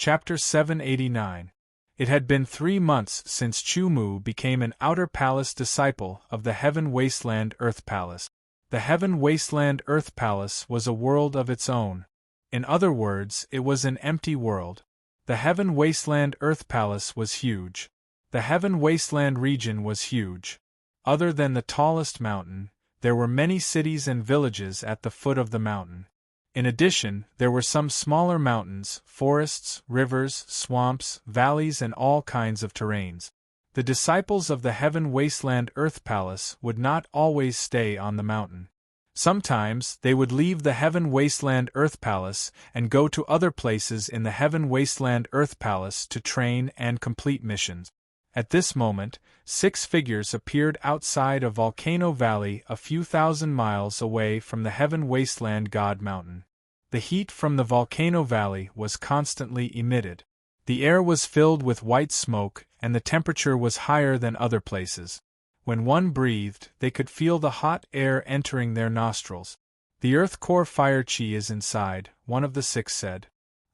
Chapter 789. It had been 3 months since Chu Mu became an Outer Palace disciple of the Heaven Wasteland Earth Palace. The Heaven Wasteland Earth Palace was a world of its own. In other words, it was an empty world. The Heaven Wasteland Earth Palace was huge. The Heaven Wasteland region was huge. Other than the tallest mountain, there were many cities and villages at the foot of the mountain. In addition, there were some smaller mountains, forests, rivers, swamps, valleys, and all kinds of terrains. The disciples of the Heaven Wasteland Earth Palace would not always stay on the mountain. Sometimes they would leave the Heaven Wasteland Earth Palace and go to other places in the Heaven Wasteland Earth Palace to train and complete missions. At this moment, 6 figures appeared outside a volcano valley a few thousand miles away from the Heaven Wasteland God Mountain. The heat from the volcano valley was constantly emitted. The air was filled with white smoke, and the temperature was higher than other places. When one breathed, they could feel the hot air entering their nostrils. "The Earth Core Fire Chi is inside," one of the 6 said.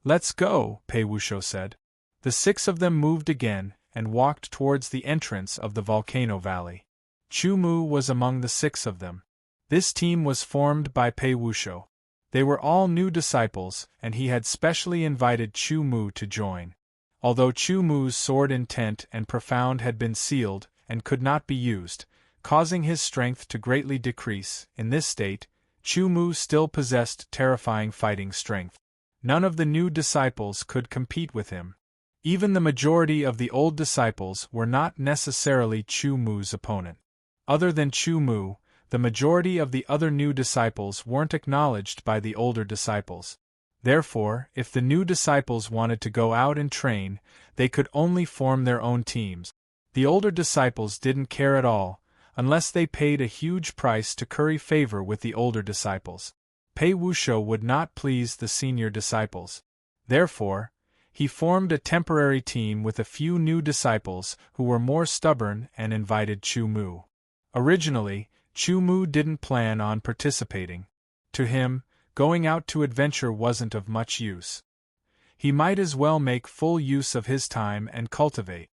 "Let's go," Pei Wushou said. The 6 of them moved again, and walked towards the entrance of the volcano valley. Chu Mu was among the 6 of them. This team was formed by Pei Wushou. They were all new disciples, and he had specially invited Chu Mu to join. Although Chu Mu's sword intent and profound had been sealed, and could not be used, causing his strength to greatly decrease, in this state, Chu Mu still possessed terrifying fighting strength. None of the new disciples could compete with him. Even the majority of the old disciples were not necessarily Chu Mu's opponent. Other than Chu Mu, the majority of the other new disciples weren't acknowledged by the older disciples. Therefore, if the new disciples wanted to go out and train, they could only form their own teams. The older disciples didn't care at all, unless they paid a huge price to curry favor with the older disciples. Pei Wushou would not please the senior disciples. Therefore, he formed a temporary team with a few new disciples who were more stubborn and invited Chu Mu. Originally, Chu Mu didn't plan on participating. To him, going out to adventure wasn't of much use. He might as well make full use of his time and cultivate.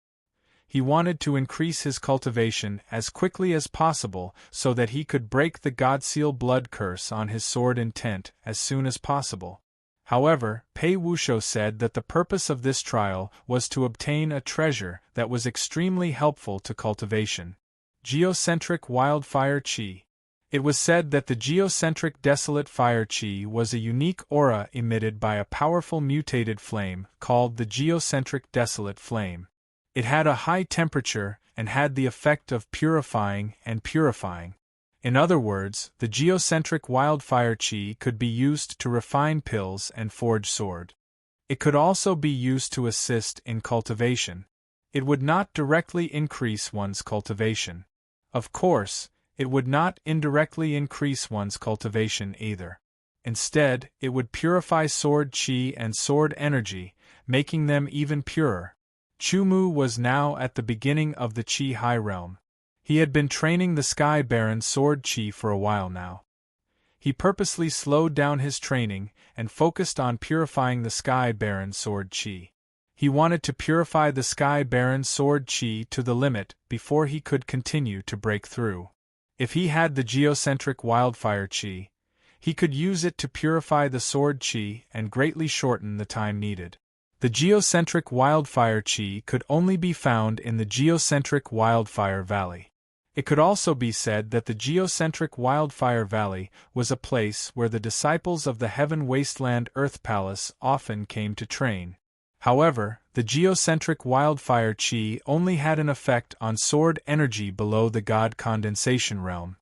He wanted to increase his cultivation as quickly as possible so that he could break the Godseal blood curse on his sword intent as soon as possible. However, Pei Wushou said that the purpose of this trial was to obtain a treasure that was extremely helpful to cultivation: geocentric wildfire chi. It was said that the geocentric desolate fire chi was a unique aura emitted by a powerful mutated flame called the geocentric desolate flame. It had a high temperature and had the effect of purifying and purifying. In other words, the geocentric wildfire chi could be used to refine pills and forge sword. It could also be used to assist in cultivation. It would not directly increase one's cultivation. Of course, it would not indirectly increase one's cultivation either. Instead, it would purify sword chi and sword energy, making them even purer. Chu Mu was now at the beginning of the Chi High Realm. He had been training the Sky Baron sword chi for a while now. He purposely slowed down his training and focused on purifying the Sky Baron sword chi. He wanted to purify the Sky Baron sword chi to the limit before he could continue to break through. If he had the geocentric wildfire chi, he could use it to purify the sword chi and greatly shorten the time needed. The geocentric wildfire chi could only be found in the geocentric wildfire valley. It could also be said that the geocentric wildfire valley was a place where the disciples of the Heaven Wasteland Earth Palace often came to train. However, the geocentric wildfire chi only had an effect on sword energy below the God condensation realm.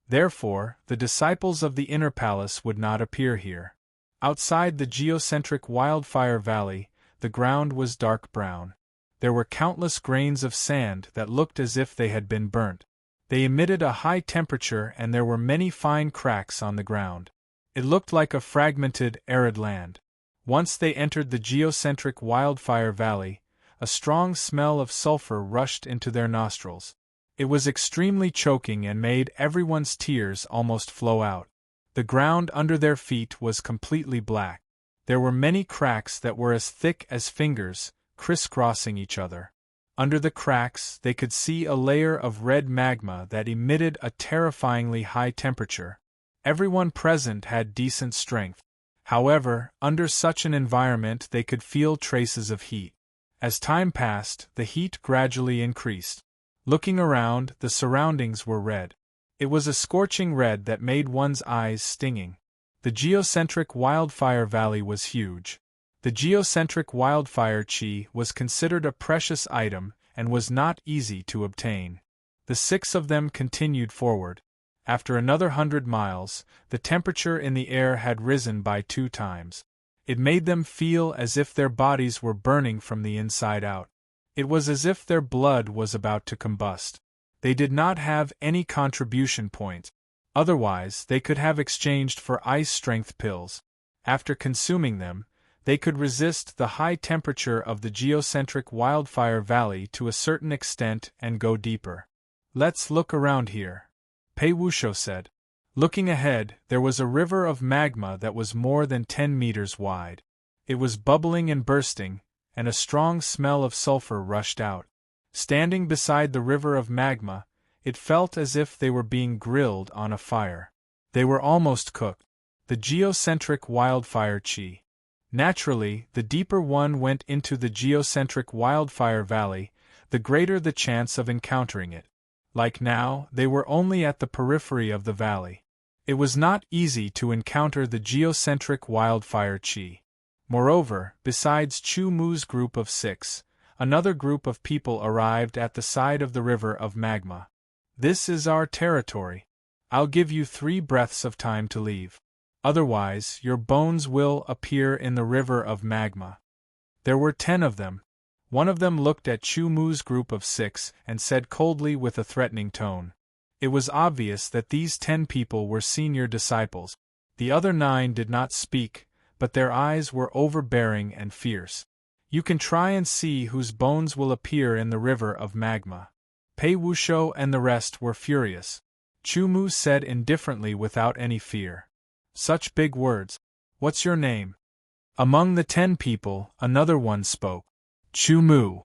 Therefore, the disciples of the inner palace would not appear here. Outside the geocentric wildfire valley, the ground was dark brown. There were countless grains of sand that looked as if they had been burnt. They emitted a high temperature and there were many fine cracks on the ground. It looked like a fragmented, arid land. Once they entered the geocentric wildfire valley, a strong smell of sulfur rushed into their nostrils. It was extremely choking and made everyone's tears almost flow out. The ground under their feet was completely black. There were many cracks that were as thick as fingers, crisscrossing each other. Under the cracks, they could see a layer of red magma that emitted a terrifyingly high temperature. Everyone present had decent strength. However, under such an environment they could feel traces of heat. As time passed, the heat gradually increased. Looking around, the surroundings were red. It was a scorching red that made one's eyes stinging. The geocentric wildfire valley was huge. The geocentric wildfire chi was considered a precious item and was not easy to obtain. The 6 of them continued forward. After another 100 miles, the temperature in the air had risen by 2 times. It made them feel as if their bodies were burning from the inside out. It was as if their blood was about to combust. They did not have any contribution points. Otherwise, they could have exchanged for ice-strength pills. After consuming them, they could resist the high temperature of the geocentric wildfire valley to a certain extent and go deeper. "Let's look around here," Pei Wushou said. Looking ahead, there was a river of magma that was more than 10 meters wide. It was bubbling and bursting, and a strong smell of sulfur rushed out. Standing beside the river of magma, it felt as if they were being grilled on a fire. They were almost cooked. The geocentric wildfire chi. Naturally, the deeper one went into the geocentric wildfire valley, the greater the chance of encountering it. Like now, they were only at the periphery of the valley. It was not easy to encounter the geocentric wildfire chi. Moreover, besides Chu Mu's group of 6, another group of people arrived at the side of the river of magma. "This is our territory. I'll give you 3 breaths of time to leave. Otherwise, your bones will appear in the river of magma." There were 10 of them. One of them looked at Chu Mu's group of 6 and said coldly with a threatening tone. It was obvious that these 10 people were senior disciples. The other 9 did not speak, but their eyes were overbearing and fierce. "You can try and see whose bones will appear in the river of magma." Pei Wushou and the rest were furious. Chu Mu said indifferently without any fear. "Such big words. What's your name?" Among the 10 people, another one spoke. "Chu Mu."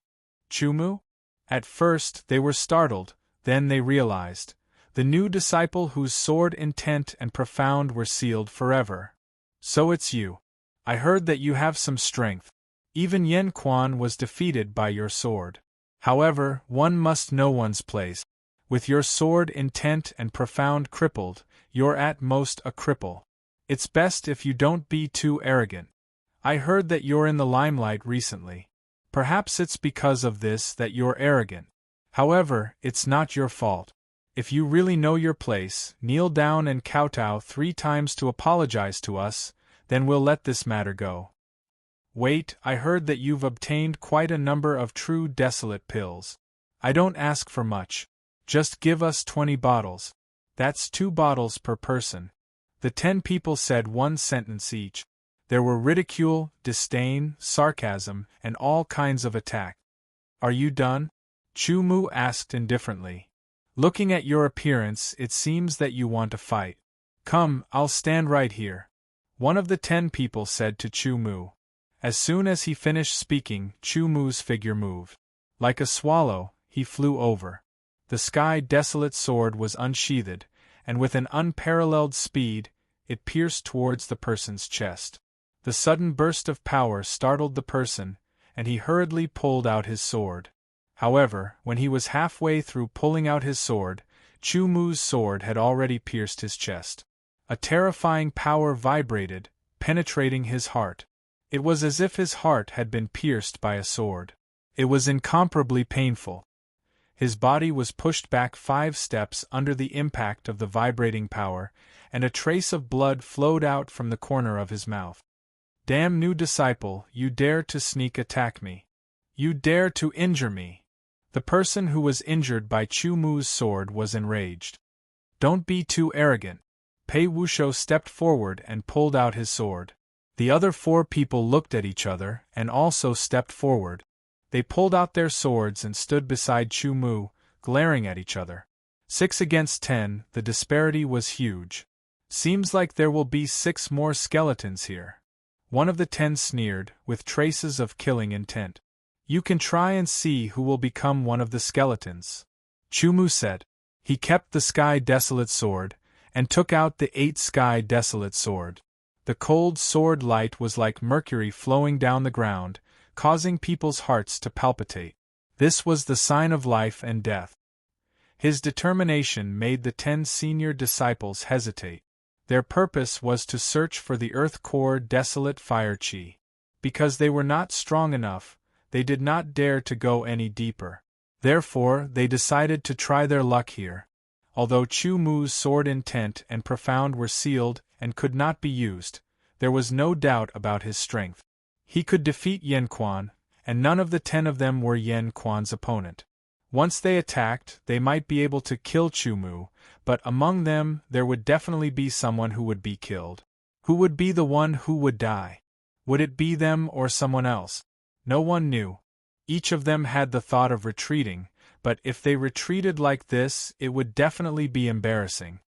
"Chu Mu?" At first, they were startled, then they realized. The new disciple whose sword intent and profound were sealed forever. "So it's you. I heard that you have some strength. Even Yen Quan was defeated by your sword. However, one must know one's place. With your sword intent and profound crippled, you're at most a cripple. It's best if you don't be too arrogant. I heard that you're in the limelight recently. Perhaps it's because of this that you're arrogant. However, it's not your fault. If you really know your place, kneel down and kowtow 3 times to apologize to us, then we'll let this matter go." "Wait, I heard that you've obtained quite a number of true desolate pills. I don't ask for much. Just give us 20 bottles. That's 2 bottles per person." The 10 people said one sentence each. There were ridicule, disdain, sarcasm, and all kinds of attack. "Are you done?" Chu Mu asked indifferently. "Looking at your appearance, it seems that you want to fight. Come, I'll stand right here," one of the 10 people said to Chu Mu. As soon as he finished speaking, Chu Mu's figure moved. Like a swallow, he flew over. The sky desolate sword was unsheathed, and with an unparalleled speed, it pierced towards the person's chest. The sudden burst of power startled the person, and he hurriedly pulled out his sword. However, when he was halfway through pulling out his sword, Chu Mu's sword had already pierced his chest. A terrifying power vibrated, penetrating his heart. It was as if his heart had been pierced by a sword. It was incomparably painful. His body was pushed back 5 steps under the impact of the vibrating power, and a trace of blood flowed out from the corner of his mouth. "Damn new disciple, you dare to sneak attack me. You dare to injure me." The person who was injured by Chu Mu's sword was enraged. "Don't be too arrogant." Pei Wushou stepped forward and pulled out his sword. The other 4 people looked at each other and also stepped forward. They pulled out their swords and stood beside Chu Mu, glaring at each other. 6 against 10, the disparity was huge. "Seems like there will be 6 more skeletons here. One of the 10 sneered, with traces of killing intent. You can try and see who will become one of the skeletons. Chumu said. He kept the sky desolate sword, and took out the 8 sky desolate sword. The cold sword light was like mercury flowing down the ground, causing people's hearts to palpitate. This was the sign of life and death. His determination made the 10 senior disciples hesitate. Their purpose was to search for the earth core desolate fire chi. Because they were not strong enough, they did not dare to go any deeper. Therefore, they decided to try their luck here. Although Chu Mu's sword intent and profound were sealed and could not be used, there was no doubt about his strength. He could defeat Yen Quan, and none of the 10 of them were Yen Quan's opponent. Once they attacked, they might be able to kill Chu Mu, but among them there would definitely be someone who would be killed. Who would be the one who would die? Would it be them or someone else? No one knew. Each of them had the thought of retreating, but if they retreated like this, it would definitely be embarrassing.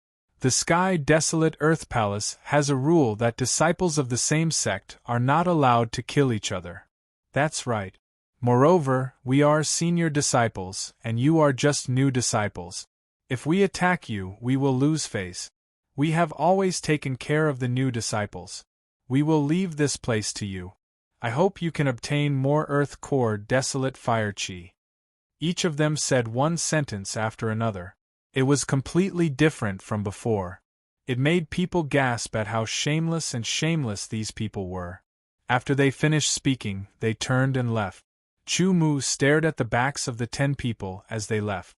The Sky Desolate Earth Palace has a rule that disciples of the same sect are not allowed to kill each other. That's right. Moreover, we are senior disciples, and you are just new disciples. If we attack you, we will lose face. We have always taken care of the new disciples. We will leave this place to you. I hope you can obtain more earth core desolate fire chi. Each of them said one sentence after another. It was completely different from before. It made people gasp at how shameless these people were. After they finished speaking, they turned and left. Chu Mu stared at the backs of the 10 people as they left.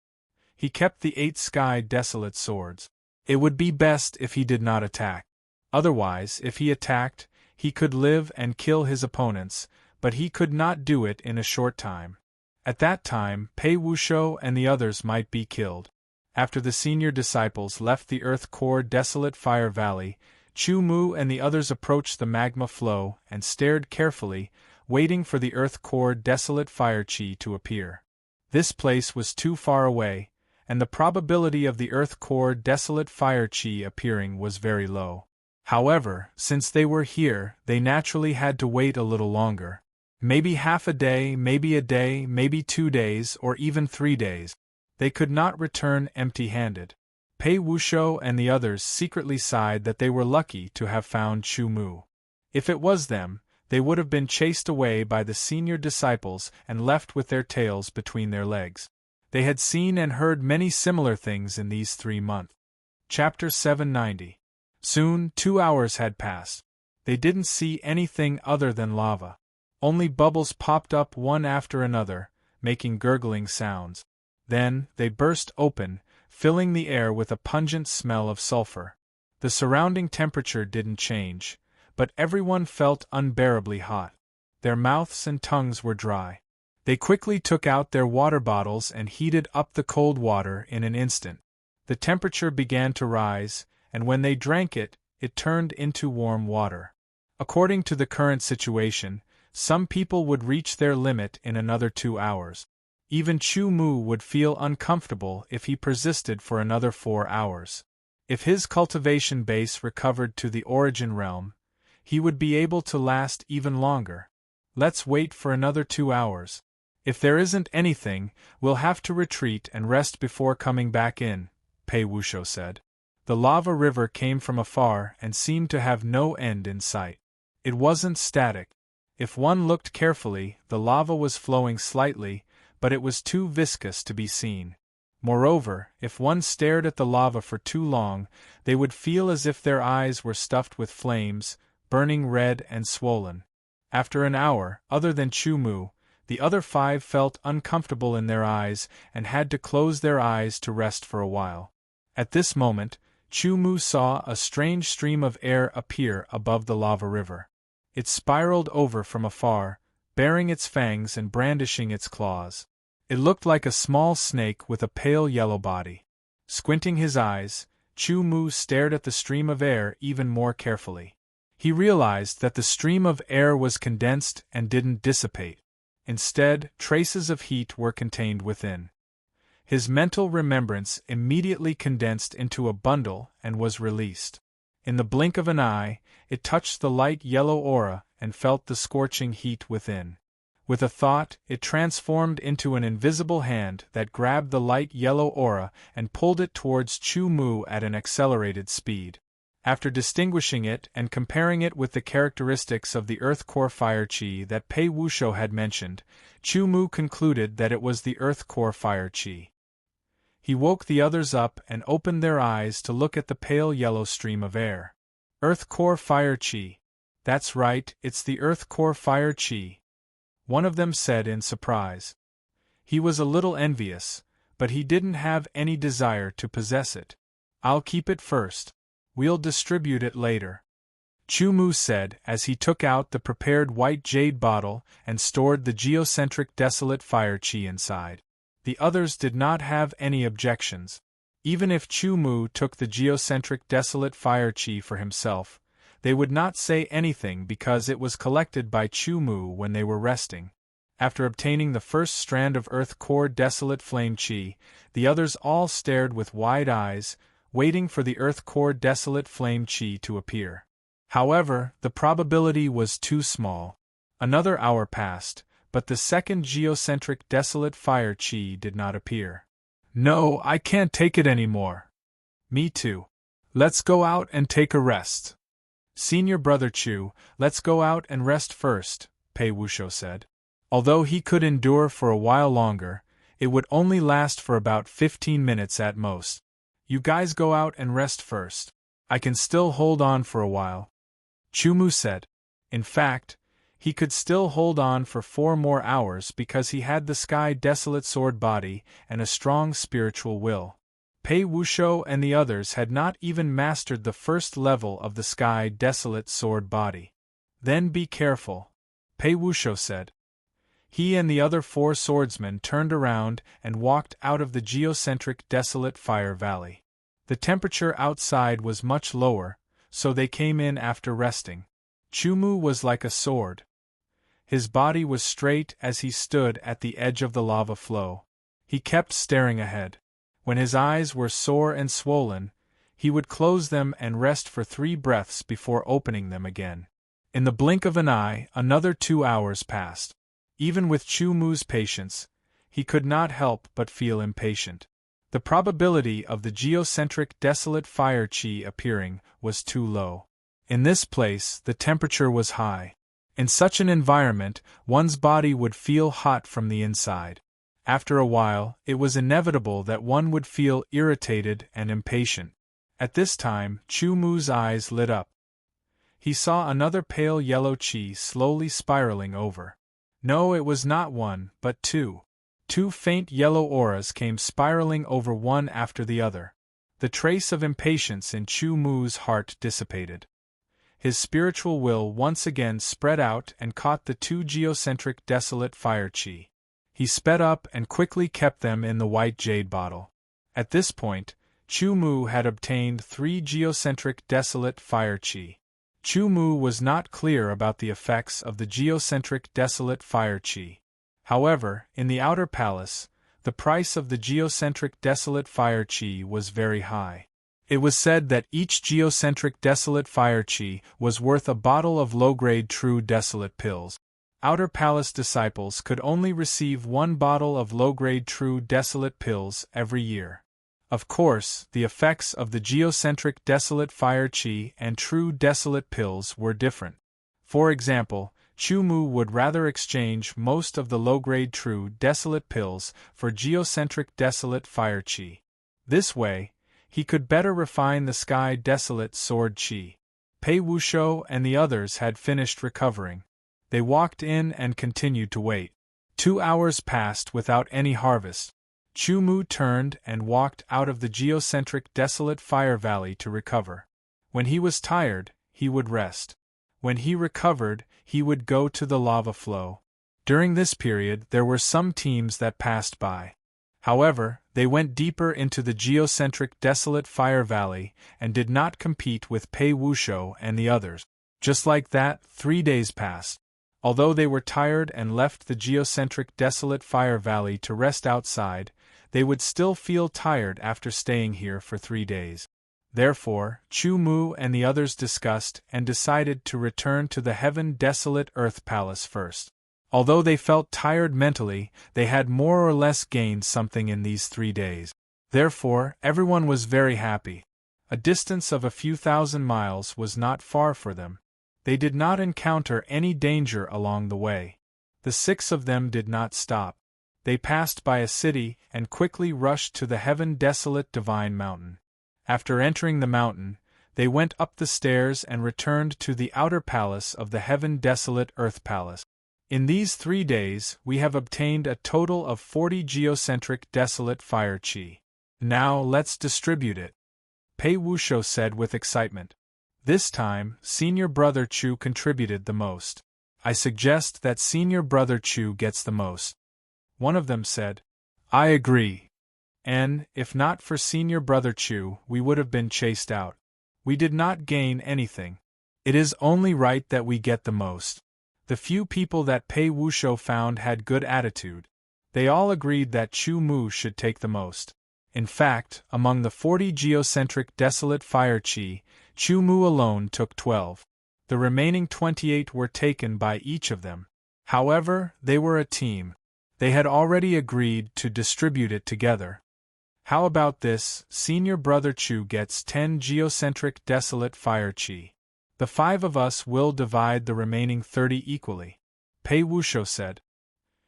He kept the 8 sky desolate swords. It would be best if he did not attack. Otherwise, if he attacked, he could live and kill his opponents, but he could not do it in a short time. At that time, Pei Wushou and the others might be killed. After the senior disciples left the earth core desolate fire valley, Chu Mu and the others approached the magma flow and stared carefully, waiting for the earth core desolate fire chi to appear. This place was too far away, and the probability of the earth core desolate fire chi appearing was very low. However, since they were here, they naturally had to wait a little longer. Maybe half a day, maybe 2 days, or even 3 days. They could not return empty-handed. Pei Wushou and the others secretly sighed that they were lucky to have found Chu Mu. If it was them, they would have been chased away by the senior disciples and left with their tails between their legs. They had seen and heard many similar things in these 3 months. Chapter 790. Soon 2 hours had passed. They didn't see anything other than lava. Only bubbles popped up one after another, making gurgling sounds. Then, they burst open, filling the air with a pungent smell of sulfur. The surrounding temperature didn't change, but everyone felt unbearably hot. Their mouths and tongues were dry. They quickly took out their water bottles and heated up the cold water in an instant. The temperature began to rise, and when they drank it, it turned into warm water. According to the current situation, some people would reach their limit in another 2 hours. Even Chu Mu would feel uncomfortable if he persisted for another 4 hours. If his cultivation base recovered to the origin realm, he would be able to last even longer. Let's wait for another 2 hours. If there isn't anything, we'll have to retreat and rest before coming back in, Pei Wushou said. The lava river came from afar and seemed to have no end in sight. It wasn't static. If one looked carefully, the lava was flowing slightly, but it was too viscous to be seen. Moreover, if one stared at the lava for too long, they would feel as if their eyes were stuffed with flames, burning red and swollen. After an hour, other than Chu Mu, the other 5 felt uncomfortable in their eyes and had to close their eyes to rest for a while. At this moment, Chu Mu saw a strange stream of air appear above the lava river. It spiraled over from afar, baring its fangs and brandishing its claws. It looked like a small snake with a pale yellow body. Squinting his eyes, Chu Mu stared at the stream of air even more carefully. He realized that the stream of air was condensed and didn't dissipate. Instead, traces of heat were contained within. His mental remembrance immediately condensed into a bundle and was released. In the blink of an eye, it touched the light yellow aura and felt the scorching heat within. With a thought, it transformed into an invisible hand that grabbed the light yellow aura and pulled it towards Chu Mu at an accelerated speed. After distinguishing it and comparing it with the characteristics of the Earth Core Fire Qi that Pei Wushou had mentioned, Chu Mu concluded that it was the Earth Core Fire Qi. He woke the others up and opened their eyes to look at the pale yellow stream of air. Earth Core Fire Qi. That's right, it's the Earth Core Fire Qi, one of them said in surprise. He was a little envious, but he didn't have any desire to possess it. I'll keep it first. We'll distribute it later, Chu Mu said as he took out the prepared white jade bottle and stored the geocentric desolate fire qi inside. The others did not have any objections. Even if Chu Mu took the geocentric desolate fire qi for himself, they would not say anything because it was collected by Chu Mu when they were resting. After obtaining the first strand of Earth Core Desolate Flame Qi, the others all stared with wide eyes, waiting for the Earth Core Desolate Flame Qi to appear. However, the probability was too small. Another hour passed, but the second geocentric Desolate Fire Qi did not appear. No, I can't take it anymore. Me too. Let's go out and take a rest. Senior Brother Chu, let's go out and rest first, Pei Wushou said. Although he could endure for a while longer, it would only last for about 15 minutes at most. You guys go out and rest first. I can still hold on for a while, Chu Mu said. In fact, he could still hold on for 4 more hours because he had the Sky Desolate Sword body and a strong spiritual will. Pei Wushou and the others had not even mastered the first level of the Sky Desolate Sword body. Then be careful, Pei Wushou said. He and the other 4 swordsmen turned around and walked out of the geocentric Desolate Fire Valley. The temperature outside was much lower, so they came in after resting. Chu Mu was like a sword. His body was straight as he stood at the edge of the lava flow. He kept staring ahead. When his eyes were sore and swollen, he would close them and rest for 3 breaths before opening them again. In the blink of an eye, another 2 hours passed. Even with Chu Mu's patience, he could not help but feel impatient. The probability of the geocentric desolate fire qi appearing was too low. In this place, the temperature was high. In such an environment, one's body would feel hot from the inside. After a while, it was inevitable that one would feel irritated and impatient. At this time, Chu Mu's eyes lit up. He saw another pale yellow qi slowly spiraling over. No, it was not 1, but 2. 2 faint yellow auras came spiraling over one after the other. The trace of impatience in Chu Mu's heart dissipated. His spiritual will once again spread out and caught the 2 geocentric desolate fire qi. He sped up and quickly kept them in the white jade bottle. At this point, Chu Mu had obtained 3 geocentric desolate fire qi. Chu Mu was not clear about the effects of the geocentric desolate fire qi. However, in the outer palace, the price of the geocentric desolate fire qi was very high. It was said that each geocentric desolate fire qi was worth a bottle of low-grade true desolate pills. Outer Palace disciples could only receive 1 bottle of low-grade true desolate pills every year. Of course, the effects of the geocentric desolate fire qi and true desolate pills were different. For example, Chu Mu would rather exchange most of the low-grade true desolate pills for geocentric desolate fire qi. This way, he could better refine the Sky Desolate Sword qi. Pei Wushou and the others had finished recovering. They walked in and continued to wait. 2 hours passed without any harvest. Chu Mu turned and walked out of the geocentric desolate fire valley to recover. When he was tired, he would rest. When he recovered, he would go to the lava flow. During this period, there were some teams that passed by. However, they went deeper into the geocentric desolate fire valley and did not compete with Pei Wushou and the others. Just like that, 3 days passed. Although they were tired and left the geocentric desolate fire valley to rest outside, they would still feel tired after staying here for 3 days. Therefore, Chu Mu and the others discussed and decided to return to the heaven-desolate Earth Palace first. Although they felt tired mentally, they had more or less gained something in these 3 days. Therefore, everyone was very happy. A distance of a few thousand miles was not far for them. They did not encounter any danger along the way. The 6 of them did not stop. They passed by a city and quickly rushed to the heaven-desolate Divine Mountain. After entering the mountain, they went up the stairs and returned to the outer palace of the heaven-desolate Earth Palace. In these 3 days, we have obtained a total of 40 geocentric desolate fire chi. Now let's distribute it, Pei Wushou said with excitement. This time, Senior Brother Chu contributed the most. I suggest that Senior Brother Chu gets the most. One of them said. I agree. And, if not for Senior Brother Chu, we would have been chased out. We did not gain anything. It is only right that we get the most. The few people that Pei Wushou found had good attitude. They all agreed that Chu Mu should take the most. In fact, among the 40 geocentric desolate fire chi, Chu Mu alone took 12. The remaining 28 were taken by each of them. However, they were a team. They had already agreed to distribute it together. How about this? Senior Brother Chu gets 10 geocentric desolate fire chi. The 5 of us will divide the remaining 30 equally, Pei Wushou said.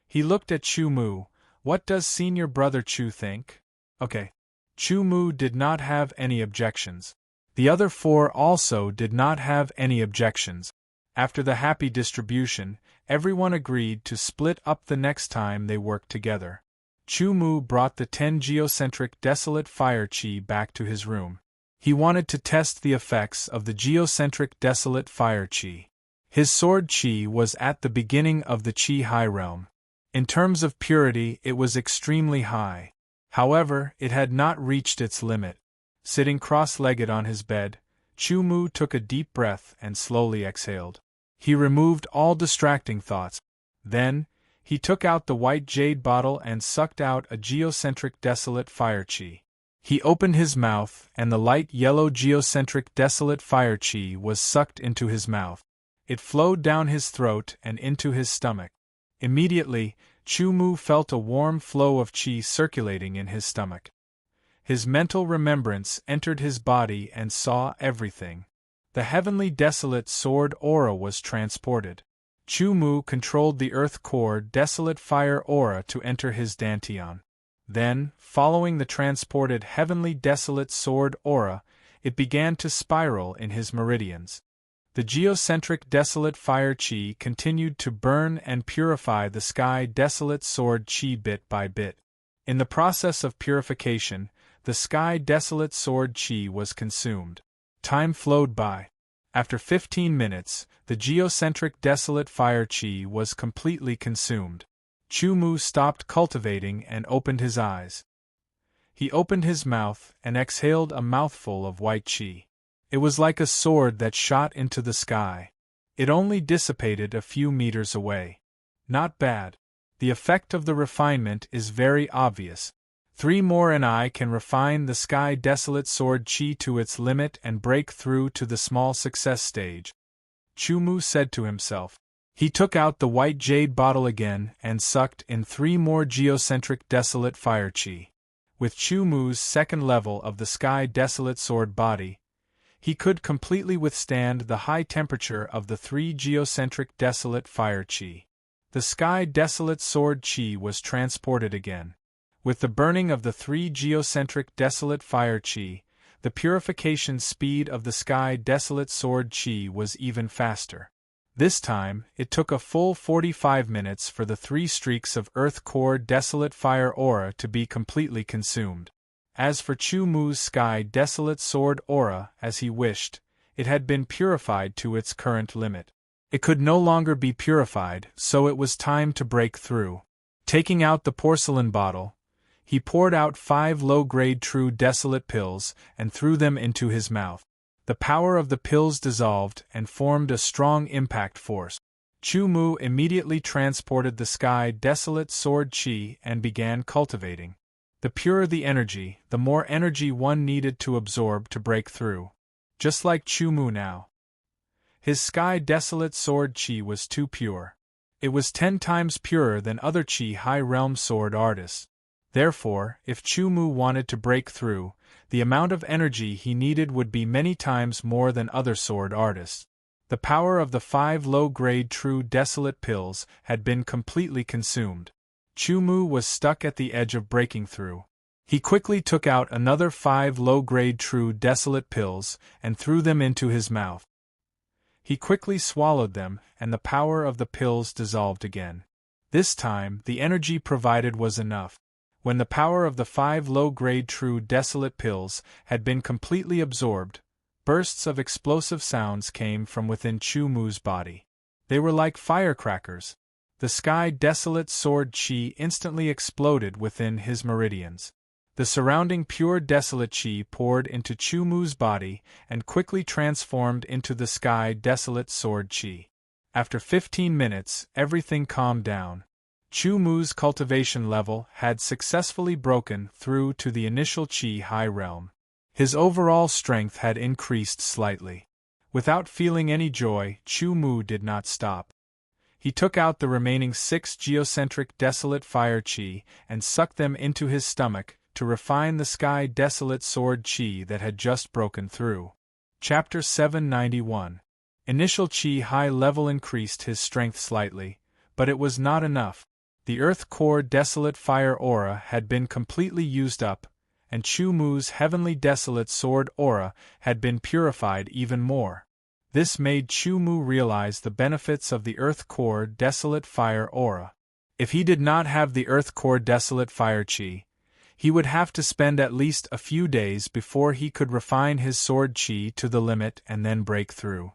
He looked at Chu Mu. What does Senior Brother Chu think? Okay. Chu Mu did not have any objections. The other 4 also did not have any objections. After the happy distribution, everyone agreed to split up the next time they worked together. Chu Mu brought the 10 geocentric desolate fire chi back to his room. He wanted to test the effects of the geocentric desolate fire chi. His sword chi was at the beginning of the chi high realm. In terms of purity, it was extremely high. However, it had not reached its limit. Sitting cross-legged on his bed, Chu Mu took a deep breath and slowly exhaled. He removed all distracting thoughts. Then, he took out the white jade bottle and sucked out a geocentric desolate fire chi. He opened his mouth, and the light yellow geocentric desolate fire chi was sucked into his mouth. It flowed down his throat and into his stomach. Immediately, Chu Mu felt a warm flow of chi circulating in his stomach. His mental remembrance entered his body and saw everything. The heavenly desolate sword aura was transported. Chu Mu controlled the earth core desolate fire aura to enter his dantian. Then, following the transported heavenly desolate sword aura, it began to spiral in his meridians. The geocentric desolate fire chi continued to burn and purify the sky desolate sword chi bit by bit. In the process of purification, the sky desolate sword chi was consumed. Time flowed by. After 15 minutes, the geocentric desolate fire chi was completely consumed. Chu Mu stopped cultivating and opened his eyes. He opened his mouth and exhaled a mouthful of white chi. It was like a sword that shot into the sky. It only dissipated a few meters away. Not bad. The effect of the refinement is very obvious. 3 more and I can refine the sky desolate sword chi to its limit and break through to the small success stage, Chu Mu said to himself. He took out the white jade bottle again and sucked in 3 more geocentric desolate fire chi. With Chu Mu's second level of the sky desolate sword body, he could completely withstand the high temperature of the 3 geocentric desolate fire chi. The sky desolate sword chi was transported again. With the burning of the 3 geocentric desolate fire chi, the purification speed of the sky desolate sword chi was even faster. This time, it took a full 45 minutes for the 3 streaks of earth core desolate fire aura to be completely consumed. As for Chu Mu's sky desolate sword aura, as he wished, it had been purified to its current limit. It could no longer be purified, so it was time to break through. Taking out the porcelain bottle, he poured out 5 low-grade true desolate pills and threw them into his mouth. The power of the pills dissolved and formed a strong impact force. Chu Mu immediately transported the sky desolate sword chi and began cultivating. The purer the energy, the more energy one needed to absorb to break through. Just like Chu-Mu now. His sky desolate sword chi was too pure. It was 10 times purer than other chi high realm sword artists. Therefore, if Chu-Mu wanted to break through, the amount of energy he needed would be many times more than other sword artists. The power of the 5 low-grade true desolate pills had been completely consumed. Chu-Mu was stuck at the edge of breaking through. He quickly took out another 5 low-grade true desolate pills and threw them into his mouth. He quickly swallowed them, and the power of the pills dissolved again. This time, the energy provided was enough. When the power of the 5 low-grade true desolate pills had been completely absorbed, bursts of explosive sounds came from within Chu-Mu's body. They were like firecrackers. The sky desolate sword chi instantly exploded within his meridians. The surrounding pure desolate chi poured into Chu-Mu's body and quickly transformed into the sky desolate sword chi. After 15 minutes, everything calmed down. Chu-Mu's cultivation level had successfully broken through to the initial chi high realm. His overall strength had increased slightly. Without feeling any joy, Chu-Mu did not stop. He took out the remaining 6 geocentric desolate fire chi and sucked them into his stomach to refine the sky desolate sword chi that had just broken through. Chapter 791. Initial chi high level increased his strength slightly, but it was not enough. The earth core desolate fire aura had been completely used up, and Chu-Mu's heavenly desolate sword aura had been purified even more. This made Chu-Mu realize the benefits of the earth core desolate fire aura. If he did not have the earth core desolate fire chi, he would have to spend at least a few days before he could refine his sword chi to the limit and then break through.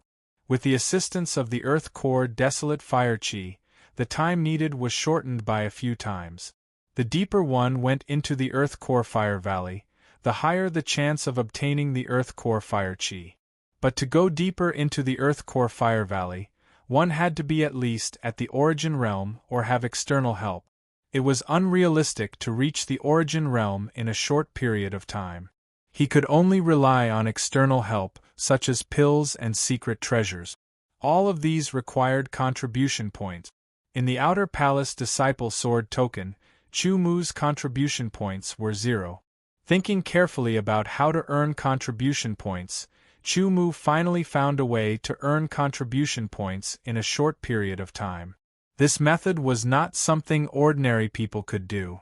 With the assistance of the earth core desolate fire chi, the time needed was shortened by a few times. The deeper one went into the earth core fire valley, the higher the chance of obtaining the earth core fire chi. But to go deeper into the earth core fire valley, one had to be at least at the origin realm or have external help. It was unrealistic to reach the origin realm in a short period of time. He could only rely on external help, such as pills and secret treasures. All of these required contribution points. In the Outer Palace Disciple Sword token, Chu-Mu's contribution points were 0. Thinking carefully about how to earn contribution points, Chu-Mu finally found a way to earn contribution points in a short period of time. This method was not something ordinary people could do.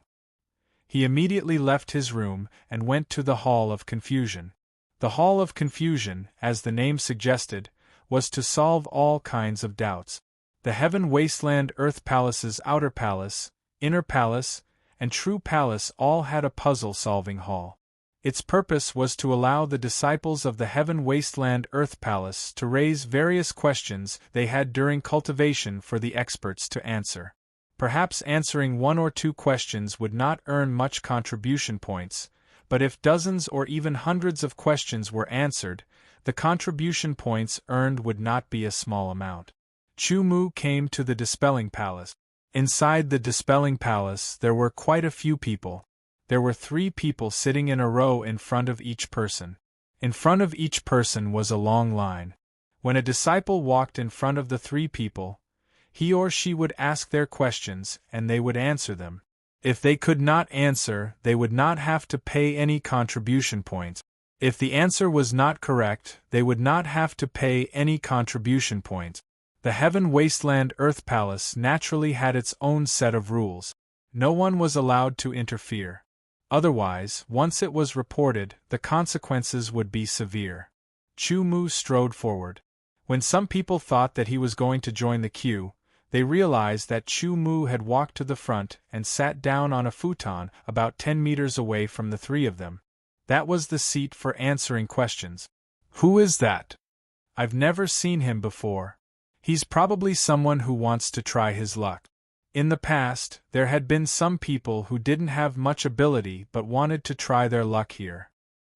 He immediately left his room and went to the Hall of Confusion. The Hall of Confusion, as the name suggested, was to solve all kinds of doubts. The Heaven Wasteland Earth Palace's Outer Palace, Inner Palace, and True Palace all had a puzzle-solving hall. Its purpose was to allow the disciples of the Heaven Wasteland Earth Palace to raise various questions they had during cultivation for the experts to answer. Perhaps answering 1 or 2 questions would not earn much contribution points, but if dozens or even hundreds of questions were answered, the contribution points earned would not be a small amount. Chu-Mu came to the Dispelling Palace. Inside the Dispelling Palace there were quite a few people. There were 3 people sitting in a row in front of each person. In front of each person was a long line. When a disciple walked in front of the 3 people, he or she would ask their questions and they would answer them. If they could not answer, they would not have to pay any contribution points. If the answer was not correct, they would not have to pay any contribution points. The Heaven Wasteland Earth Palace naturally had its own set of rules. No one was allowed to interfere. Otherwise, once it was reported, the consequences would be severe. Chu-Mu strode forward. When some people thought that he was going to join the queue, they realized that Chu-Mu had walked to the front and sat down on a futon about 10 meters away from the 3 of them. That was the seat for answering questions. Who is that? I've never seen him before. He's probably someone who wants to try his luck. In the past, there had been some people who didn't have much ability but wanted to try their luck here.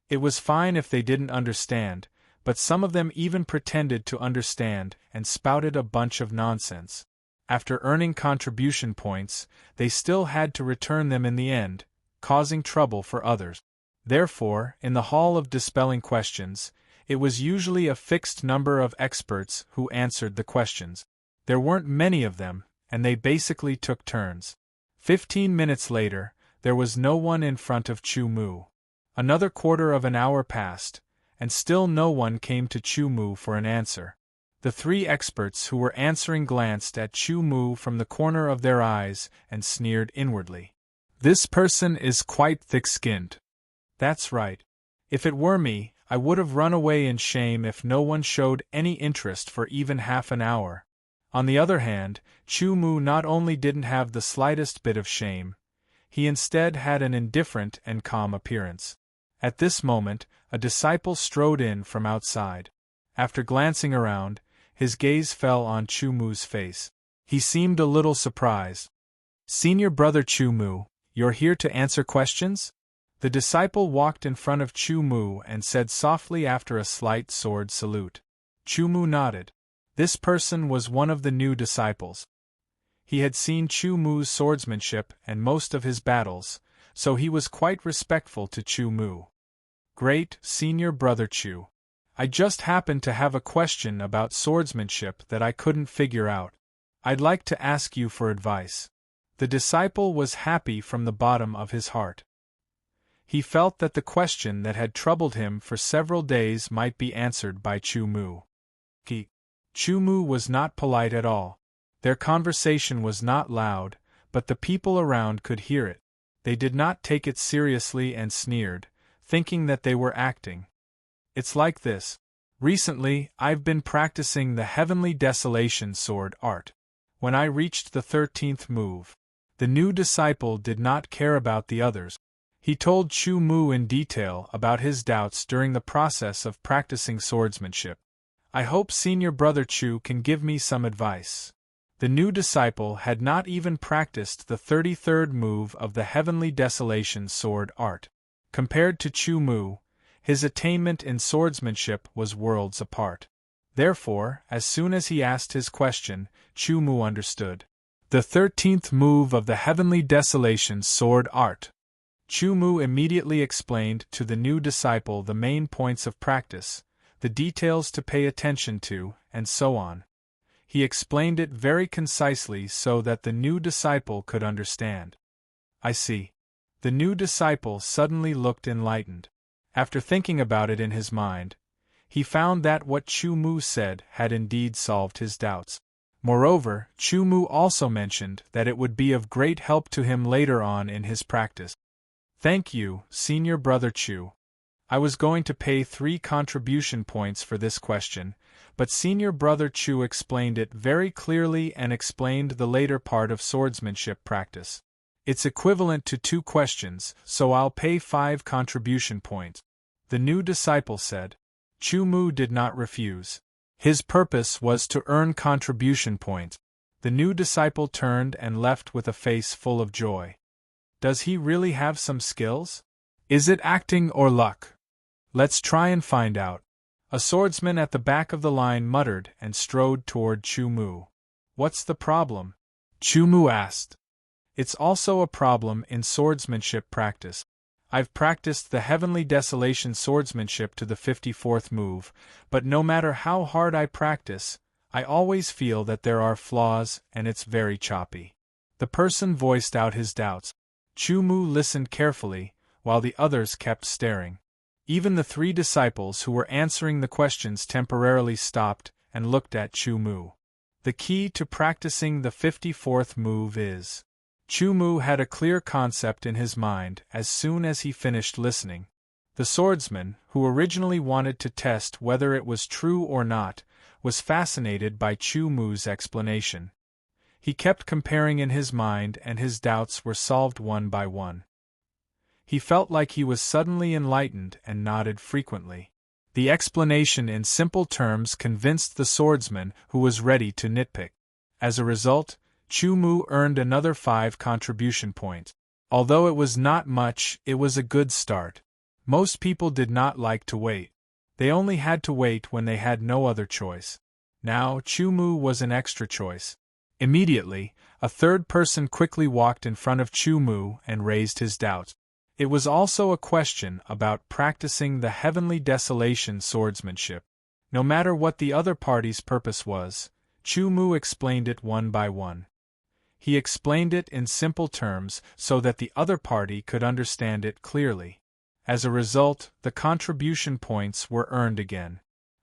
It was fine if they didn't understand, but some of them even pretended to understand and spouted a bunch of nonsense. After earning contribution points, they still had to return them in the end, causing trouble for others. Therefore, in the hall of dispelling questions, it was usually a fixed number of experts who answered the questions. There weren't many of them, and they basically took turns. 15 minutes later, there was no one in front of Chu Mu. Another quarter of an hour passed, and still no one came to Chu Mu for an answer. The three experts who were answering glanced at Chu Mu from the corner of their eyes and sneered inwardly. This person is quite thick-skinned. That's right. If it were me, I would have run away in shame if no one showed any interest for even half an hour. On the other hand, Chu Mu not only didn't have the slightest bit of shame, he instead had an indifferent and calm appearance. At this moment, a disciple strode in from outside. After glancing around, his gaze fell on Chu Mu's face. He seemed a little surprised. "Senior brother Chu Mu, you're here to answer questions?" The disciple walked in front of Chu Mu and said softly after a slight sword salute. Chu Mu nodded. This person was one of the new disciples. He had seen Chu Mu's swordsmanship and most of his battles, so he was quite respectful to Chu Mu. "Great, Senior Brother Chu. I just happened to have a question about swordsmanship that I couldn't figure out. I'd like to ask you for advice." The disciple was happy from the bottom of his heart. He felt that the question that had troubled him for several days might be answered by Chu Mu. Chu Mu was not polite at all. Their conversation was not loud, but the people around could hear it. They did not take it seriously and sneered, thinking that they were acting. "It's like this. Recently, I've been practicing the Heavenly Desolation sword art. When I reached the 13th move, the new disciple did not care about the others. He told Chu Mu in detail about his doubts during the process of practicing swordsmanship. I hope Senior Brother Chu can give me some advice." The new disciple had not even practiced the 33rd move of the Heavenly Desolation sword art. Compared to Chu Mu, his attainment in swordsmanship was worlds apart. Therefore, as soon as he asked his question, Chu Mu understood. The 13th move of the Heavenly Desolation sword art. Chu Mu immediately explained to the new disciple the main points of practice, the details to pay attention to, and so on. He explained it very concisely so that the new disciple could understand. "I see." The new disciple suddenly looked enlightened. After thinking about it in his mind, he found that what Chu Mu said had indeed solved his doubts. Moreover, Chu Mu also mentioned that it would be of great help to him later on in his practice. "Thank you, Senior Brother Chu. I was going to pay 3 contribution points for this question, but Senior Brother Chu explained it very clearly and explained the later part of swordsmanship practice. It's equivalent to 2 questions, so I'll pay 5 contribution points," the new disciple said. Chu Mu did not refuse. His purpose was to earn contribution points. The new disciple turned and left with a face full of joy. Does he really have some skills? Is it acting or luck? Let's try and find out. A swordsman at the back of the line muttered and strode toward Chu Mu. "What's the problem?" Chu Mu asked. "It's also a problem in swordsmanship practice. I've practiced the Heavenly Desolation swordsmanship to the 54th move, but no matter how hard I practice, I always feel that there are flaws and it's very choppy." The person voiced out his doubts. Chu Mu listened carefully, while the others kept staring. Even the 3 disciples who were answering the questions temporarily stopped and looked at Chu Mu. The key to practicing the 54th move is. Chu Mu had a clear concept in his mind as soon as he finished listening. The swordsman, who originally wanted to test whether it was true or not, was fascinated by Chu Mu's explanation. He kept comparing in his mind and his doubts were solved one by one. He felt like he was suddenly enlightened and nodded frequently. The explanation in simple terms convinced the swordsman who was ready to nitpick. As a result, Chu Mu earned another 5 contribution points. Although it was not much, it was a good start. Most people did not like to wait. They only had to wait when they had no other choice. Now Chu Mu was an extra choice. Immediately, a third person quickly walked in front of Chu Mu and raised his doubts. It was also a question about practicing the heavenly desolation swordsmanship. No matter what the other party's purpose was, Chu Mu explained it one by one. He explained it in simple terms so that the other party could understand it clearly. As a result, the contribution points were earned again.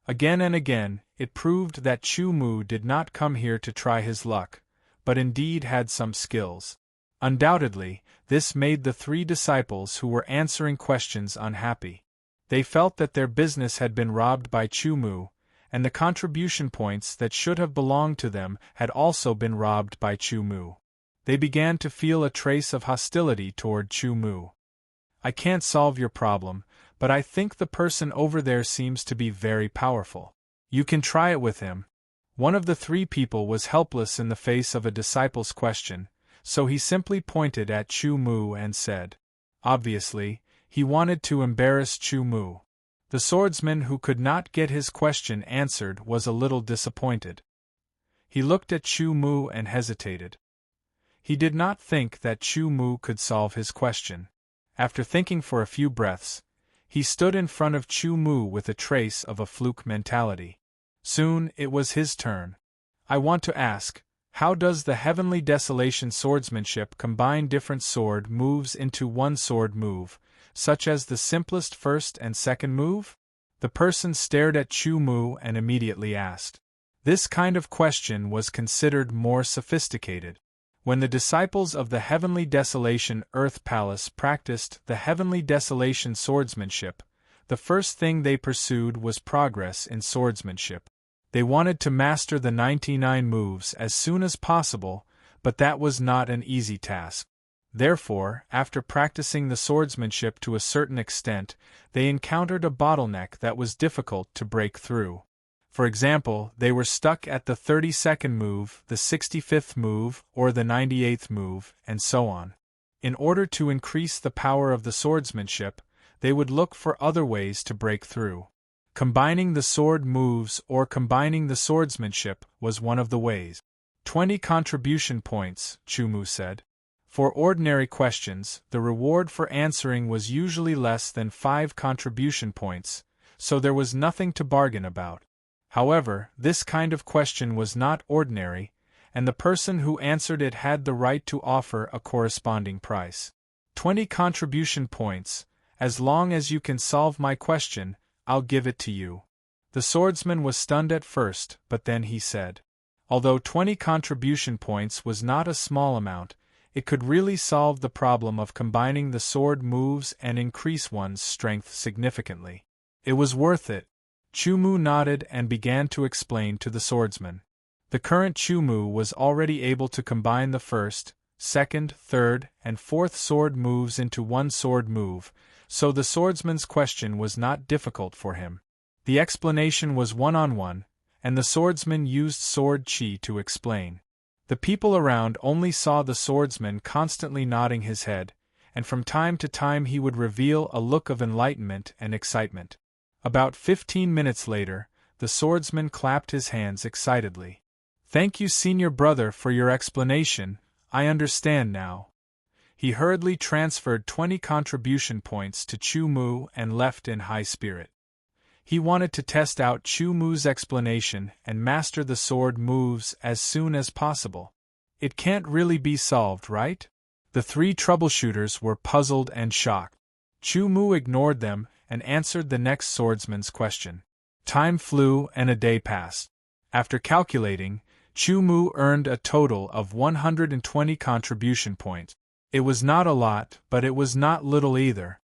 Again and again, it proved that Chu Mu did not come here to try his luck, but indeed had some skills. Undoubtedly, this made the three disciples who were answering questions unhappy. They felt that their business had been robbed by Chu Mu, and the contribution points that should have belonged to them had also been robbed by Chu Mu. They began to feel a trace of hostility toward Chu Mu. "I can't solve your problem, but I think the person over there seems to be very powerful. You can try it with him." One of the three people was helpless in the face of a disciple's question, so he simply pointed at Chu Mu and said. Obviously, he wanted to embarrass Chu Mu. The swordsman who could not get his question answered was a little disappointed. He looked at Chu Mu and hesitated. He did not think that Chu Mu could solve his question. After thinking for a few breaths, he stood in front of Chu Mu with a trace of a fluke mentality. Soon it was his turn. "I want to ask, how does the heavenly desolation swordsmanship combine different sword moves into one sword move, such as the simplest first and second move?" The person stared at Chu Mu and immediately asked. This kind of question was considered more sophisticated. When the disciples of the Heavenly Desolation Earth Palace practiced the Heavenly Desolation swordsmanship, the first thing they pursued was progress in swordsmanship. They wanted to master the 99 moves as soon as possible, but that was not an easy task. Therefore, after practicing the swordsmanship to a certain extent, they encountered a bottleneck that was difficult to break through. For example, they were stuck at the 32nd move, the 65th move, or the 98th move, and so on. In order to increase the power of the swordsmanship, they would look for other ways to break through. Combining the sword moves or combining the swordsmanship was one of the ways. 20 contribution points, Chu Mu said. For ordinary questions, the reward for answering was usually less than 5 contribution points, so there was nothing to bargain about. However, this kind of question was not ordinary, and the person who answered it had the right to offer a corresponding price. 20 contribution points. As long as you can solve my question, I'll give it to you. The swordsman was stunned at first, but then he said. Although 20 contribution points was not a small amount, it could really solve the problem of combining the sword moves and increase one's strength significantly. It was worth it. Chu Mu nodded and began to explain to the swordsman. The current Chu Mu was already able to combine the first, second, third, and fourth sword moves into one sword move, so the swordsman's question was not difficult for him. The explanation was one-on-one, and the swordsman used sword chi to explain. The people around only saw the swordsman constantly nodding his head, and from time to time he would reveal a look of enlightenment and excitement. About 15 minutes later, the swordsman clapped his hands excitedly. "Thank you, senior brother, for your explanation. I understand now." He hurriedly transferred 20 contribution points to Chu Mu and left in high spirit. He wanted to test out Chu Mu's explanation and master the sword moves as soon as possible. It can't really be solved, right? The three troubleshooters were puzzled and shocked. Chu Mu ignored them and answered the next swordsman's question. Time flew and a day passed. After calculating, Chu Mu earned a total of 120 contribution points. It was not a lot, but it was not little either.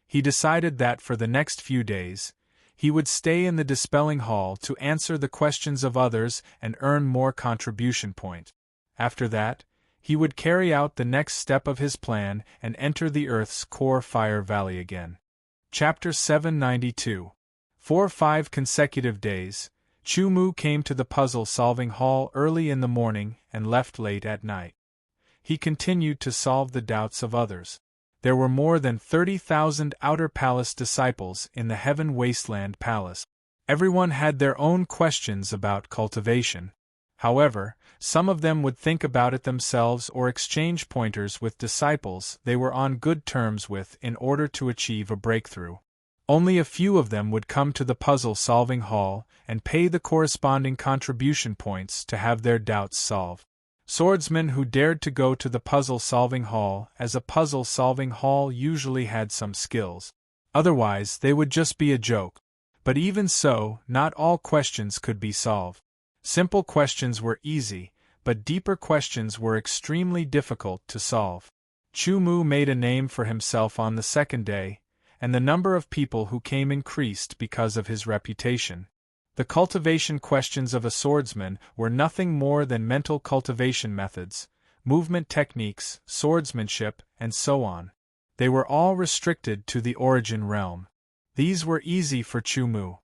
He decided that for the next few days, he would stay in the dispelling hall to answer the questions of others and earn more contribution points. After that, he would carry out the next step of his plan and enter the Earth's core fire valley again. Chapter 792. For 5 consecutive days, Chu Mu came to the puzzle-solving hall early in the morning and left late at night. He continued to solve the doubts of others. There were more than 30,000 Outer Palace disciples in the Heaven Wasteland Palace. Everyone had their own questions about cultivation. However, some of them would think about it themselves or exchange pointers with disciples they were on good terms with in order to achieve a breakthrough. Only a few of them would come to the puzzle-solving hall and pay the corresponding contribution points to have their doubts solved. Swordsmen who dared to go to the puzzle-solving hall, as a puzzle-solving hall usually had some skills. Otherwise, they would just be a joke. But even so, not all questions could be solved. Simple questions were easy, but deeper questions were extremely difficult to solve. Chu Mu made a name for himself on the second day, and the number of people who came increased because of his reputation. The cultivation questions of a swordsman were nothing more than mental cultivation methods, movement techniques, swordsmanship, and so on. They were all restricted to the origin realm. These were easy for Chu Mu.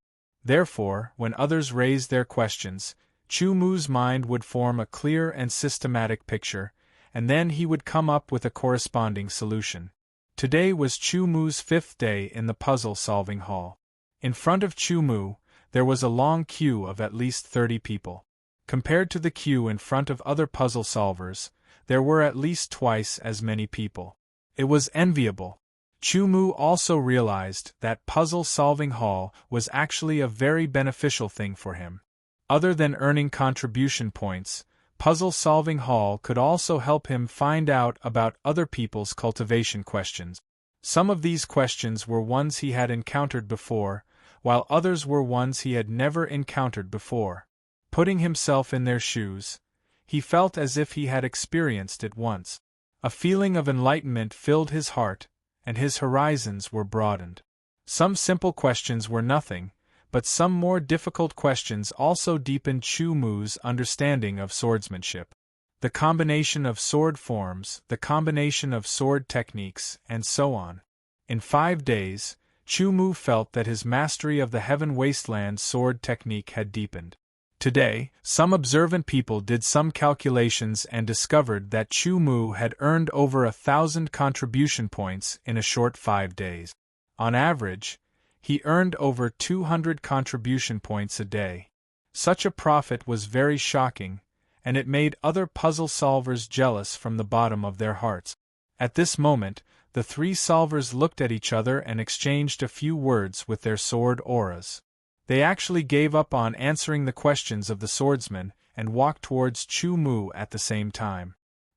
Therefore, when others raised their questions, Chu Mu's mind would form a clear and systematic picture, and then he would come up with a corresponding solution. Today was Chu Mu's 5th day in the puzzle-solving hall. In front of Chu Mu, there was a long queue of at least 30 people. Compared to the queue in front of other puzzle solvers, there were at least twice as many people. It was enviable. Chu Mu also realized that puzzle-solving hall was actually a very beneficial thing for him. Other than earning contribution points, puzzle-solving hall could also help him find out about other people's cultivation questions. Some of these questions were ones he had encountered before, while others were ones he had never encountered before. Putting himself in their shoes, he felt as if he had experienced it once. A feeling of enlightenment filled his heart, and his horizons were broadened. Some simple questions were nothing, but some more difficult questions also deepened Chu Mu's understanding of swordsmanship. The combination of sword forms, the combination of sword techniques, and so on. In 5 days, Chu Mu felt that his mastery of the Heaven Wasteland sword technique had deepened. Today, some observant people did some calculations and discovered that Chu Mu had earned over 1,000 contribution points in a short 5 days. On average, he earned over 200 contribution points a day. Such a profit was very shocking, and it made other puzzle solvers jealous from the bottom of their hearts. At this moment, the 3 solvers looked at each other and exchanged a few words with their sword auras. They actually gave up on answering the questions of the swordsman and walked towards Chu Mu at the same time.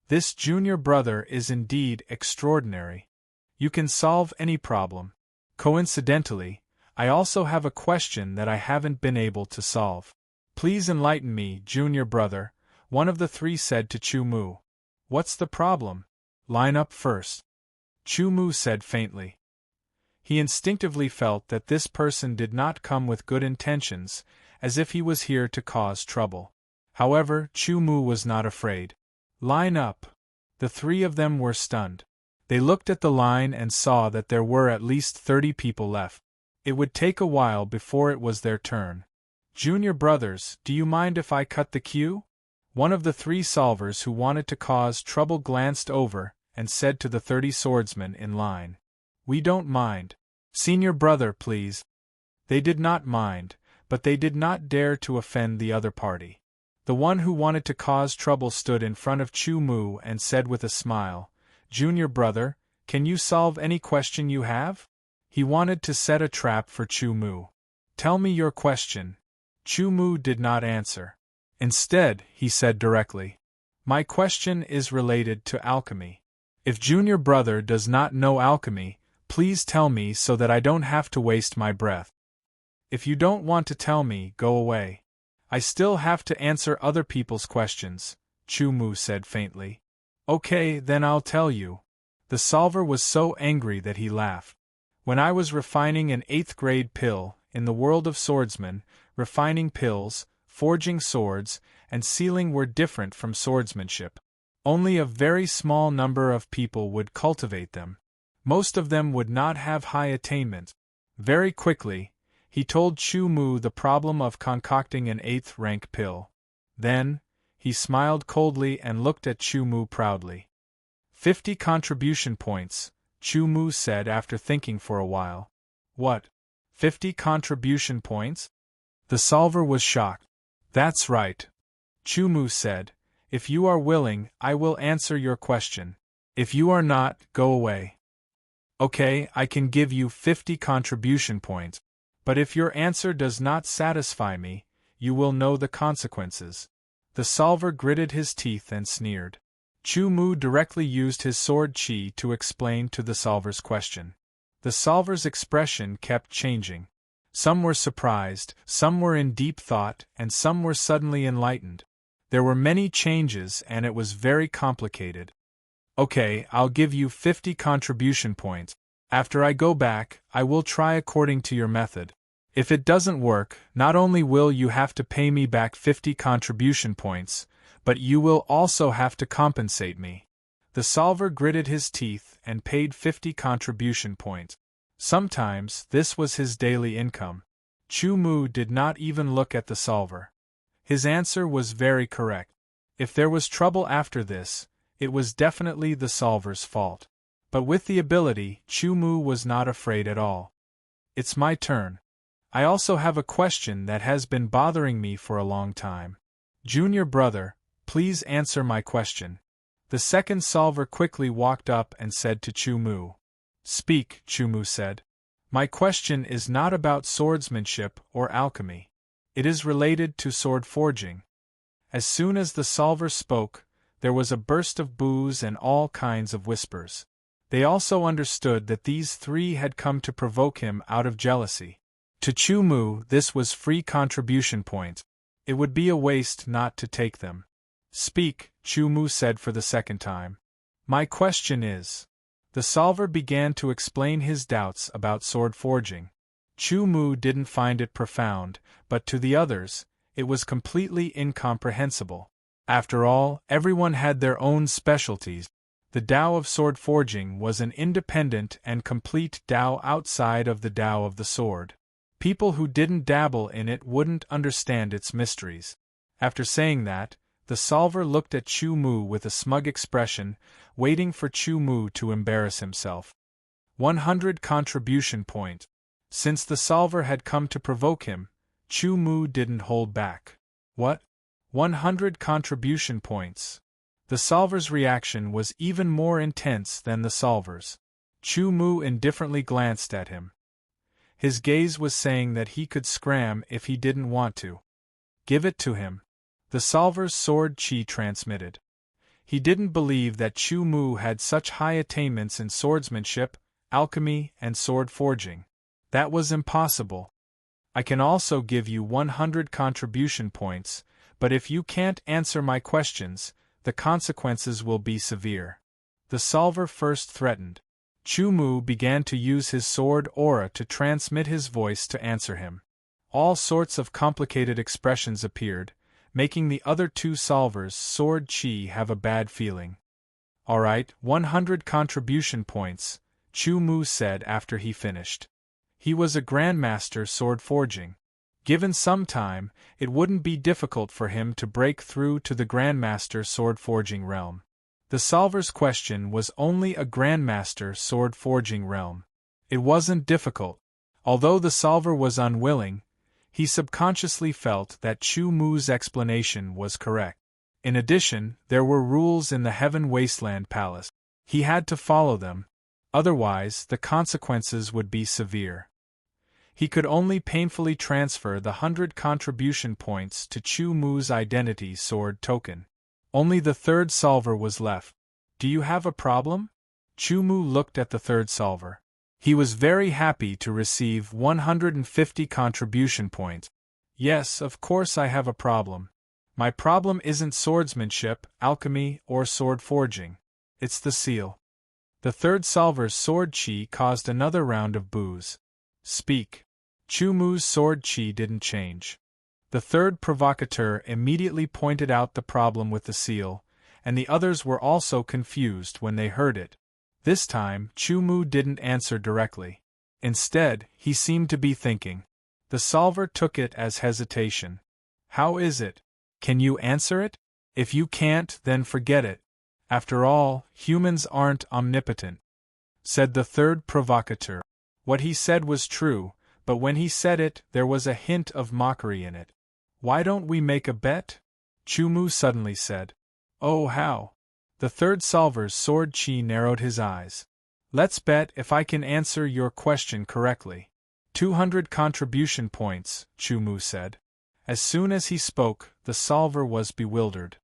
This junior brother is indeed extraordinary. You can solve any problem. Coincidentally, I also have a question that I haven't been able to solve. Please enlighten me, junior brother, one of the 3 said to Chu Mu. What's the problem? Line up first. Chu Mu said faintly. He instinctively felt that this person did not come with good intentions, as if he was here to cause trouble. However, Chu Mu was not afraid. Line up. The 3 of them were stunned. They looked at the line and saw that there were at least 30 people left. It would take a while before it was their turn. Junior brothers, do you mind if I cut the queue? One of the 3 solvers who wanted to cause trouble glanced over and said to the 30 swordsmen in line. We don't mind. Senior brother, please. They did not mind, but they did not dare to offend the other party. The one who wanted to cause trouble stood in front of Chu Mu and said with a smile, Junior brother, can you solve any question you have? He wanted to set a trap for Chu Mu. Tell me your question. Chu Mu did not answer. Instead, he said directly, my question is related to alchemy. If junior brother does not know alchemy, please tell me so that I don't have to waste my breath. If you don't want to tell me, go away. I still have to answer other people's questions, Chu Mu said faintly. Okay, then I'll tell you. The solver was so angry that he laughed. When I was refining an 8th grade pill, in the world of swordsmen, refining pills, forging swords, and sealing were different from swordsmanship. Only a very small number of people would cultivate them. Most of them would not have high attainment. Very quickly, he told Chu Mu the problem of concocting an 8th rank pill. Then, he smiled coldly and looked at Chu Mu proudly. 50 contribution points, Chu Mu said after thinking for a while. What? 50 contribution points? The solver was shocked. That's right. Chu said, "If you are willing, I will answer your question. If you are not, go away." "Okay, I can give you 50 contribution points, but if your answer does not satisfy me, you will know the consequences." The solver gritted his teeth and sneered. Chu directly used his sword chi to explain to the solver's question. The solver's expression kept changing. Some were surprised, some were in deep thought, and some were suddenly enlightened. There were many changes and it was very complicated. "Okay, I'll give you 50 contribution points. After I go back, I will try according to your method. If it doesn't work, not only will you have to pay me back 50 contribution points, but you will also have to compensate me." The solver gritted his teeth and paid 50 contribution points. Sometimes this was his daily income. Chu did not even look at the solver. His answer was very correct. If there was trouble after this, it was definitely the solver's fault. But with the ability, Chu was not afraid at all. "It's my turn. I also have a question that has been bothering me for a long time. Junior brother, please answer my question." The second solver quickly walked up and said to Chu. "Speak," Chu said. "My question is not about swordsmanship or alchemy. It is related to sword forging." As soon as the solver spoke, there was a burst of boos and all kinds of whispers. They also understood that these three had come to provoke him out of jealousy. To Chu this was free contribution points. It would be a waste not to take them. "Speak," Chu said for the second time. "My question is..." The solver began to explain his doubts about sword forging. Chu didn't find it profound, but to the others, it was completely incomprehensible. After all, everyone had their own specialties. The Tao of sword forging was an independent and complete Tao outside of the Tao of the sword. People who didn't dabble in it wouldn't understand its mysteries. After saying that, the solver looked at Chu with a smug expression, waiting for Chu to embarrass himself. 100 contribution points. Since the solver had come to provoke him, Chu didn't hold back. "What? 100 contribution points?" The solver's reaction was even more intense than the solver's. Chu indifferently glanced at him. His gaze was saying that he could scram if he didn't want to. "Give it to him." The solver's sword chi transmitted. He didn't believe that Chu had such high attainments in swordsmanship, alchemy, and sword forging. That was impossible. "I can also give you 100 contribution points, but if you can't answer my questions, the consequences will be severe." The solver first threatened. Chu began to use his sword aura to transmit his voice to answer him. All sorts of complicated expressions appeared, making the other two solvers' sword chi have a bad feeling. "All right, 100 contribution points," Chu said after he finished. He was a grandmaster sword forging. Given some time, it wouldn't be difficult for him to break through to the grandmaster sword forging realm. The solver's question was only a grandmaster sword forging realm. It wasn't difficult. Although the solver was unwilling, he subconsciously felt that Chu explanation was correct. In addition, there were rules in the Heaven Wasteland Palace. He had to follow them, otherwise the consequences would be severe. He could only painfully transfer the 100 contribution points to Chu's identity sword token. Only the third solver was left. "Do you have a problem?" Chu looked at the third solver. He was very happy to receive 150 contribution points. "Yes, of course I have a problem. My problem isn't swordsmanship, alchemy, or sword forging. It's the seal." The third solver's sword chi caused another round of boos. "Speak." Chu's sword chi didn't change. The third provocateur immediately pointed out the problem with the seal, and the others were also confused when they heard it. This time, Chu didn't answer directly. Instead, he seemed to be thinking. The solver took it as hesitation. "How is it? Can you answer it? If you can't, then forget it. After all, humans aren't omnipotent," said the third provocateur. What he said was true, but when he said it, there was a hint of mockery in it. "Why don't we make a bet?" Chu-Mu suddenly said. Oh, how? The third solver's sword chi narrowed his eyes. Let's bet if I can answer your question correctly. 200 contribution points, Chu-Mu said. As soon as he spoke, the solver was bewildered.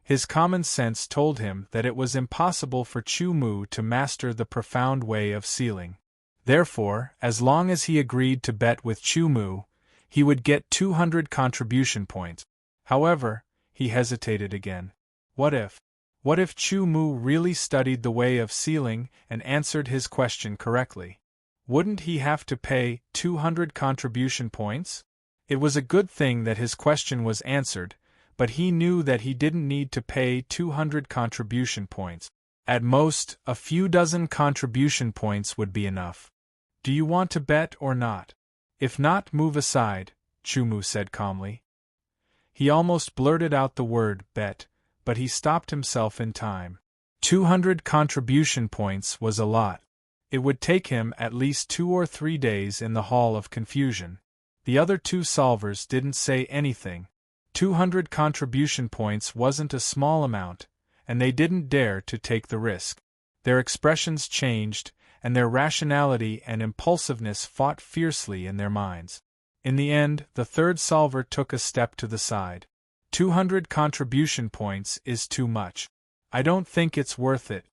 His common sense told him that it was impossible for Chu-Mu to master the profound way of sealing. Therefore, as long as he agreed to bet with Chu-Mu, he would get 200 contribution points. However, he hesitated again. What if Chu-Mu really studied the way of sealing and answered his question correctly? Wouldn't he have to pay 200 contribution points? It was a good thing that his question was answered, but he knew that he didn't need to pay 200 contribution points. At most, a few dozen contribution points would be enough. Do you want to bet or not? If not, move aside, Chu-Mu said calmly. He almost blurted out the word bet, but he stopped himself in time. 200 contribution points was a lot. It would take him at least 2 or 3 days in the Hall of Confusion. The other two solvers didn't say anything. 200 contribution points wasn't a small amount, and they didn't dare to take the risk. Their expressions changed, and their rationality and impulsiveness fought fiercely in their minds. In the end, the third solver took a step to the side. 200 contribution points is too much. I don't think it's worth it.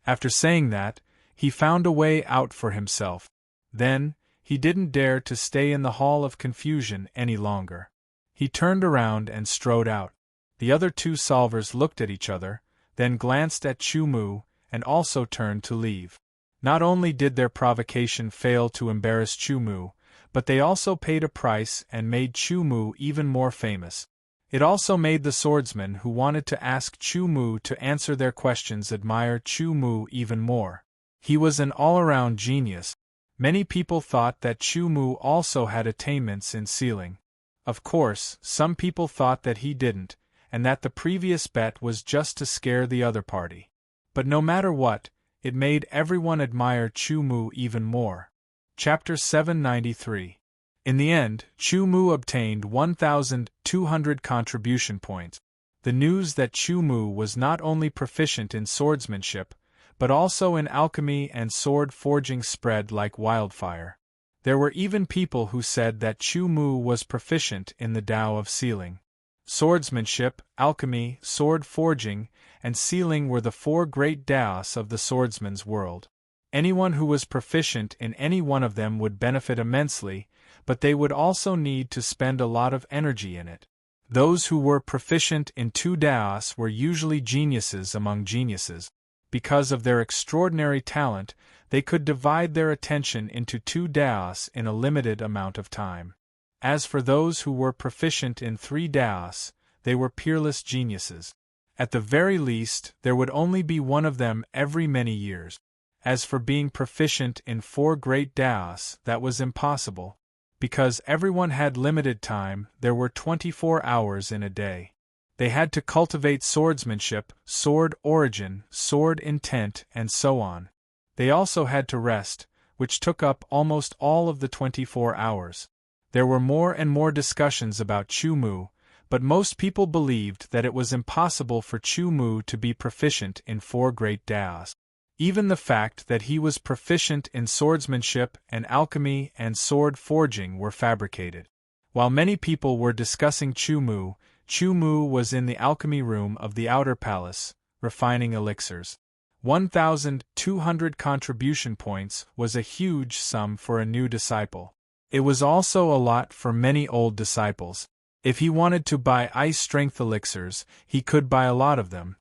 After saying that, he found a way out for himself. Then, he didn't dare to stay in the Hall of Confusion any longer. He turned around and strode out. The other two solvers looked at each other, then glanced at Chu-Mu, and also turned to leave. Not only did their provocation fail to embarrass Chu-Mu, but they also paid a price and made Chu-Mu even more famous. It also made the swordsmen who wanted to ask Chu-Mu to answer their questions admire Chu-Mu even more. He was an all-around genius. Many people thought that Chu-Mu also had attainments in sealing. Of course, some people thought that he didn't, and that the previous bet was just to scare the other party. But no matter what, it made everyone admire Chu-Mu even more. Chapter 793. In the end, Chu-Mu obtained 1,200 contribution points. The news that Chu-Mu was not only proficient in swordsmanship, but also in alchemy and sword forging spread like wildfire. There were even people who said that Chu-Mu was proficient in the Tao of sealing. Swordsmanship, alchemy, sword forging, and sealing were the 4 great Taos of the swordsman's world. Anyone who was proficient in any one of them would benefit immensely, but they would also need to spend a lot of energy in it. Those who were proficient in 2 Taos were usually geniuses among geniuses. Because of their extraordinary talent, they could divide their attention into 2 Taos in a limited amount of time. As for those who were proficient in 3 Taos, they were peerless geniuses. At the very least, there would only be one of them every many years. As for being proficient in 4 great Taos, that was impossible. Because everyone had limited time, there were 24 hours in a day. They had to cultivate swordsmanship, sword origin, sword intent, and so on. They also had to rest, which took up almost all of the 24 hours. There were more and more discussions about Chu-Mu, but most people believed that it was impossible for Chu-Mu to be proficient in 4 great Taos. Even the fact that he was proficient in swordsmanship and alchemy and sword forging were fabricated. While many people were discussing Chu-Mu, Chu-Mu was in the alchemy room of the outer palace, refining elixirs. 1,200 contribution points was a huge sum for a new disciple. It was also a lot for many old disciples. If he wanted to buy ice strength elixirs, he could buy a lot of them.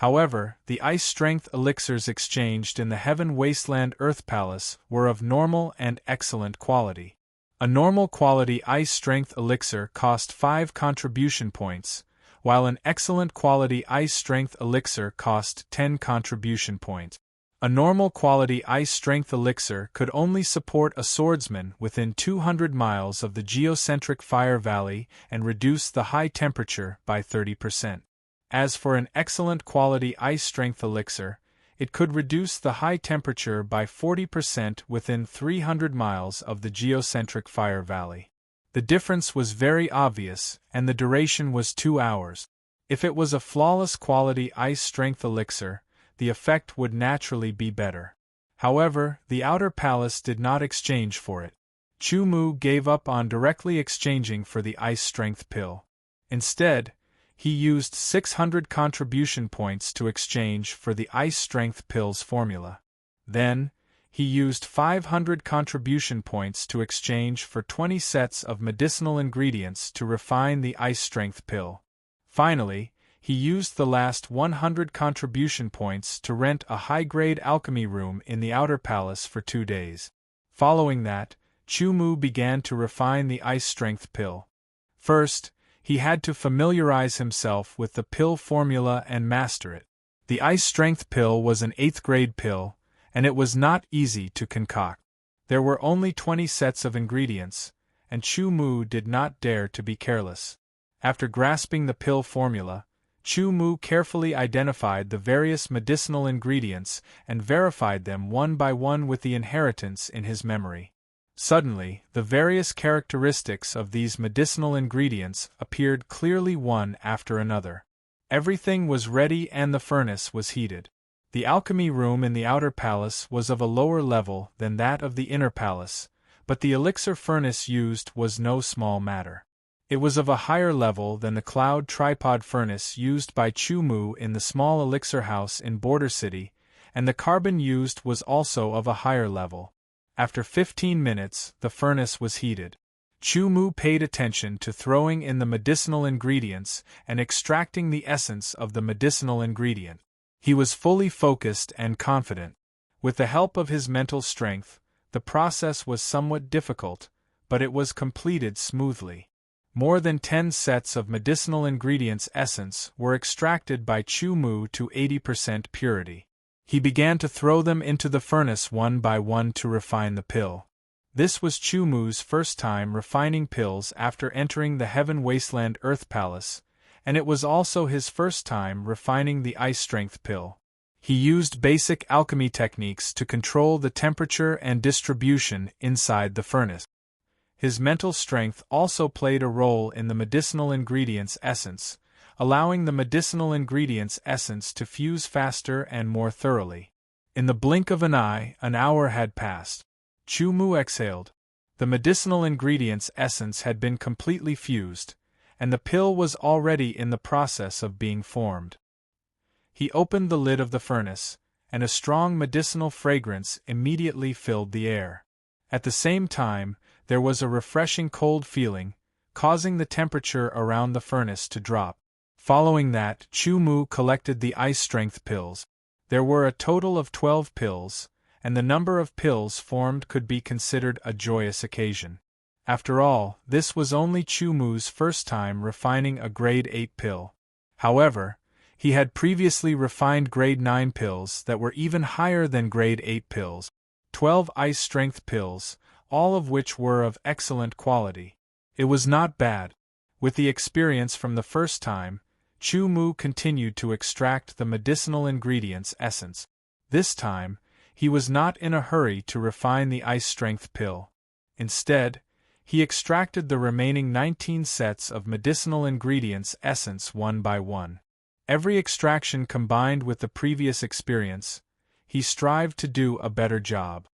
However, the ice strength elixirs exchanged in the Heaven Wasteland Earth Palace were of normal and excellent quality. A normal quality ice strength elixir cost 5 contribution points, while an excellent quality ice strength elixir cost 10 contribution points. A normal quality ice strength elixir could only support a swordsman within 200 miles of the geocentric fire valley and reduce the high temperature by 30%. As for an excellent quality ice strength elixir, it could reduce the high temperature by 40% within 300 miles of the geocentric fire valley. The difference was very obvious, and the duration was 2 hours. If it was a flawless quality ice strength elixir, the effect would naturally be better. However, the outer palace did not exchange for it. Chu Mu gave up on directly exchanging for the ice strength pill. Instead, he used 600 contribution points to exchange for the ice strength pill's formula. Then, he used 500 contribution points to exchange for 20 sets of medicinal ingredients to refine the ice strength pill. Finally, he used the last 100 contribution points to rent a high-grade alchemy room in the outer palace for 2 days. Following that, Chu Mu began to refine the ice strength pill. First, he had to familiarize himself with the pill formula and master it. The ice strength pill was an 8th-grade pill, and it was not easy to concoct. There were only 20 sets of ingredients, and Chu Mu did not dare to be careless. After grasping the pill formula, Chu Mu carefully identified the various medicinal ingredients and verified them one by one with the inheritance in his memory. Suddenly, the various characteristics of these medicinal ingredients appeared clearly one after another. Everything was ready and the furnace was heated. The alchemy room in the outer palace was of a lower level than that of the inner palace, but the elixir furnace used was no small matter. It was of a higher level than the cloud tripod furnace used by Chu Mu in the small elixir house in Border City, and the carbon used was also of a higher level. After 15 minutes, the furnace was heated. Chu Mu paid attention to throwing in the medicinal ingredients and extracting the essence of the medicinal ingredient. He was fully focused and confident. With the help of his mental strength, the process was somewhat difficult, but it was completed smoothly. More than 10 sets of medicinal ingredients' essence were extracted by Chu Mu to 80% purity. He began to throw them into the furnace one by one to refine the pill. This was Chu Mu's first time refining pills after entering the Heaven Wasteland Earth Palace, and it was also his first time refining the ice strength pill. He used basic alchemy techniques to control the temperature and distribution inside the furnace. His mental strength also played a role in the medicinal ingredients' essence, allowing the medicinal ingredients' essence to fuse faster and more thoroughly. In the blink of an eye, an hour had passed. Chu Mu exhaled. The medicinal ingredients' essence had been completely fused, and the pill was already in the process of being formed. He opened the lid of the furnace, and a strong medicinal fragrance immediately filled the air. At the same time, there was a refreshing cold feeling, causing the temperature around the furnace to drop. Following that, Chu Mu collected the ice-strength pills. There were a total of 12 pills, and the number of pills formed could be considered a joyous occasion. After all, this was only Chu Mu's first time refining a grade 8 pill. However, he had previously refined grade 9 pills that were even higher than grade 8 pills. 12 ice-strength pills, all of which were of excellent quality. It was not bad. With the experience from the first time, Chu Mu continued to extract the medicinal ingredients' essence. This time, he was not in a hurry to refine the ice-strength pill. Instead, he extracted the remaining 19 sets of medicinal ingredients' essence one by one. Every extraction combined with the previous experience, he strived to do a better job.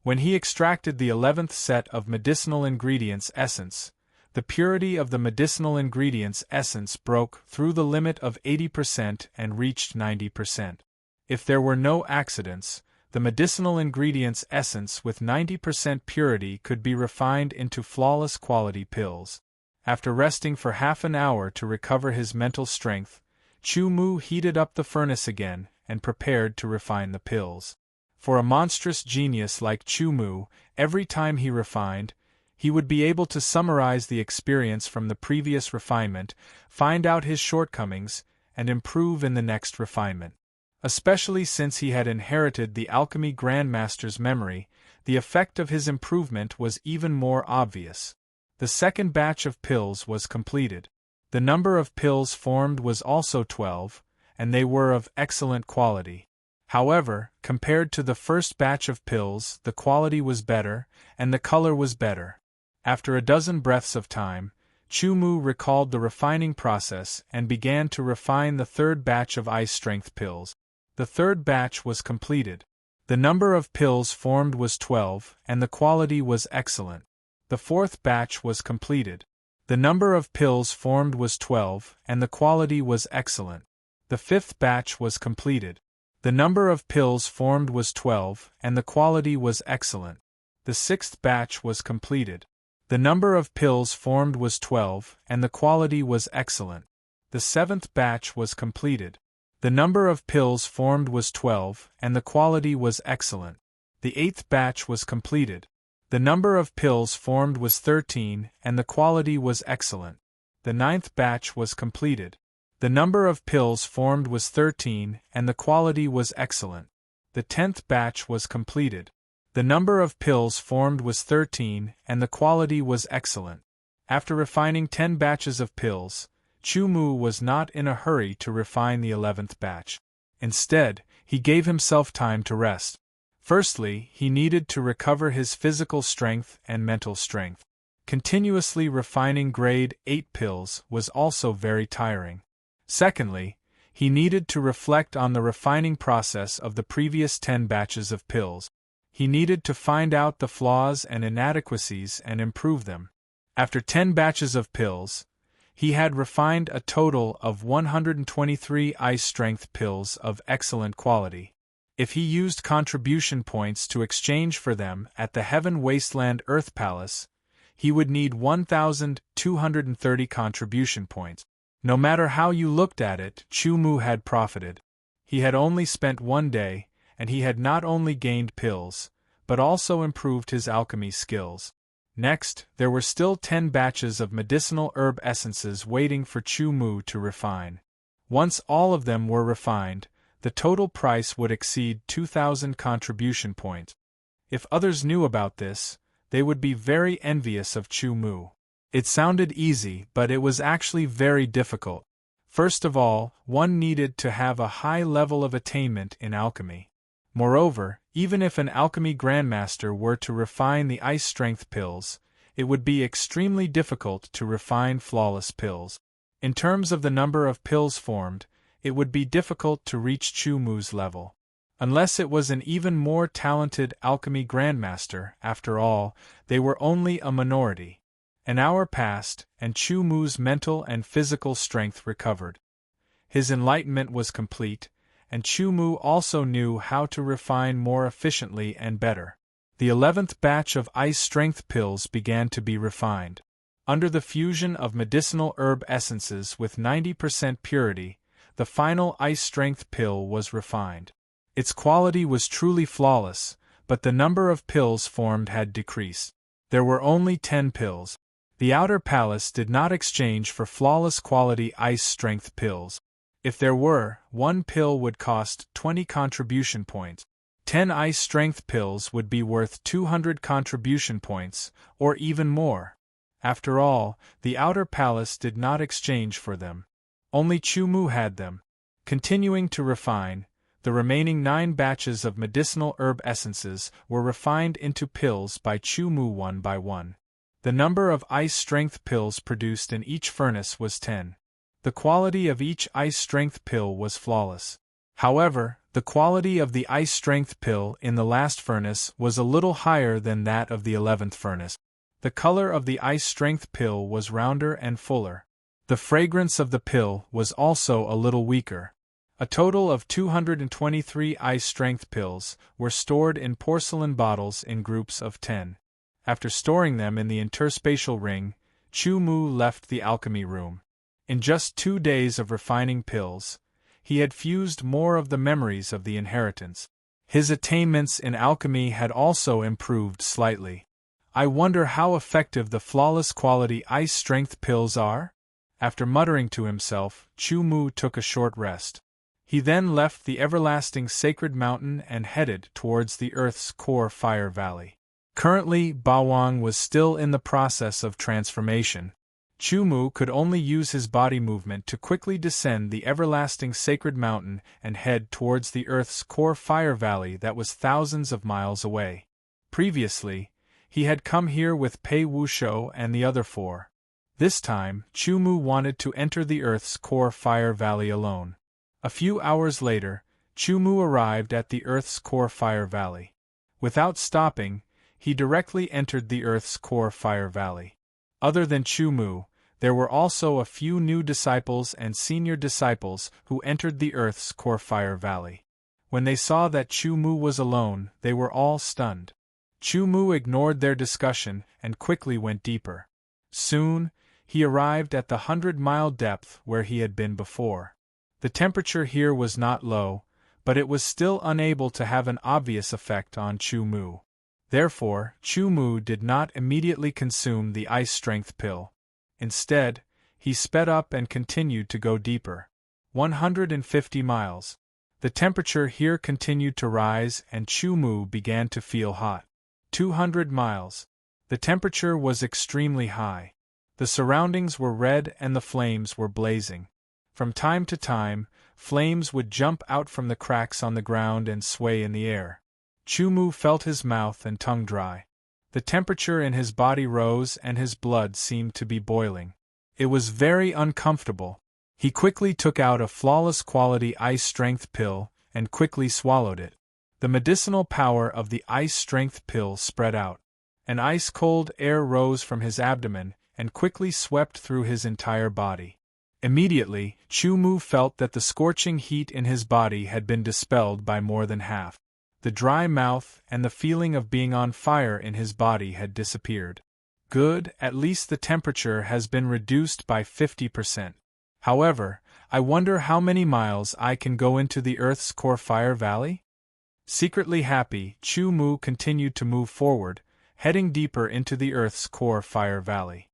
When he extracted the 11th set of medicinal ingredients' essence, the purity of the medicinal ingredients' essence broke through the limit of 80% and reached 90%. If there were no accidents, the medicinal ingredients' essence with 90% purity could be refined into flawless quality pills. After resting for half an hour to recover his mental strength, Chu Mu heated up the furnace again and prepared to refine the pills. For a monstrous genius like Chu Mu, every time he refined, he would be able to summarize the experience from the previous refinement, find out his shortcomings, and improve in the next refinement. Especially since he had inherited the alchemy grandmaster's memory, the effect of his improvement was even more obvious. The second batch of pills was completed. The number of pills formed was also 12, and they were of excellent quality. However, compared to the first batch of pills, the quality was better, and the color was better. After a dozen breaths of time, Chu-Mu recalled the refining process and began to refine the third batch of ice strength pills. The third batch was completed. The number of pills formed was 12, and the quality was excellent. The fourth batch was completed. The number of pills formed was 12, and the quality was excellent. The fifth batch was completed. The number of pills formed was 12, and the quality was excellent. The sixth batch was completed. The number of pills formed was 12, and the quality was excellent. The seventh batch was completed. The number of pills formed was 12, and the quality was excellent. The eighth batch was completed. The number of pills formed was 13, and the quality was excellent. The ninth batch was completed. The number of pills formed was 13, and the quality was excellent. The 10th batch was completed. The number of pills formed was 13, and the quality was excellent. After refining 10 batches of pills, Chu-Mu was not in a hurry to refine the 11th batch. Instead, he gave himself time to rest. Firstly, he needed to recover his physical strength and mental strength. Continuously refining grade 8 pills was also very tiring. Secondly, he needed to reflect on the refining process of the previous 10 batches of pills. He needed to find out the flaws and inadequacies and improve them. After 10 batches of pills, he had refined a total of 123 ice-strength pills of excellent quality. If he used contribution points to exchange for them at the Heaven Wasteland Earth Palace, he would need 1,230 contribution points. No matter how you looked at it, Chu-Mu had profited. He had only spent 1 day, and he had not only gained pills, but also improved his alchemy skills. Next, there were still 10 batches of medicinal herb essences waiting for Chu-Mu to refine. Once all of them were refined, the total price would exceed 2,000 contribution points. If others knew about this, they would be very envious of Chu-Mu. It sounded easy, but it was actually very difficult. First of all, one needed to have a high level of attainment in alchemy. Moreover, even if an alchemy grandmaster were to refine the ice strength pills, it would be extremely difficult to refine flawless pills. In terms of the number of pills formed, it would be difficult to reach Chu-Mu's level. Unless it was an even more talented alchemy grandmaster, after all, they were only a minority. An hour passed, and Chu-Mu's mental and physical strength recovered. His enlightenment was complete, and Chu-Mu also knew how to refine more efficiently and better. The 11th batch of ice strength pills began to be refined. Under the fusion of medicinal herb essences with 90% purity, the final ice strength pill was refined. Its quality was truly flawless, but the number of pills formed had decreased. There were only 10 pills. The outer palace did not exchange for flawless quality ice strength pills. If there were, 1 pill would cost 20 contribution points. 10 ice strength pills would be worth 200 contribution points, or even more. After all, the outer palace did not exchange for them. Only Chu-Mu had them. Continuing to refine, the remaining 9 batches of medicinal herb essences were refined into pills by Chu-Mu one by one. The number of ice strength pills produced in each furnace was 10. The quality of each ice strength pill was flawless. However, the quality of the ice strength pill in the last furnace was a little higher than that of the 11th furnace. The color of the ice strength pill was rounder and fuller. The fragrance of the pill was also a little weaker. A total of 223 ice strength pills were stored in porcelain bottles in groups of 10. After storing them in the interspatial ring, Chu-Mu left the alchemy room. In just 2 days of refining pills, he had fused more of the memories of the inheritance. His attainments in alchemy had also improved slightly. I wonder how effective the flawless quality ice strength pills are? After muttering to himself, Chu-Mu took a short rest. He then left the everlasting sacred mountain and headed towards the Earth's core fire valley. Currently, Bawang was still in the process of transformation. Chu-Mu could only use his body movement to quickly descend the everlasting sacred mountain and head towards the Earth's core fire valley that was thousands of miles away. Previously, He had come here with Pei Wushou and the other 4. This time, Chu Mu wanted to enter the Earth's core fire valley alone. A few hours later, Chu Mu arrived at the Earth's core fire valley. Without stopping, he directly entered the Earth's core fire valley. Other than Chu Mu, there were also a few new disciples and senior disciples who entered the Earth's core fire valley. When they saw that Chu Mu was alone, they were all stunned. Chu Mu ignored their discussion and quickly went deeper. Soon, he arrived at the 100-mile depth where he had been before. The temperature here was not low, but it was still unable to have an obvious effect on Chu Mu. Therefore, Chu Mu did not immediately consume the ice strength pill. Instead, he sped up and continued to go deeper. 150 miles. The temperature here continued to rise and Chu Mu began to feel hot. 200 miles. The temperature was extremely high. The surroundings were red and the flames were blazing. From time to time, flames would jump out from the cracks on the ground and sway in the air. Chu Mu felt his mouth and tongue dry. The temperature in his body rose and his blood seemed to be boiling. It was very uncomfortable. He quickly took out a flawless quality ice strength pill and quickly swallowed it. The medicinal power of the ice strength pill spread out. An ice-cold air rose from his abdomen and quickly swept through his entire body. Immediately, Chu Mu felt that the scorching heat in his body had been dispelled by more than half. The dry mouth and the feeling of being on fire in his body had disappeared. Good, at least the temperature has been reduced by 50%. However, I wonder how many miles I can go into the Earth's core fire valley? Secretly happy, Chu Mu continued to move forward, heading deeper into the Earth's core fire valley.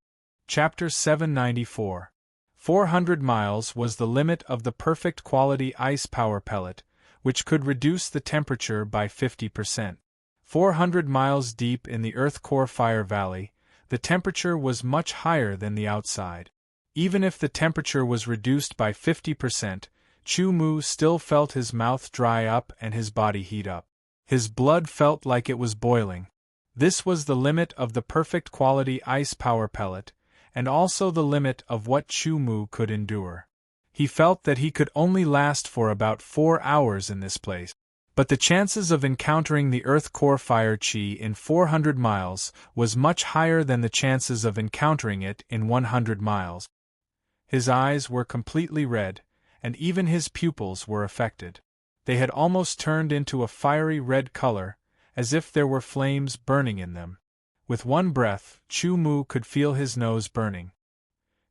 Chapter 794. 400 miles was the limit of the perfect quality ice power pellet, which could reduce the temperature by 50%. 400 miles deep in the Earth core fire valley, the temperature was much higher than the outside. Even if the temperature was reduced by 50%, Chu Mu still felt his mouth dry up and his body heat up. His blood felt like it was boiling. This was the limit of the perfect quality ice power pellet, and also the limit of what Chu Mu could endure. He felt that he could only last for about 4 hours in this place. But the chances of encountering the Earth core fire chi in 400 miles was much higher than the chances of encountering it in 100 miles. His eyes were completely red, and even his pupils were affected. They had almost turned into a fiery red color, as if there were flames burning in them. With one breath, Chu Mu could feel his nose burning.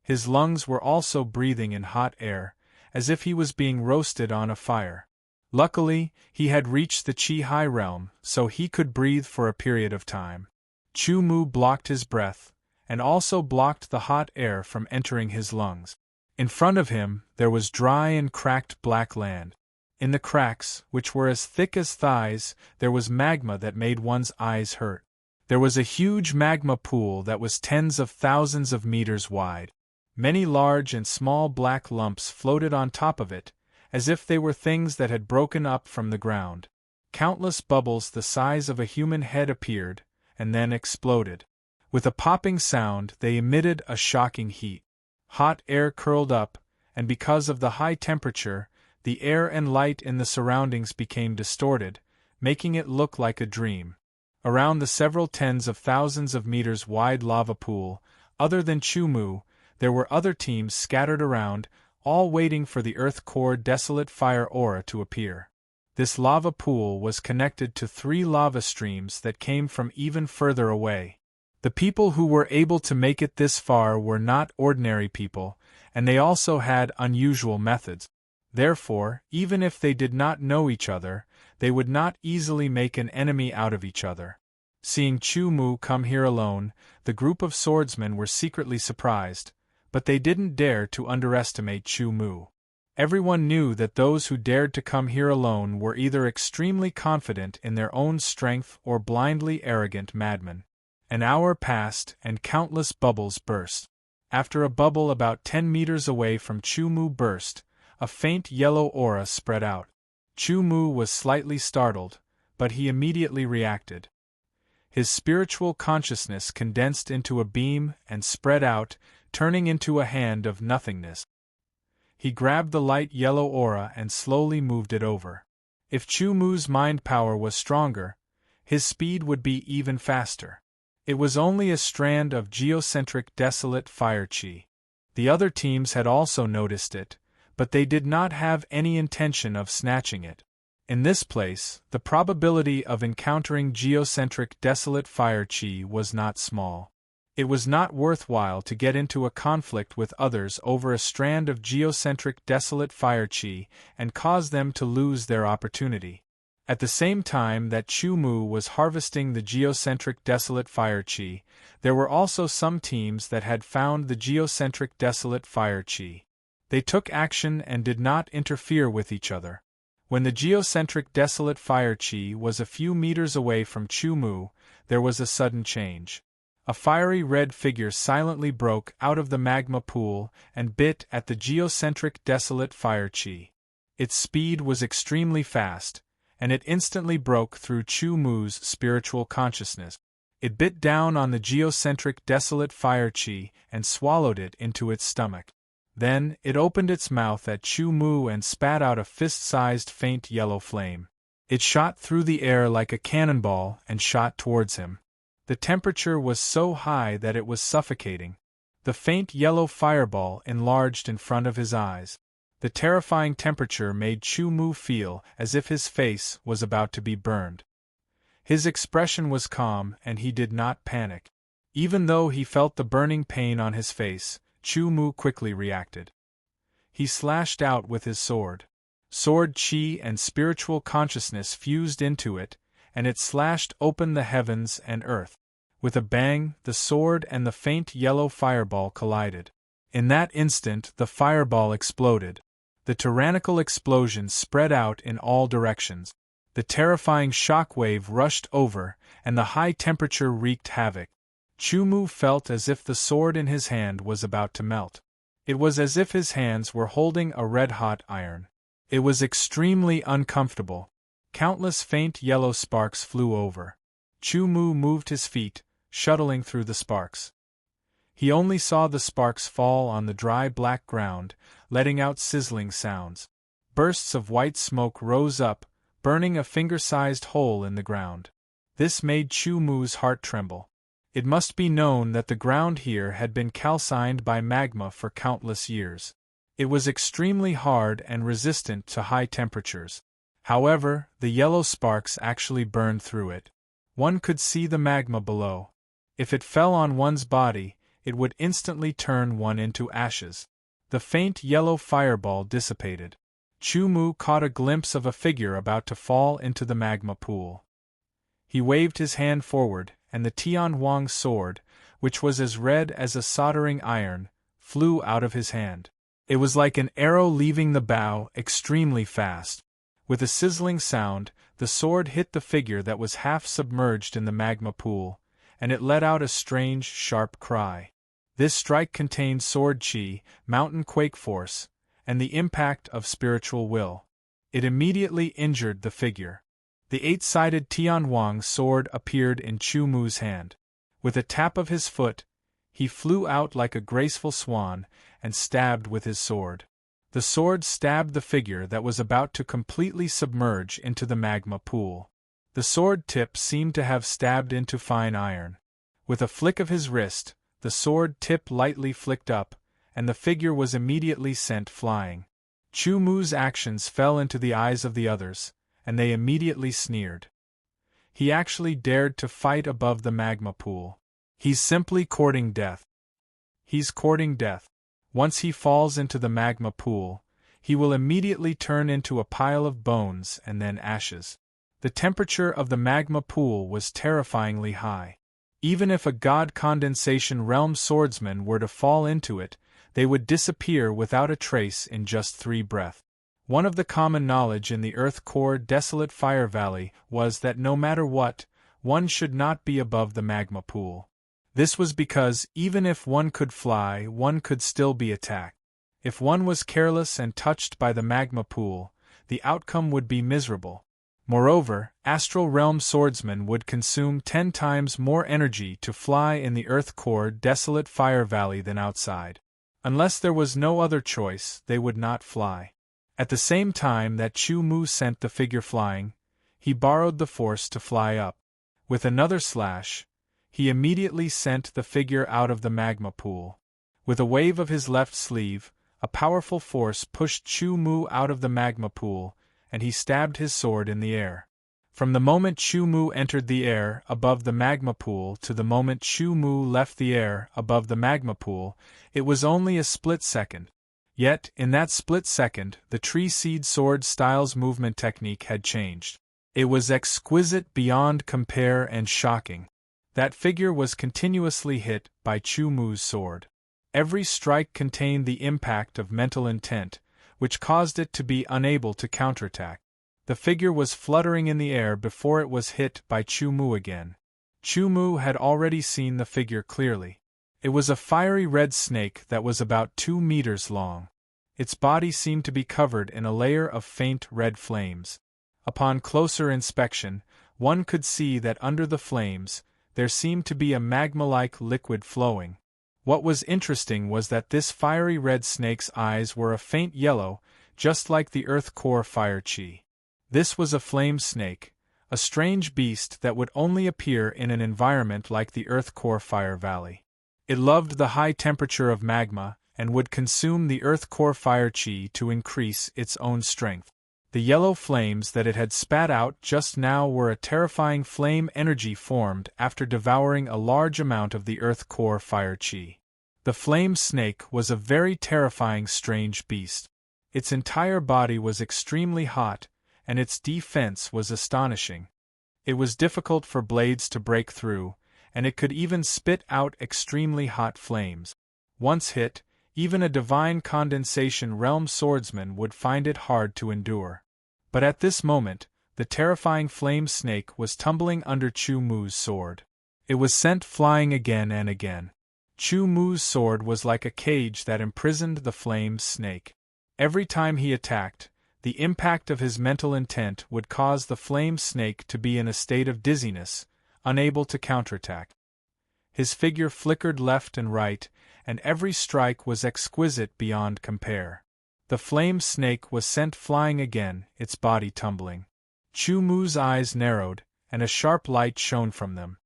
His lungs were also breathing in hot air, as if he was being roasted on a fire. Luckily, he had reached the Qi High realm, so he could breathe for a period of time. Chu Mu blocked his breath, and also blocked the hot air from entering his lungs. In front of him, there was dry and cracked black land. In the cracks, which were as thick as thighs, there was magma that made one's eyes hurt. There was a huge magma pool that was tens of thousands of meters wide. Many large and small black lumps floated on top of it, as if they were things that had broken up from the ground. Countless bubbles the size of a human head appeared, and then exploded. With a popping sound, they emitted a shocking heat. Hot air curled up, and because of the high temperature, the air and light in the surroundings became distorted, making it look like a dream. Around the several tens of thousands of meters wide lava pool, other than Chu Mu, there were other teams scattered around, all waiting for the Earth core desolate fire aura to appear. This lava pool was connected to 3 lava streams that came from even further away. The people who were able to make it this far were not ordinary people, and they also had unusual methods. Therefore, even if they did not know each other, they would not easily make an enemy out of each other. Seeing Chu Mu come here alone, the group of swordsmen were secretly surprised, but they didn't dare to underestimate Chu Mu. Everyone knew that those who dared to come here alone were either extremely confident in their own strength or blindly arrogant madmen. An hour passed and countless bubbles burst. After a bubble about 10 meters away from Chu Mu burst, a faint yellow aura spread out. Chu Mu was slightly startled, but he immediately reacted. His spiritual consciousness condensed into a beam and spread out, turning into a hand of nothingness. He grabbed the light yellow aura and slowly moved it over. If Chu Mu's mind power was stronger, his speed would be even faster. It was only a strand of geocentric desolate fire chi. The other teams had also noticed it, but they did not have any intention of snatching it. In this place, the probability of encountering geocentric desolate fire chi was not small. It was not worthwhile to get into a conflict with others over a strand of geocentric desolate fire chi and cause them to lose their opportunity. At the same time that Chu Mu was harvesting the geocentric desolate fire chi, there were also some teams that had found the geocentric desolate fire chi. They took action and did not interfere with each other. When the geocentric desolate fire chi was a few meters away from Chu Mu, there was a sudden change. A fiery red figure silently broke out of the magma pool and bit at the geocentric desolate fire chi. Its speed was extremely fast, and it instantly broke through Chu Mu's spiritual consciousness. It bit down on the geocentric desolate fire chi and swallowed it into its stomach. Then, it opened its mouth at Chu Mu and spat out a fist-sized faint yellow flame. It shot through the air like a cannonball and shot towards him. The temperature was so high that it was suffocating. The faint yellow fireball enlarged in front of his eyes. The terrifying temperature made Chu Mu feel as if his face was about to be burned. His expression was calm and he did not panic. Even though he felt the burning pain on his face, Chu Mu quickly reacted. He slashed out with his sword. Sword chi and spiritual consciousness fused into it, and it slashed open the heavens and earth. With a bang, the sword and the faint yellow fireball collided. In that instant, the fireball exploded. The tyrannical explosion spread out in all directions. The terrifying shock wave rushed over, and the high temperature wreaked havoc. Chu Mu felt as if the sword in his hand was about to melt. It was as if his hands were holding a red-hot iron. It was extremely uncomfortable. Countless faint yellow sparks flew over. Chu Mu moved his feet, shuttling through the sparks. He only saw the sparks fall on the dry black ground, letting out sizzling sounds. Bursts of white smoke rose up, burning a finger-sized hole in the ground. This made Chu Mu's heart tremble. It must be known that the ground here had been calcined by magma for countless years. It was extremely hard and resistant to high temperatures. However, the yellow sparks actually burned through it. One could see the magma below. If it fell on one's body, it would instantly turn one into ashes. The faint yellow fireball dissipated. Chu Mu caught a glimpse of a figure about to fall into the magma pool. He waved his hand forward, and the Tian Huang sword, which was as red as a soldering iron, flew out of his hand. It was like an arrow leaving the bow, extremely fast. With a sizzling sound, the sword hit the figure that was half submerged in the magma pool, and it let out a strange, sharp cry. This strike contained sword chi, mountain quake force, and the impact of spiritual will. It immediately injured the figure. The eight-sided Tian Huang sword appeared in Chu Mu's hand. With a tap of his foot, he flew out like a graceful swan and stabbed with his sword. The sword stabbed the figure that was about to completely submerge into the magma pool. The sword tip seemed to have stabbed into fine iron. With a flick of his wrist, the sword tip lightly flicked up, and the figure was immediately sent flying. Chu Mu's actions fell into the eyes of the others, and they immediately sneered. He actually dared to fight above the magma pool. He's simply courting death. He's courting death. Once he falls into the magma pool, he will immediately turn into a pile of bones and then ashes. The temperature of the magma pool was terrifyingly high. Even if a god condensation realm swordsman were to fall into it, they would disappear without a trace in just 3 breaths. One of the common knowledge in the Earth Core Desolate Fire Valley was that no matter what, one should not be above the magma pool. This was because even if one could fly, one could still be attacked. If one was careless and touched by the magma pool, the outcome would be miserable. Moreover, astral realm swordsmen would consume 10 times more energy to fly in the earth-core desolate fire valley than outside. Unless there was no other choice, they would not fly. At the same time that Chu Mu sent the figure flying, he borrowed the force to fly up. With another slash, he immediately sent the figure out of the magma pool. With a wave of his left sleeve, a powerful force pushed Chu Mu out of the magma pool, and he stabbed his sword in the air. From the moment Chu Mu entered the air above the magma pool to the moment Chu Mu left the air above the magma pool, it was only a split second. Yet, in that split second, the tree seed sword style's movement technique had changed. It was exquisite beyond compare and shocking. That figure was continuously hit by Chu Mu's sword. Every strike contained the impact of mental intent, which caused it to be unable to counterattack. The figure was fluttering in the air before it was hit by Chu Mu again. Chu Mu had already seen the figure clearly. It was a fiery red snake that was about 2 meters long. Its body seemed to be covered in a layer of faint red flames. Upon closer inspection, one could see that under the flames, there seemed to be a magma-like liquid flowing. What was interesting was that this fiery red snake's eyes were a faint yellow, just like the earth core fire chi. This was a flame snake, a strange beast that would only appear in an environment like the earth core fire valley. It loved the high temperature of magma, and would consume the earth core fire chi to increase its own strength. The yellow flames that it had spat out just now were a terrifying flame energy formed after devouring a large amount of the earth core fire chi. The flame snake was a very terrifying strange beast. Its entire body was extremely hot, and its defense was astonishing. It was difficult for blades to break through, and it could even spit out extremely hot flames. Once hit, even a divine condensation realm swordsman would find it hard to endure. But at this moment, the terrifying flame snake was tumbling under Chu Mu's sword. It was sent flying again and again. Chu Mu's sword was like a cage that imprisoned the flame snake. Every time he attacked, the impact of his mental intent would cause the flame snake to be in a state of dizziness, unable to counterattack. His figure flickered left and right, and every strike was exquisite beyond compare. The flame snake was sent flying again, its body tumbling. Chu Mu's eyes narrowed, and a sharp light shone from them.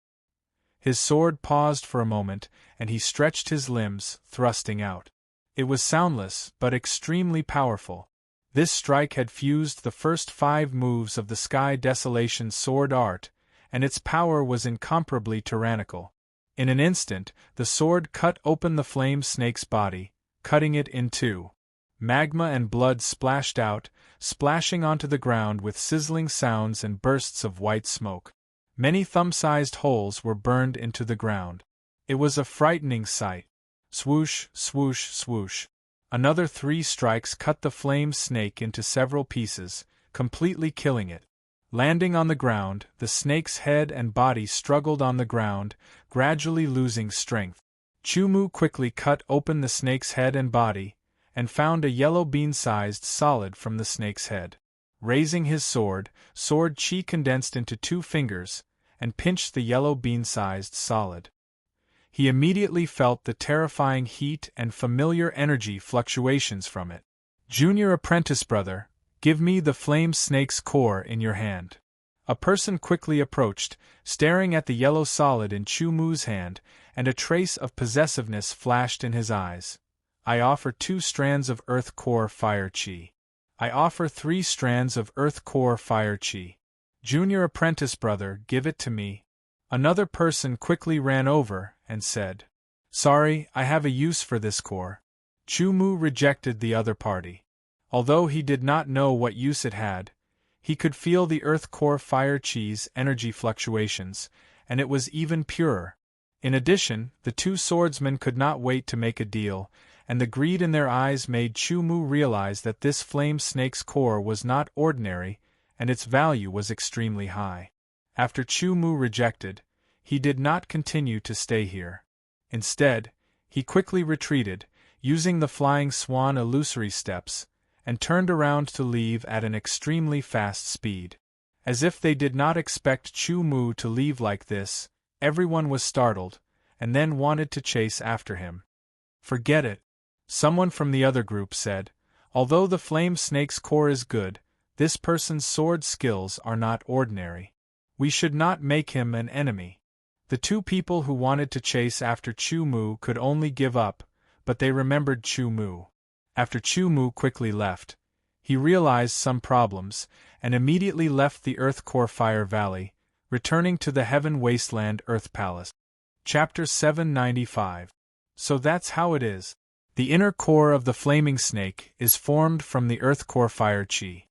His sword paused for a moment, and he stretched his limbs, thrusting out. It was soundless, but extremely powerful. This strike had fused the first 5 moves of the Sky Desolation sword art, and its power was incomparably tyrannical. In an instant, the sword cut open the flame snake's body, cutting it in two. Magma and blood splashed out, splashing onto the ground with sizzling sounds and bursts of white smoke. Many thumb-sized holes were burned into the ground. It was a frightening sight. Swoosh, swoosh, swoosh. Another 3 strikes cut the flame snake into several pieces, completely killing it. Landing on the ground, the snake's head and body struggled on the ground, gradually losing strength. Chu Mu quickly cut open the snake's head and body, and found a yellow bean-sized solid from the snake's head. Raising his sword chi condensed into 2 fingers, and pinched the yellow bean-sized solid. He immediately felt the terrifying heat and familiar energy fluctuations from it. "Junior apprentice brother, give me the flame snake's core in your hand." A person quickly approached, staring at the yellow solid in Chu Mu's hand, and a trace of possessiveness flashed in his eyes. "I offer 2 strands of earth core fire chi." "I offer 3 strands of earth core fire chi." "Junior apprentice brother, give it to me." Another person quickly ran over and said, "Sorry, I have a use for this core." Chu Mu rejected the other party. Although he did not know what use it had, he could feel the earth core fire chi's energy fluctuations, and it was even purer. In addition, the 2 swordsmen could not wait to make a deal, and the greed in their eyes made Chu Mu realize that this flame snake's core was not ordinary, and its value was extremely high. After Chu Mu rejected, he did not continue to stay here. Instead, he quickly retreated, using the flying swan illusory steps, and turned around to leave at an extremely fast speed. As if they did not expect Chu Mu to leave like this, everyone was startled, and then wanted to chase after him. "Forget it," someone from the other group said. "Although the flame snake's core is good, this person's sword skills are not ordinary. We should not make him an enemy." The two people who wanted to chase after Chu Mu could only give up, but they remembered Chu Mu. After Chu Mu quickly left, he realized some problems, and immediately left the Earth Core Fire Valley, returning to the Heaven Wasteland Earth Palace. Chapter 795. So that's how it is. The inner core of the flaming snake is formed from the Earth Core Fire Chi.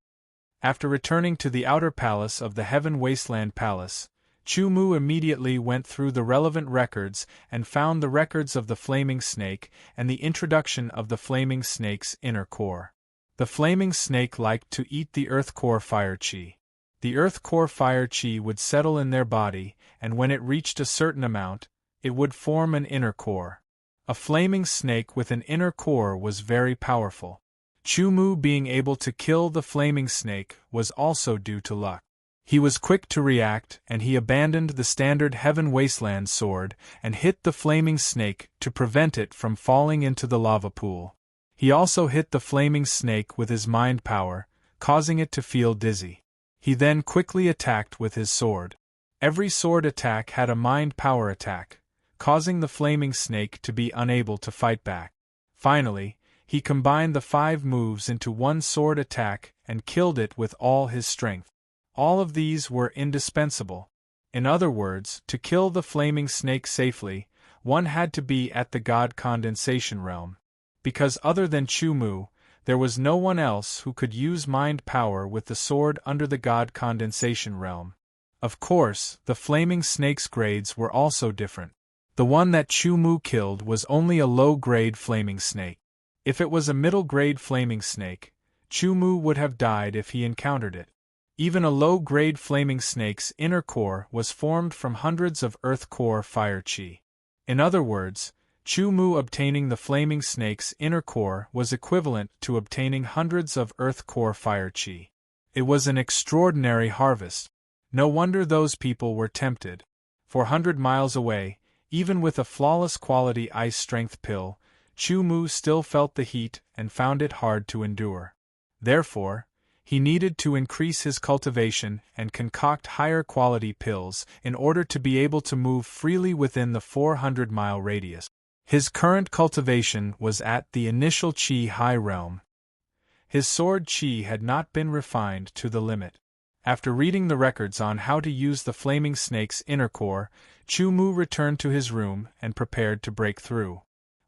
After returning to the outer palace of the Heaven Wasteland Palace, Chu Mu immediately went through the relevant records and found the records of the flaming snake and the introduction of the flaming snake's inner core. The flaming snake liked to eat the Earth Core Fire Chi. The Earth Core Fire Chi would settle in their body, and when it reached a certain amount, it would form an inner core. A flaming snake with an inner core was very powerful. Chu Mu being able to kill the flaming snake was also due to luck. He was quick to react, and he abandoned the standard Heaven Wasteland sword and hit the flaming snake to prevent it from falling into the lava pool. He also hit the flaming snake with his mind power, causing it to feel dizzy. He then quickly attacked with his sword. Every sword attack had a mind power attack, causing the flaming snake to be unable to fight back. Finally, he combined the 5 moves into one sword attack and killed it with all his strength. All of these were indispensable. In other words, to kill the flaming snake safely, one had to be at the God Condensation Realm. Because other than Chu Mu, there was no one else who could use mind power with the sword under the God Condensation Realm. Of course, the flaming snake's grades were also different. The one that Chu Mu killed was only a low-grade flaming snake. If it was a middle-grade flaming snake, Chu Mu would have died if he encountered it. Even a low-grade flaming snake's inner core was formed from hundreds of Earth Core Fire Chi. In other words, Chu Mu obtaining the flaming snake's inner core was equivalent to obtaining hundreds of Earth Core Fire Chi. It was an extraordinary harvest. No wonder those people were tempted. 400 miles away, even with a flawless quality ice strength pill, Chu Mu still felt the heat and found it hard to endure. Therefore, he needed to increase his cultivation and concoct higher quality pills in order to be able to move freely within the 400-mile radius. His current cultivation was at the initial Chi High realm. His sword Chi had not been refined to the limit. After reading the records on how to use the flaming snake's inner core, Chu Mu returned to his room and prepared to break through.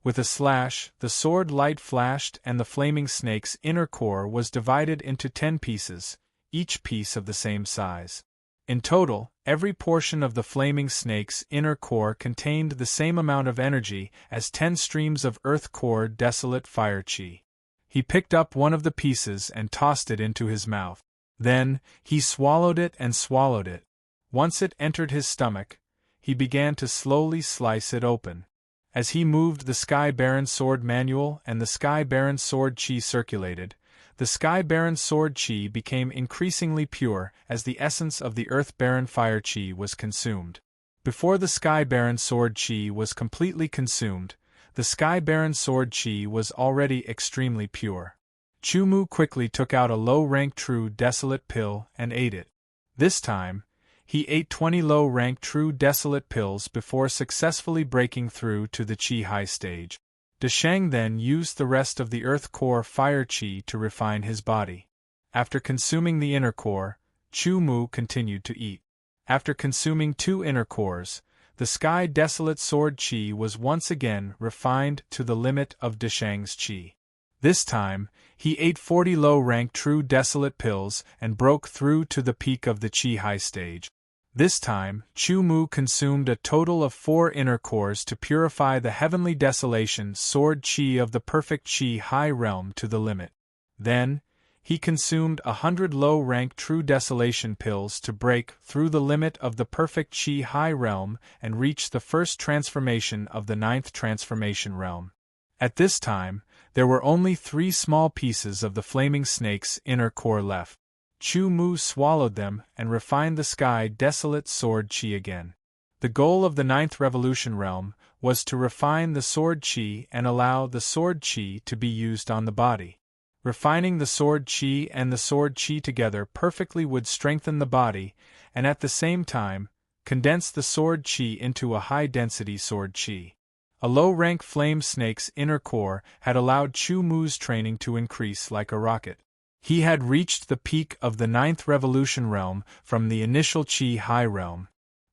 With a slash, the sword light flashed and the flaming snake's inner core was divided into 10 pieces, each piece of the same size. In total, every portion of the flaming snake's inner core contained the same amount of energy as 10 streams of Earth Core Desolate Fire Chi. He picked up one of the pieces and tossed it into his mouth. Then, he swallowed it and swallowed it. Once it entered his stomach, he began to slowly slice it open. As he moved the Sky Baron Sword Manual and the Sky Baron Sword Chi circulated, the Sky Baron Sword Chi became increasingly pure as the essence of the Earth Baron Fire Chi was consumed. Before the Sky Baron Sword Chi was completely consumed, the Sky Baron Sword Chi was already extremely pure. Chu Mu quickly took out a low-rank True Desolate pill and ate it. This time, he ate 20 low-rank True Desolate pills before successfully breaking through to the Chi High stage. Desheng then used the rest of the Earth Core Fire Chi to refine his body. After consuming the inner core, Chu Mu continued to eat. After consuming 2 inner cores, the Sky Desolate Sword Chi was once again refined to the limit of Desheng's Chi. This time, he ate 40 low-rank True Desolate pills and broke through to the peak of the Chi High stage. This time, Chu Mu consumed a total of 4 inner cores to purify the Heavenly Desolation Sword Chi of the Perfect Chi High realm to the limit. Then, he consumed 100 low-rank True Desolation pills to break through the limit of the Perfect Chi High realm and reach the first transformation of the 9th transformation realm. At this time, there were only 3 small pieces of the flaming snake's inner core left. Chu Mu swallowed them and refined the sky desolate sword qi again. The goal of the ninth revolution realm was to refine the sword qi and allow the sword qi to be used on the body. Refining the sword qi and the sword qi together perfectly would strengthen the body, and at the same time, condense the sword qi into a high-density sword qi. A low-rank flame snake's inner core had allowed Chu Mu's training to increase like a rocket. He had reached the peak of the ninth revolution realm from the initial qi high realm.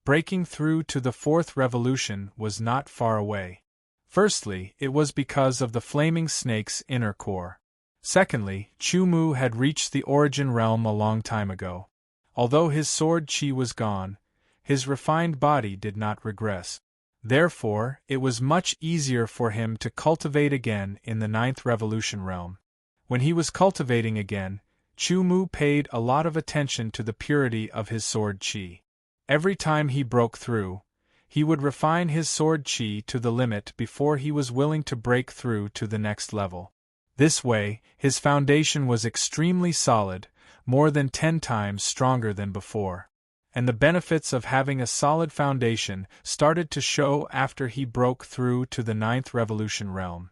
Breaking through to the fourth revolution was not far away. Firstly, it was because of the flaming snake's inner core. Secondly, Chu Mu had reached the origin realm a long time ago. Although his sword qi was gone, his refined body did not regress. Therefore, it was much easier for him to cultivate again in the ninth revolution realm. When he was cultivating again, Chu Mu paid a lot of attention to the purity of his sword qi. Every time he broke through, he would refine his sword qi to the limit before he was willing to break through to the next level. This way, his foundation was extremely solid, more than 10 times stronger than before. And the benefits of having a solid foundation started to show after he broke through to the ninth revolution realm.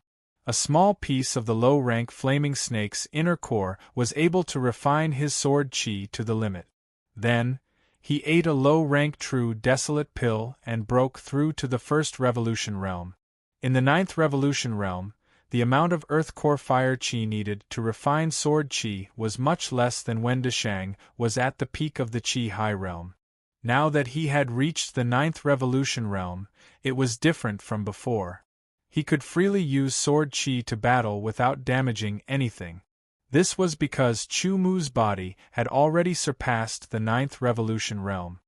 A small piece of the low-rank flaming snake's inner core was able to refine his sword qi to the limit. Then, he ate a low-rank true desolate pill and broke through to the first revolution realm. In the ninth revolution realm, the amount of earth core fire qi needed to refine sword qi was much less than when Deshang was at the peak of the qi high realm. Now that he had reached the ninth revolution realm, it was different from before. He could freely use sword qi to battle without damaging anything. This was because Chu Mu's body had already surpassed the ninth revolution realm.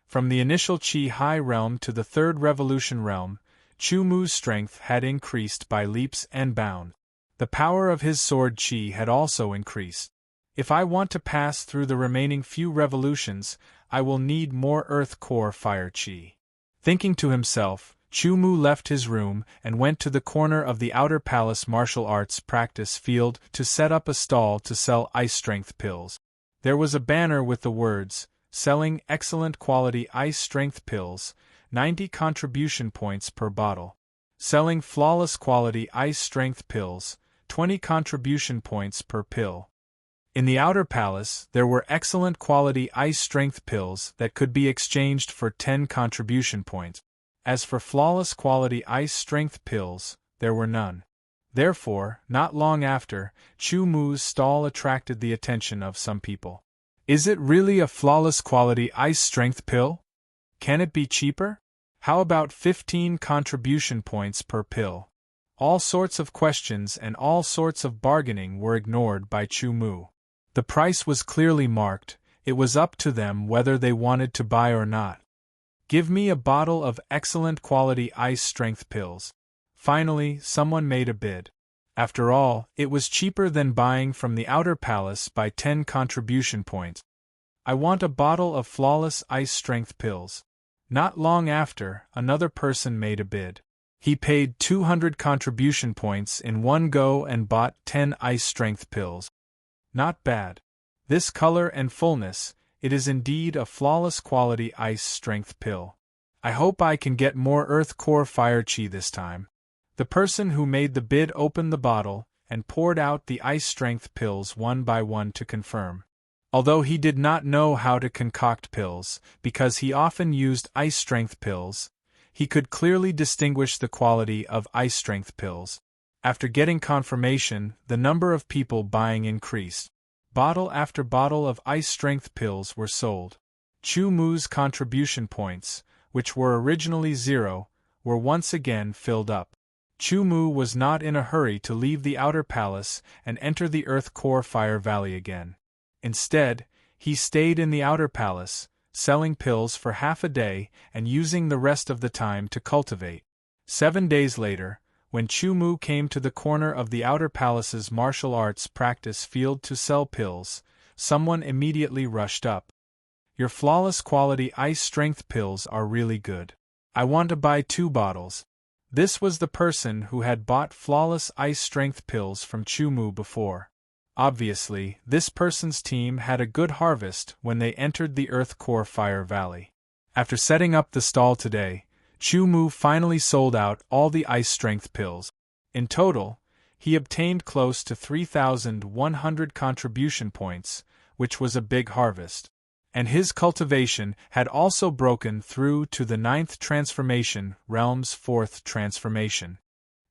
From the initial qi high realm to the third revolution realm, Chu Mu's strength had increased by leaps and bounds. The power of his sword qi had also increased. If I want to pass through the remaining few revolutions, I will need more earth core fire qi. Thinking to himself, Chu Mu left his room and went to the corner of the outer palace martial arts practice field to set up a stall to sell ice strength pills. There was a banner with the words, "Selling excellent quality ice strength pills, 90 contribution points per bottle. Selling flawless quality ice strength pills, 20 contribution points per pill." In the outer palace, there were excellent quality ice strength pills that could be exchanged for 10 contribution points. As for flawless quality ice strength pills, there were none. Therefore, not long after, Chu Mu's stall attracted the attention of some people. "Is it really a flawless quality ice strength pill? Can it be cheaper? How about 15 contribution points per pill?" All sorts of questions and all sorts of bargaining were ignored by Chu Mu. The price was clearly marked, it was up to them whether they wanted to buy or not. "Give me a bottle of excellent quality ice strength pills." Finally, someone made a bid. After all, it was cheaper than buying from the outer palace by 10 contribution points. "I want a bottle of flawless ice strength pills." Not long after, another person made a bid. He paid 200 contribution points in one go and bought 10 ice strength pills. Not bad. This color and fullness, it is indeed a flawless quality ice strength pill. I hope I can get more earth core fire qi this time. The person who made the bid opened the bottle and poured out the ice strength pills one by one to confirm. Although he did not know how to concoct pills, because he often used ice strength pills, he could clearly distinguish the quality of ice strength pills. After getting confirmation, the number of people buying increased. Bottle after bottle of ice strength pills were sold. Chu Mu's contribution points, which were originally 0, were once again filled up. Chu Mu was not in a hurry to leave the outer palace and enter the Earth Core Fire Valley again. Instead, he stayed in the outer palace, selling pills for half a day and using the rest of the time to cultivate. 7 days later, when Chu Mu came to the corner of the outer palace's martial arts practice field to sell pills, someone immediately rushed up. "Your flawless quality ice strength pills are really good. I want to buy 2 bottles. This was the person who had bought flawless ice strength pills from Chu Mu before. Obviously, this person's team had a good harvest when they entered the Earth Core Fire Valley. After setting up the stall today, Chu Mu finally sold out all the ice strength pills. In total, he obtained close to 3,100 contribution points, which was a big harvest. And his cultivation had also broken through to the 9th transformation realm's 4th transformation.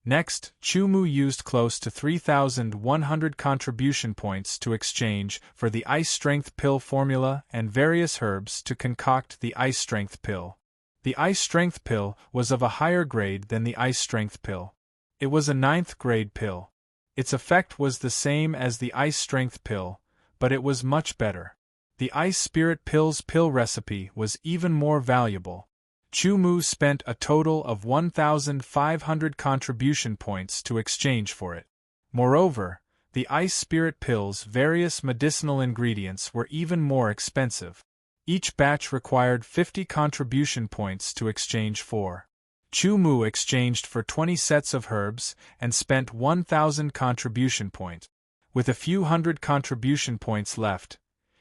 Next, Chu Mu used close to 3,100 contribution points to exchange for the ice strength pill formula and various herbs to concoct the ice strength pill. The ice strength pill was of a higher grade than the ice strength pill. It was a 9th grade pill. Its effect was the same as the ice strength pill, but it was much better. The ice spirit pill's pill recipe was even more valuable. Chu Mu spent a total of 1,500 contribution points to exchange for it. Moreover, the ice spirit pill's various medicinal ingredients were even more expensive. Each batch required 50 contribution points to exchange for. Chu Mu exchanged for 20 sets of herbs and spent 1,000 contribution points. With a few hundred contribution points left,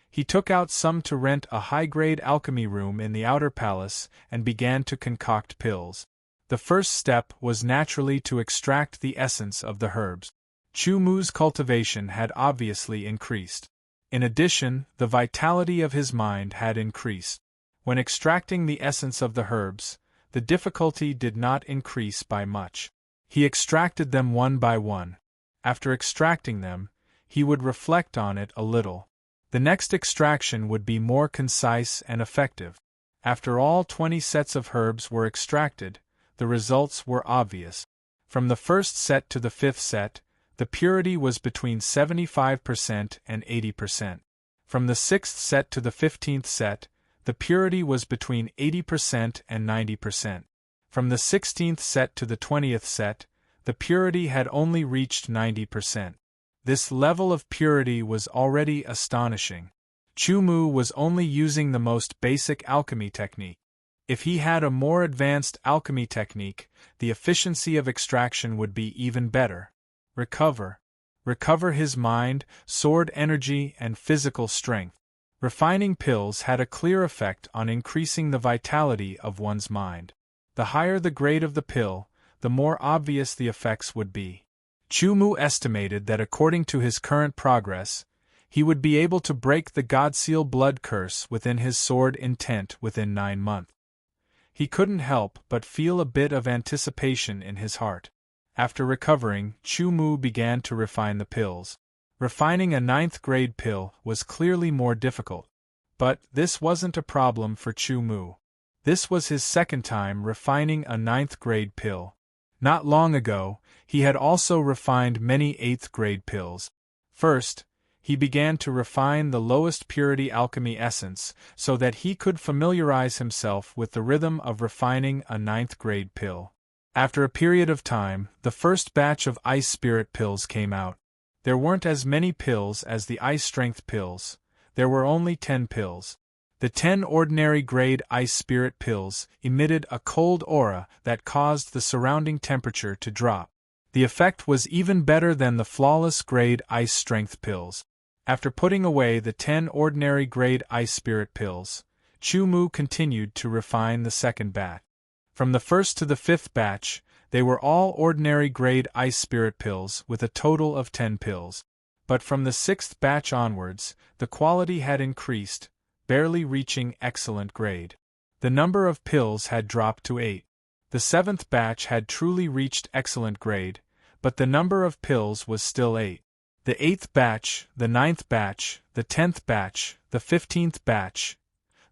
he took out some to rent a high-grade alchemy room in the outer palace and began to concoct pills. The first step was naturally to extract the essence of the herbs. Chu Mu's cultivation had obviously increased. In addition, the vitality of his mind had increased. When extracting the essence of the herbs, the difficulty did not increase by much. He extracted them one by one. After extracting them, he would reflect on it a little. The next extraction would be more concise and effective. After all 20 sets of herbs were extracted, the results were obvious. From the first set to the 5th set, the purity was between 75% and 80%. From the 6th set to the 15th set, the purity was between 80% and 90%. From the 16th set to the 20th set, the purity had only reached 90%. This level of purity was already astonishing. Chu Mu was only using the most basic alchemy technique. If he had a more advanced alchemy technique, the efficiency of extraction would be even better. Recover his mind, sword energy, and physical strength. Refining pills had a clear effect on increasing the vitality of one's mind. The higher the grade of the pill, the more obvious the effects would be. Chu Mu estimated that according to his current progress, he would be able to break the Godseal blood curse within his sword intent within 9 months. He couldn't help but feel a bit of anticipation in his heart. After recovering, Chu Mu began to refine the pills. Refining a 9th grade pill was clearly more difficult. But this wasn't a problem for Chu Mu. This was his second time refining a 9th grade pill. Not long ago, he had also refined many 8th grade pills. First, he began to refine the lowest purity alchemy essence so that he could familiarize himself with the rhythm of refining a 9th grade pill. After a period of time, the first batch of ice spirit pills came out. There weren't as many pills as the ice strength pills, there were only 10 pills. The 10 ordinary grade ice spirit pills emitted a cold aura that caused the surrounding temperature to drop. The effect was even better than the flawless grade ice strength pills. After putting away the 10 ordinary grade ice spirit pills, Chu Mu continued to refine the second batch. From the 1st to the 5th batch, they were all ordinary grade ice spirit pills with a total of 10 pills. But from the 6th batch onwards, the quality had increased, barely reaching excellent grade. The number of pills had dropped to 8. The 7th batch had truly reached excellent grade, but the number of pills was still 8. The 8th batch, the 9th batch, the 10th batch, the 15th batch.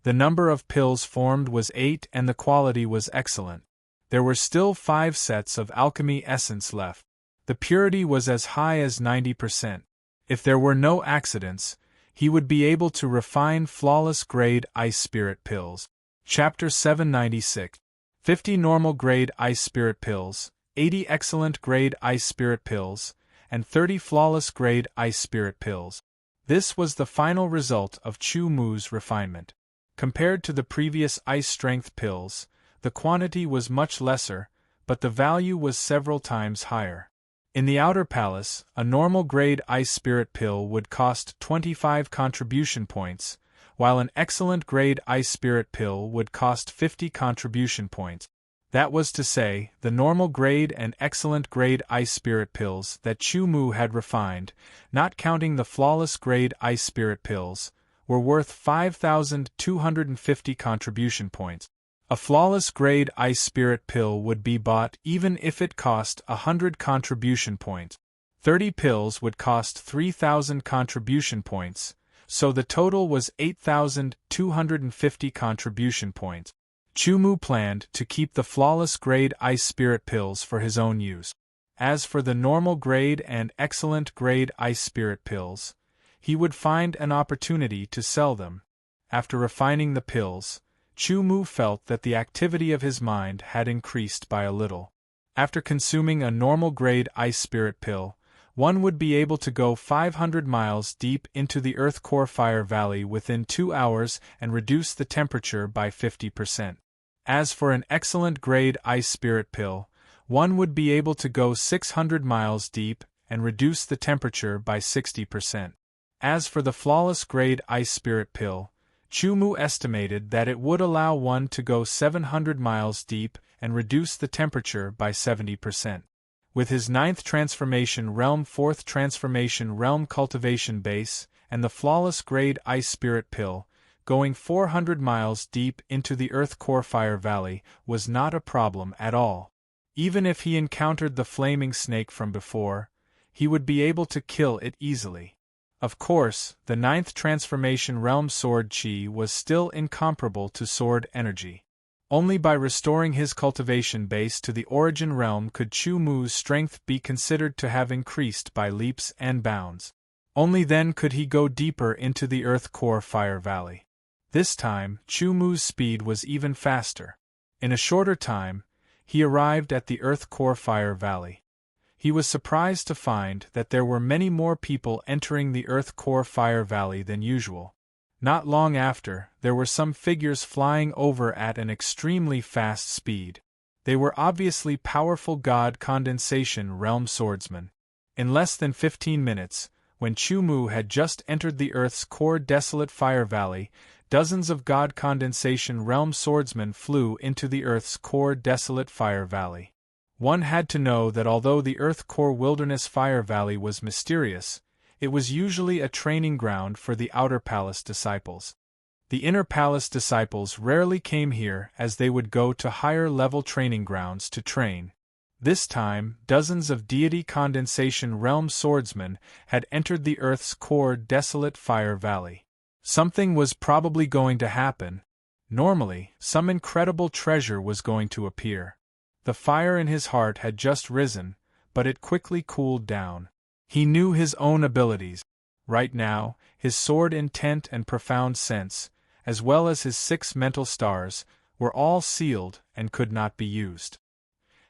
The number of pills formed was 8 and the quality was excellent. There were still 5 sets of alchemy essence left. The purity was as high as 90%. If there were no accidents, he would be able to refine flawless grade ice spirit pills. Chapter 796. 50 normal grade ice spirit pills, 80 excellent grade ice spirit pills, and 30 flawless grade ice spirit pills. This was the final result of Chu Mu's refinement. Compared to the previous ice strength pills, the quantity was much lesser, but the value was several times higher. In the outer palace, a normal grade ice spirit pill would cost 25 contribution points, while an excellent grade ice spirit pill would cost 50 contribution points. That was to say, the normal grade and excellent grade ice spirit pills that Chu Mu had refined, not counting the flawless grade ice spirit pills, were worth 5,250 contribution points. A flawless grade ice spirit pill would be bought even if it cost 100 contribution points. 30 pills would cost 3,000 contribution points, so the total was 8,250 contribution points. Chu Mu planned to keep the flawless grade ice spirit pills for his own use. As for the normal grade and excellent grade ice spirit pills, he would find an opportunity to sell them. After refining the pills, Chu Mu felt that the activity of his mind had increased by a little. After consuming a normal grade ice spirit pill, one would be able to go 500 miles deep into the Earth core fire valley within 2 hours and reduce the temperature by 50%. As for an excellent grade ice spirit pill, one would be able to go 600 miles deep and reduce the temperature by 60%. As for the flawless grade ice spirit pill, Chu Mu estimated that it would allow one to go 700 miles deep and reduce the temperature by 70%. With his 9th transformation realm 4th transformation realm cultivation base, and the flawless grade ice spirit pill, going 400 miles deep into the Earth core fire valley was not a problem at all. Even if he encountered the flaming snake from before, he would be able to kill it easily. Of course, the 9th transformation realm sword chi was still incomparable to sword energy. Only by restoring his cultivation base to the origin realm could Chu Mu's strength be considered to have increased by leaps and bounds. Only then could he go deeper into the Earth core fire valley. This time, Chu Mu's speed was even faster. In a shorter time, he arrived at the Earth core fire valley. He was surprised to find that there were many more people entering the Earth core fire valley than usual. Not long after, there were some figures flying over at an extremely fast speed. They were obviously powerful god condensation realm swordsmen. In less than 15 minutes, when Chu Mu had just entered the Earth's core desolate fire valley, dozens of god condensation realm swordsmen flew into the Earth's core desolate fire valley. One had to know that although the Earth core wilderness fire valley was mysterious, it was usually a training ground for the outer palace disciples. The inner palace disciples rarely came here as they would go to higher level training grounds to train. This time, dozens of deity condensation realm swordsmen had entered the Earth's core desolate fire valley. Something was probably going to happen. Normally, some incredible treasure was going to appear. The fire in his heart had just risen, but it quickly cooled down. He knew his own abilities. Right now, his sword intent and profound sense, as well as his 6 mental stars, were all sealed and could not be used.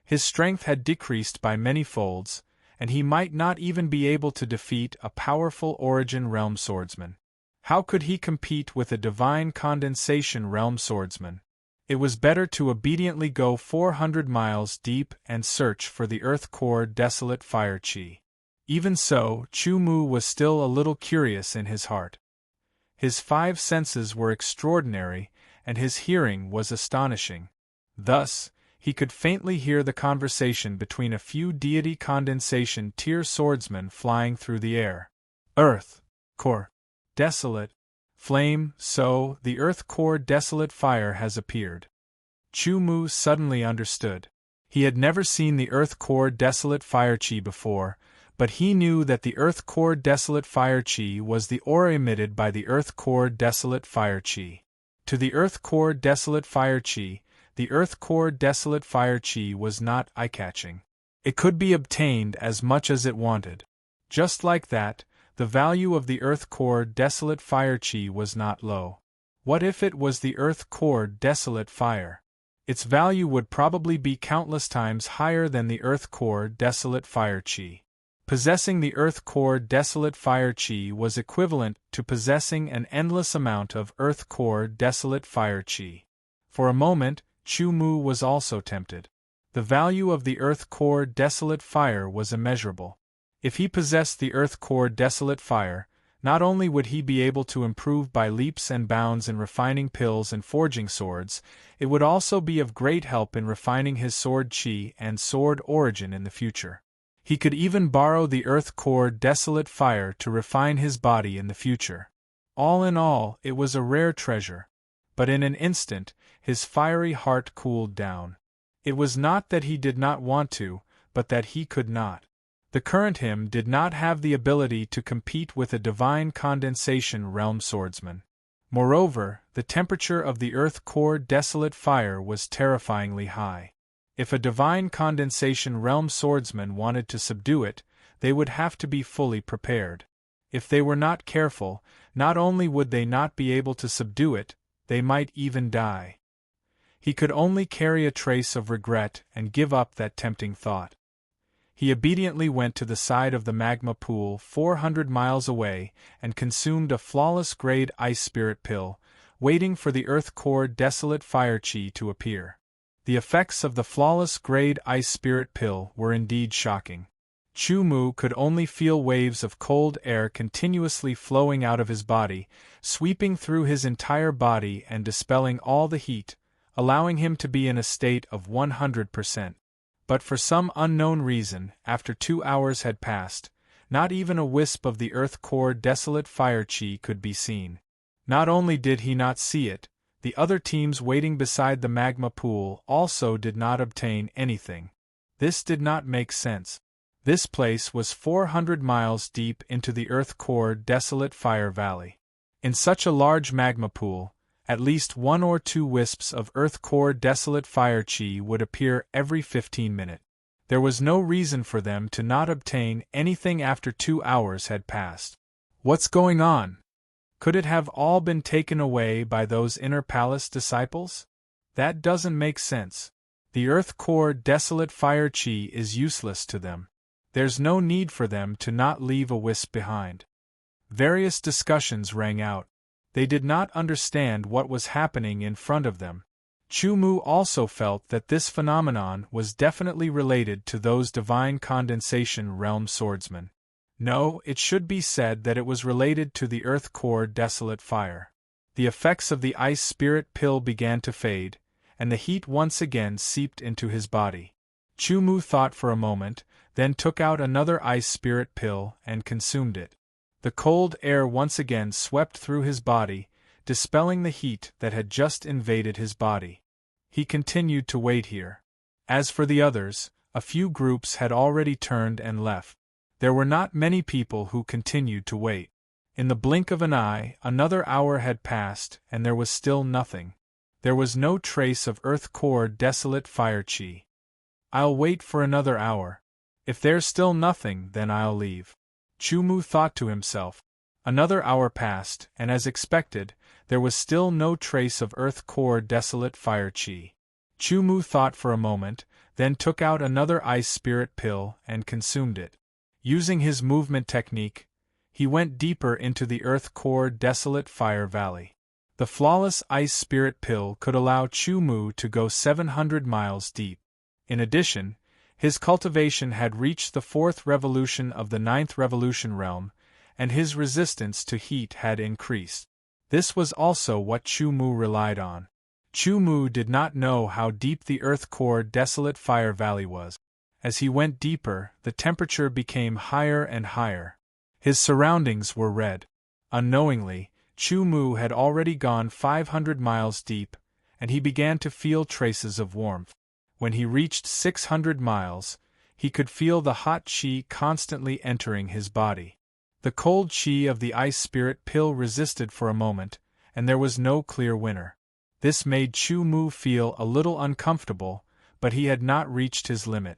His strength had decreased by many folds, and he might not even be able to defeat a powerful origin realm swordsman. How could he compete with a divine condensation realm swordsman? It was better to obediently go 400 miles deep and search for the Earth core desolate fire chi. Even so, Chu Mu was still a little curious in his heart. His 5 senses were extraordinary, and his hearing was astonishing. Thus, he could faintly hear the conversation between a few deity condensation tier swordsmen flying through the air. Earth core desolate flame, so the Earth core desolate fire has appeared. Chu Mu suddenly understood. He had never seen the Earth core desolate fire chi before, but he knew that the Earth core desolate fire chi was the aura emitted by the Earth core desolate fire chi. To the Earth core desolate fire chi, the Earth core desolate fire chi was not eye-catching. It could be obtained as much as it wanted. Just like that, the value of the Earth core desolate fire chi was not low. What if it was the Earth core desolate fire? Its value would probably be countless times higher than the Earth core desolate fire chi. Possessing the Earth core desolate fire chi was equivalent to possessing an endless amount of Earth core desolate fire chi. For a moment, Chu Mu was also tempted. The value of the earth core desolate fire was immeasurable. If he possessed the earth core desolate fire, not only would he be able to improve by leaps and bounds in refining pills and forging swords, it would also be of great help in refining his sword chi and sword origin in the future. He could even borrow the earth core desolate fire to refine his body in the future. All in all, it was a rare treasure. But in an instant, his fiery heart cooled down. It was not that he did not want to, but that he could not. The current him did not have the ability to compete with a divine condensation realm swordsman. Moreover, the temperature of the earth core desolate fire was terrifyingly high. If a divine condensation realm swordsman wanted to subdue it, they would have to be fully prepared. If they were not careful, not only would they not be able to subdue it, they might even die. He could only carry a trace of regret and give up that tempting thought. He obediently went to the side of the magma pool 400 miles away and consumed a flawless grade ice spirit pill, waiting for the earth core desolate fire chi to appear. The effects of the flawless grade ice spirit pill were indeed shocking. Chu Mu could only feel waves of cold air continuously flowing out of his body, sweeping through his entire body and dispelling all the heat, allowing him to be in a state of 100%. But for some unknown reason, after 2 hours had passed, not even a wisp of the earth core desolate fire chi could be seen. Not only did he not see it, the other teams waiting beside the magma pool also did not obtain anything. This did not make sense. This place was 400 miles deep into the earth core desolate fire valley. In such a large magma pool, at least 1 or 2 wisps of earth core desolate fire chi would appear every 15 minutes. There was no reason for them to not obtain anything after 2 hours had passed. What's going on? Could it have all been taken away by those inner palace disciples? That doesn't make sense. The earth core desolate fire chi is useless to them. There's no need for them to not leave a wisp behind. Various discussions rang out. They did not understand what was happening in front of them. Chu Mu also felt that this phenomenon was definitely related to those divine condensation realm swordsmen. No, it should be said that it was related to the earth core desolate fire. The effects of the ice spirit pill began to fade, and the heat once again seeped into his body. Chu Mu thought for a moment, then took out another ice spirit pill and consumed it. The cold air once again swept through his body, dispelling the heat that had just invaded his body. He continued to wait here. As for the others, a few groups had already turned and left. There were not many people who continued to wait. In the blink of an eye, another hour had passed, and there was still nothing. There was no trace of earth core desolate fire chi. I'll wait for another hour. If there's still nothing, then I'll leave. Chu Mu thought to himself. Another hour passed, and as expected, there was still no trace of earth core desolate fire chi. Chu Mu thought for a moment, then took out another ice spirit pill and consumed it. Using his movement technique, he went deeper into the earth core desolate fire valley. The flawless ice spirit pill could allow Chu Mu to go 700 miles deep. In addition, his cultivation had reached the 4th revolution of the 9th revolution realm, and his resistance to heat had increased. This was also what Chu Mu relied on. Chu Mu did not know how deep the earth core desolate fire valley was. As he went deeper, the temperature became higher and higher. His surroundings were red. Unknowingly, Chu Mu had already gone 500 miles deep, and he began to feel traces of warmth. When he reached 600 miles, he could feel the hot chi constantly entering his body. The cold chi of the ice spirit pill resisted for a moment, and there was no clear winner. This made Chu Mu feel a little uncomfortable, but he had not reached his limit.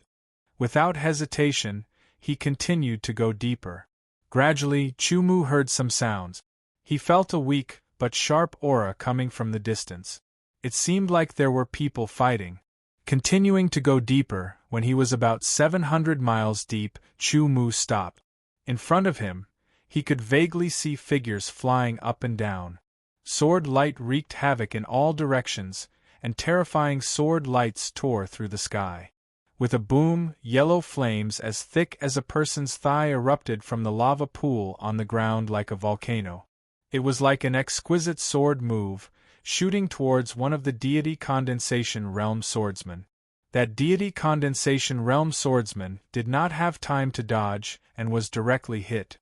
Without hesitation, he continued to go deeper. Gradually, Chu Mu heard some sounds. He felt a weak, but sharp aura coming from the distance. It seemed like there were people fighting. Continuing to go deeper, when he was about 700 miles deep, Chu Mu stopped. In front of him, he could vaguely see figures flying up and down. Sword light wreaked havoc in all directions, and terrifying sword lights tore through the sky. With a boom, yellow flames as thick as a person's thigh erupted from the lava pool on the ground like a volcano. It was like an exquisite sword move, shooting towards one of the deity condensation realm swordsmen. That deity condensation realm swordsman did not have time to dodge and was directly hit.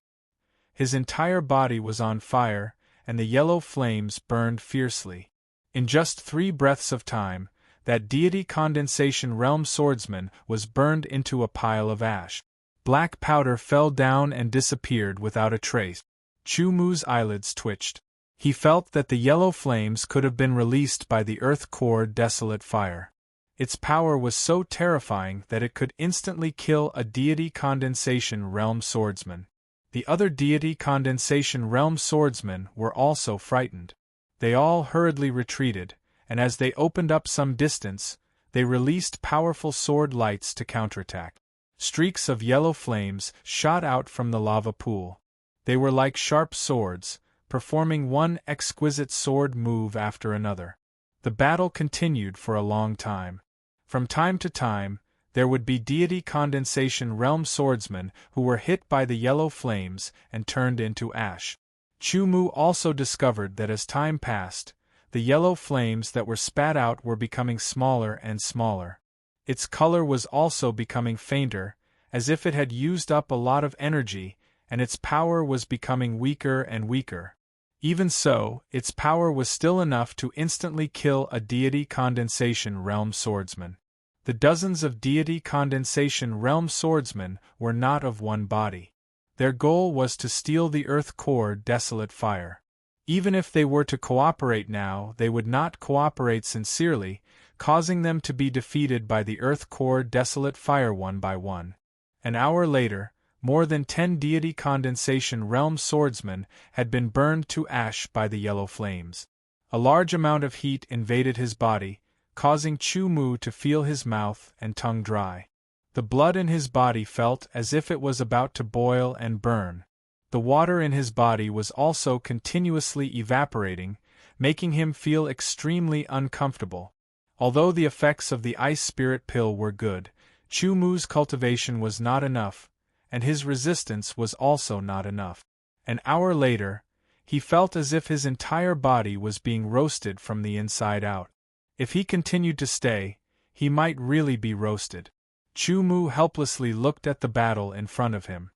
His entire body was on fire, and the yellow flames burned fiercely. In just 3 breaths of time, that deity condensation realm swordsman was burned into a pile of ash. Black powder fell down and disappeared without a trace. Chu Mu's eyelids twitched. He felt that the yellow flames could have been released by the earth core desolate fire. Its power was so terrifying that it could instantly kill a deity condensation realm swordsman. The other deity condensation realm swordsmen were also frightened. They all hurriedly retreated, and as they opened up some distance, they released powerful sword lights to counterattack. Streaks of yellow flames shot out from the lava pool. They were like sharp swords, performing one exquisite sword move after another. The battle continued for a long time. From time to time, there would be deity condensation realm swordsmen who were hit by the yellow flames and turned into ash. Chu Mu also discovered that as time passed, the yellow flames that were spat out were becoming smaller and smaller. Its color was also becoming fainter, as if it had used up a lot of energy, and its power was becoming weaker and weaker. Even so, its power was still enough to instantly kill a deity condensation realm swordsman. The dozens of deity condensation realm swordsmen were not of one body. Their goal was to steal the earth core desolate fire. Even if they were to cooperate now, they would not cooperate sincerely, causing them to be defeated by the earth core desolate fire one by one. An hour later, more than 10 deity condensation realm swordsmen had been burned to ash by the yellow flames. A large amount of heat invaded his body, causing Chu Mu to feel his mouth and tongue dry. The blood in his body felt as if it was about to boil and burn. The water in his body was also continuously evaporating, making him feel extremely uncomfortable. Although the effects of the ice spirit pill were good, Chu Mu's cultivation was not enough, and his resistance was also not enough. An hour later, he felt as if his entire body was being roasted from the inside out. If he continued to stay, he might really be roasted. Chu Mu helplessly looked at the battle in front of him.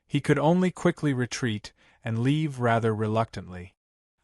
He could only quickly retreat and leave rather reluctantly.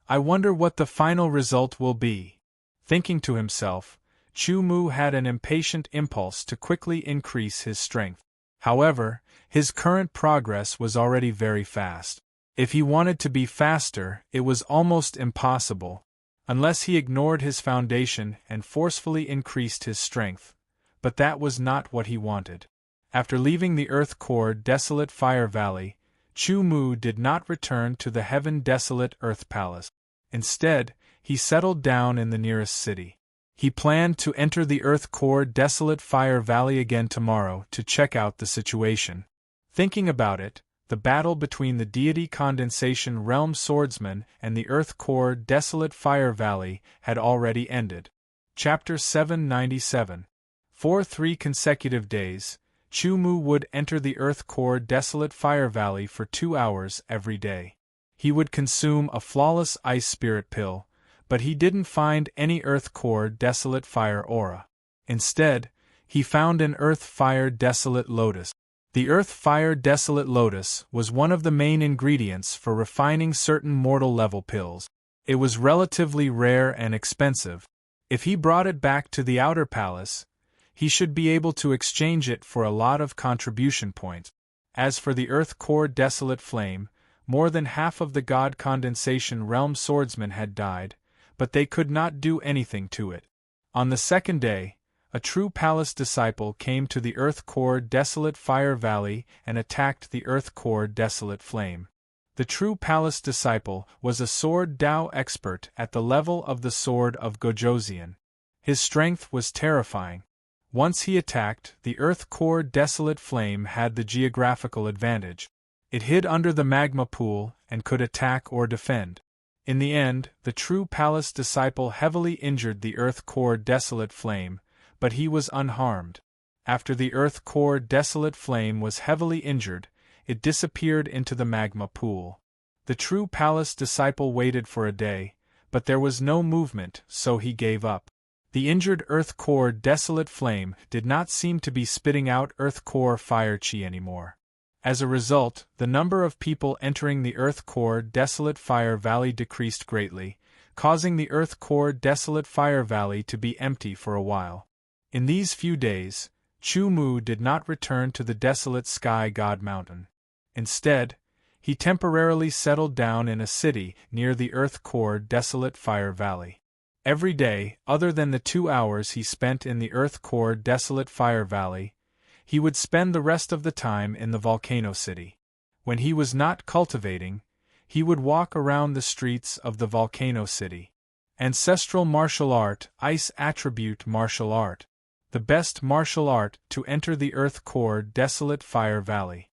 I wonder what the final result will be. Thinking to himself, Chu Mu had an impatient impulse to quickly increase his strength. However, his current progress was already very fast. If he wanted to be faster, it was almost impossible, unless he ignored his foundation and forcefully increased his strength. But that was not what he wanted. After leaving the earth core desolate fire valley, Chu Mu did not return to the heaven desolate earth palace. Instead, he settled down in the nearest city. He planned to enter the earth core desolate fire valley again tomorrow to check out the situation. Thinking about it, the battle between the deity condensation realm swordsman and the earth core desolate fire valley had already ended. Chapter 797. For 3 consecutive days, Chu Mu would enter the earth core desolate fire valley for 2 hours every day. He would consume a flawless ice spirit pill, but he didn't find any earth core desolate fire aura. Instead, he found an earth fire desolate lotus. The earth fire desolate lotus was one of the main ingredients for refining certain mortal level pills. It was relatively rare and expensive. If he brought it back to the outer palace, he should be able to exchange it for a lot of contribution points. As for the earth core desolate flame, more than half of the god condensation realm swordsmen had died, but they could not do anything to it. On the second day, a true palace disciple came to the earth core desolate fire valley and attacked the earth core desolate flame. The true palace disciple was a sword Dao expert at the level of the sword of Gojoseon. His strength was terrifying. Once he attacked, the earth core desolate flame had the geographical advantage. It hid under the magma pool and could attack or defend. In the end, the true palace disciple heavily injured the earth core desolate flame, but he was unharmed. After the earth core desolate flame was heavily injured, it disappeared into the magma pool. The true palace disciple waited for a day, but there was no movement, so he gave up. The injured earth core desolate flame did not seem to be spitting out earth core fire chi anymore. As a result, the number of people entering the earth core desolate fire valley decreased greatly, causing the earth core desolate fire valley to be empty for a while. In these few days, Chu Mu did not return to the desolate sky god mountain. Instead, he temporarily settled down in a city near the earth core desolate fire valley. Every day, other than the 2 hours he spent in the earth core desolate fire valley, he would spend the rest of the time in the volcano city. When he was not cultivating, he would walk around the streets of the volcano city. Ancestral martial art, ice attribute martial art. The best martial art to enter the earth core desolate fire valley.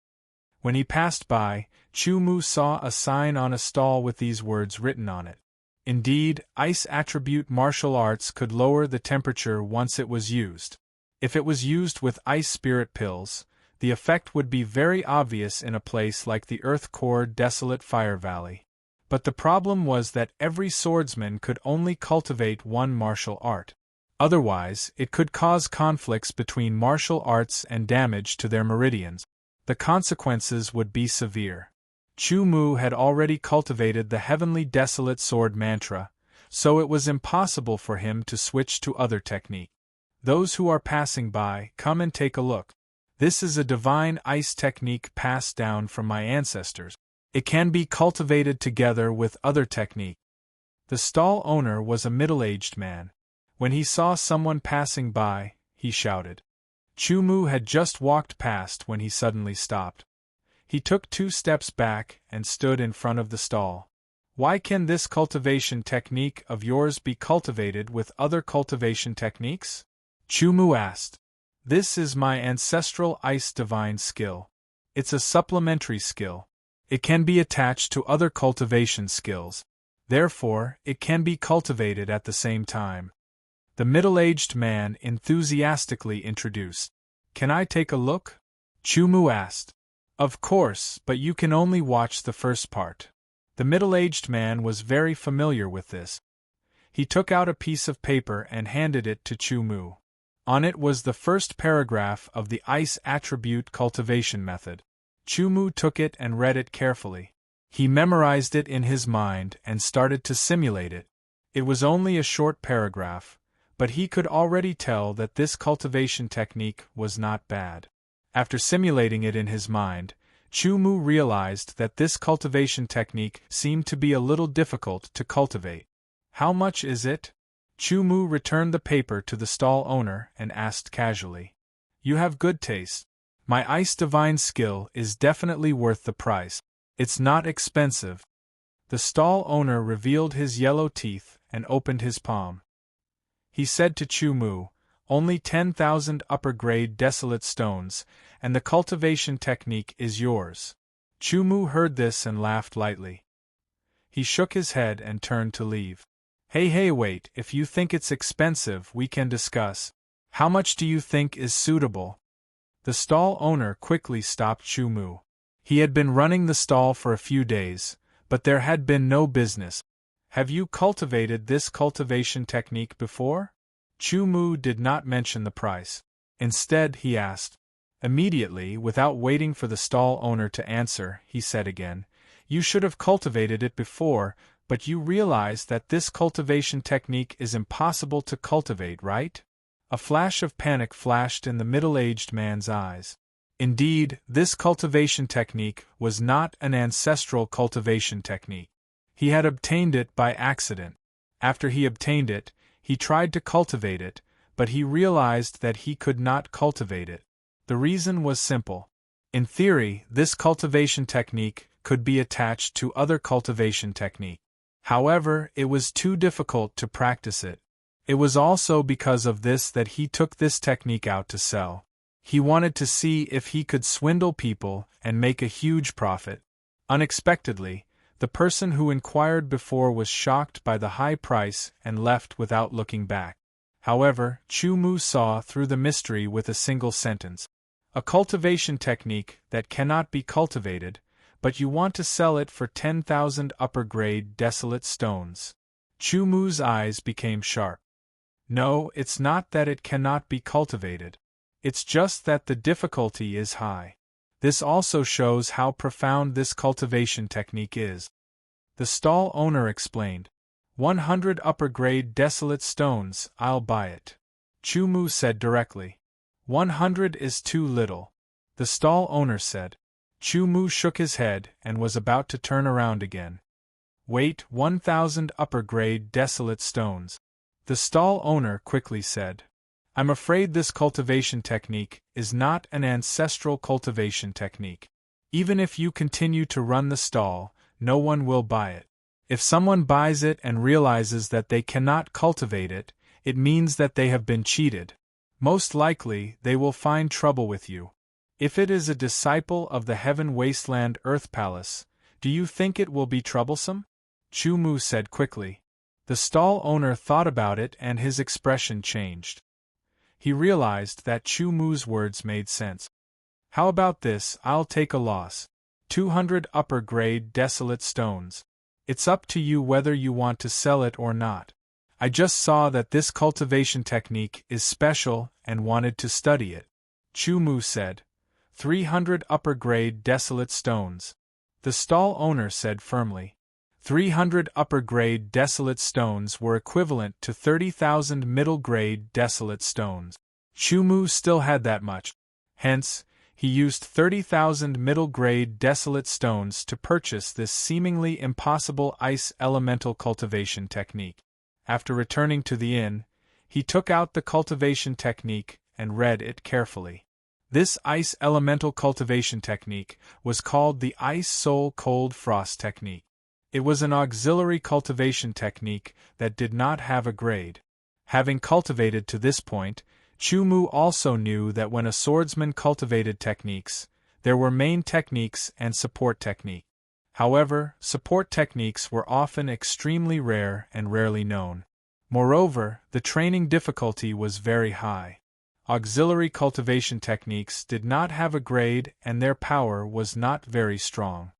When he passed by, Chu Mu saw a sign on a stall with these words written on it. Indeed, ice attribute martial arts could lower the temperature once it was used. If it was used with ice spirit pills, the effect would be very obvious in a place like the earth core desolate fire valley. But the problem was that every swordsman could only cultivate one martial art. Otherwise, it could cause conflicts between martial arts and damage to their meridians. The consequences would be severe. Chu Mu had already cultivated the heavenly desolate sword mantra, so it was impossible for him to switch to other technique. Those who are passing by, come and take a look. This is a divine ice technique passed down from my ancestors. It can be cultivated together with other technique. The stall owner was a middle-aged man. When he saw someone passing by, he shouted. Chu Mu had just walked past when he suddenly stopped. He took 2 steps back and stood in front of the stall. Why can this cultivation technique of yours be cultivated with other cultivation techniques? Chu Mu asked. This is my ancestral ice divine skill. It's a supplementary skill. It can be attached to other cultivation skills. Therefore, it can be cultivated at the same time. The middle-aged man enthusiastically introduced. Can I take a look? Chu Mu asked. Of course, but you can only watch the first part. The middle-aged man was very familiar with this. He took out a piece of paper and handed it to Chu Mu. On it was the first paragraph of the ice attribute cultivation method. Chu Mu took it and read it carefully. He memorized it in his mind and started to simulate it. It was only a short paragraph, but he could already tell that this cultivation technique was not bad. After simulating it in his mind, Chu Mu realized that this cultivation technique seemed to be a little difficult to cultivate. How much is it? Chu Mu returned the paper to the stall owner and asked casually. You have good taste. My ice divine skill is definitely worth the price. It's not expensive. The stall owner revealed his yellow teeth and opened his palm. He said to Chu Mu, only 10,000 upper-grade desolate stones, and the cultivation technique is yours. Chu Mu heard this and laughed lightly. He shook his head and turned to leave. Hey wait, if you think it's expensive we can discuss. How much do you think is suitable? The stall owner quickly stopped Chu Mu. He had been running the stall for a few days, but there had been no business. Have you cultivated this cultivation technique before? Chu Mu did not mention the price. Instead, he asked. Immediately, without waiting for the stall owner to answer, he said again, You should have cultivated it before, but you realize that this cultivation technique is impossible to cultivate, right? A flash of panic flashed in the middle-aged man's eyes. Indeed, this cultivation technique was not an ancestral cultivation technique. He had obtained it by accident. After he obtained it, he tried to cultivate it, but he realized that he could not cultivate it. The reason was simple. In theory, this cultivation technique could be attached to other cultivation technique. However, it was too difficult to practice it. It was also because of this that he took this technique out to sell. He wanted to see if he could swindle people and make a huge profit. Unexpectedly, the person who inquired before was shocked by the high price and left without looking back. However, Chu Mu saw through the mystery with a single sentence. A cultivation technique that cannot be cultivated, but you want to sell it for 10,000 upper-grade desolate stones. Chu Mu's eyes became sharp. No, it's not that it cannot be cultivated. It's just that the difficulty is high. This also shows how profound this cultivation technique is. The stall owner explained. 100 upper-grade desolate stones, I'll buy it. Chu Mu said directly. 100 is too little. The stall owner said. Chu Mu shook his head and was about to turn around again. Wait, 1,000 upper-grade desolate stones. The stall owner quickly said. I'm afraid this cultivation technique is not an ancestral cultivation technique. Even if you continue to run the stall, no one will buy it. If someone buys it and realizes that they cannot cultivate it, it means that they have been cheated. Most likely, they will find trouble with you. If it is a disciple of the Heaven Wasteland Earth Palace, do you think it will be troublesome? Chu Mu said quickly. The stall owner thought about it and his expression changed. He realized that Chu Mu's words made sense. How about this? I'll take a loss. 200 upper-grade desolate stones. It's up to you whether you want to sell it or not. I just saw that this cultivation technique is special and wanted to study it. Chu Mu said. 300 upper-grade desolate stones. The stall owner said firmly. 300 upper-grade desolate stones were equivalent to 30,000 middle-grade desolate stones. Chu Mu still had that much. Hence, he used 30,000 middle-grade desolate stones to purchase this seemingly impossible ice elemental cultivation technique. After returning to the inn, he took out the cultivation technique and read it carefully. This ice elemental cultivation technique was called the Ice Soul Cold Frost technique. It was an auxiliary cultivation technique that did not have a grade. Having cultivated to this point, Chu Mu also knew that when a swordsman cultivated techniques, there were main techniques and support technique. However, support techniques were often extremely rare and rarely known. Moreover, the training difficulty was very high. Auxiliary cultivation techniques did not have a grade and their power was not very strong.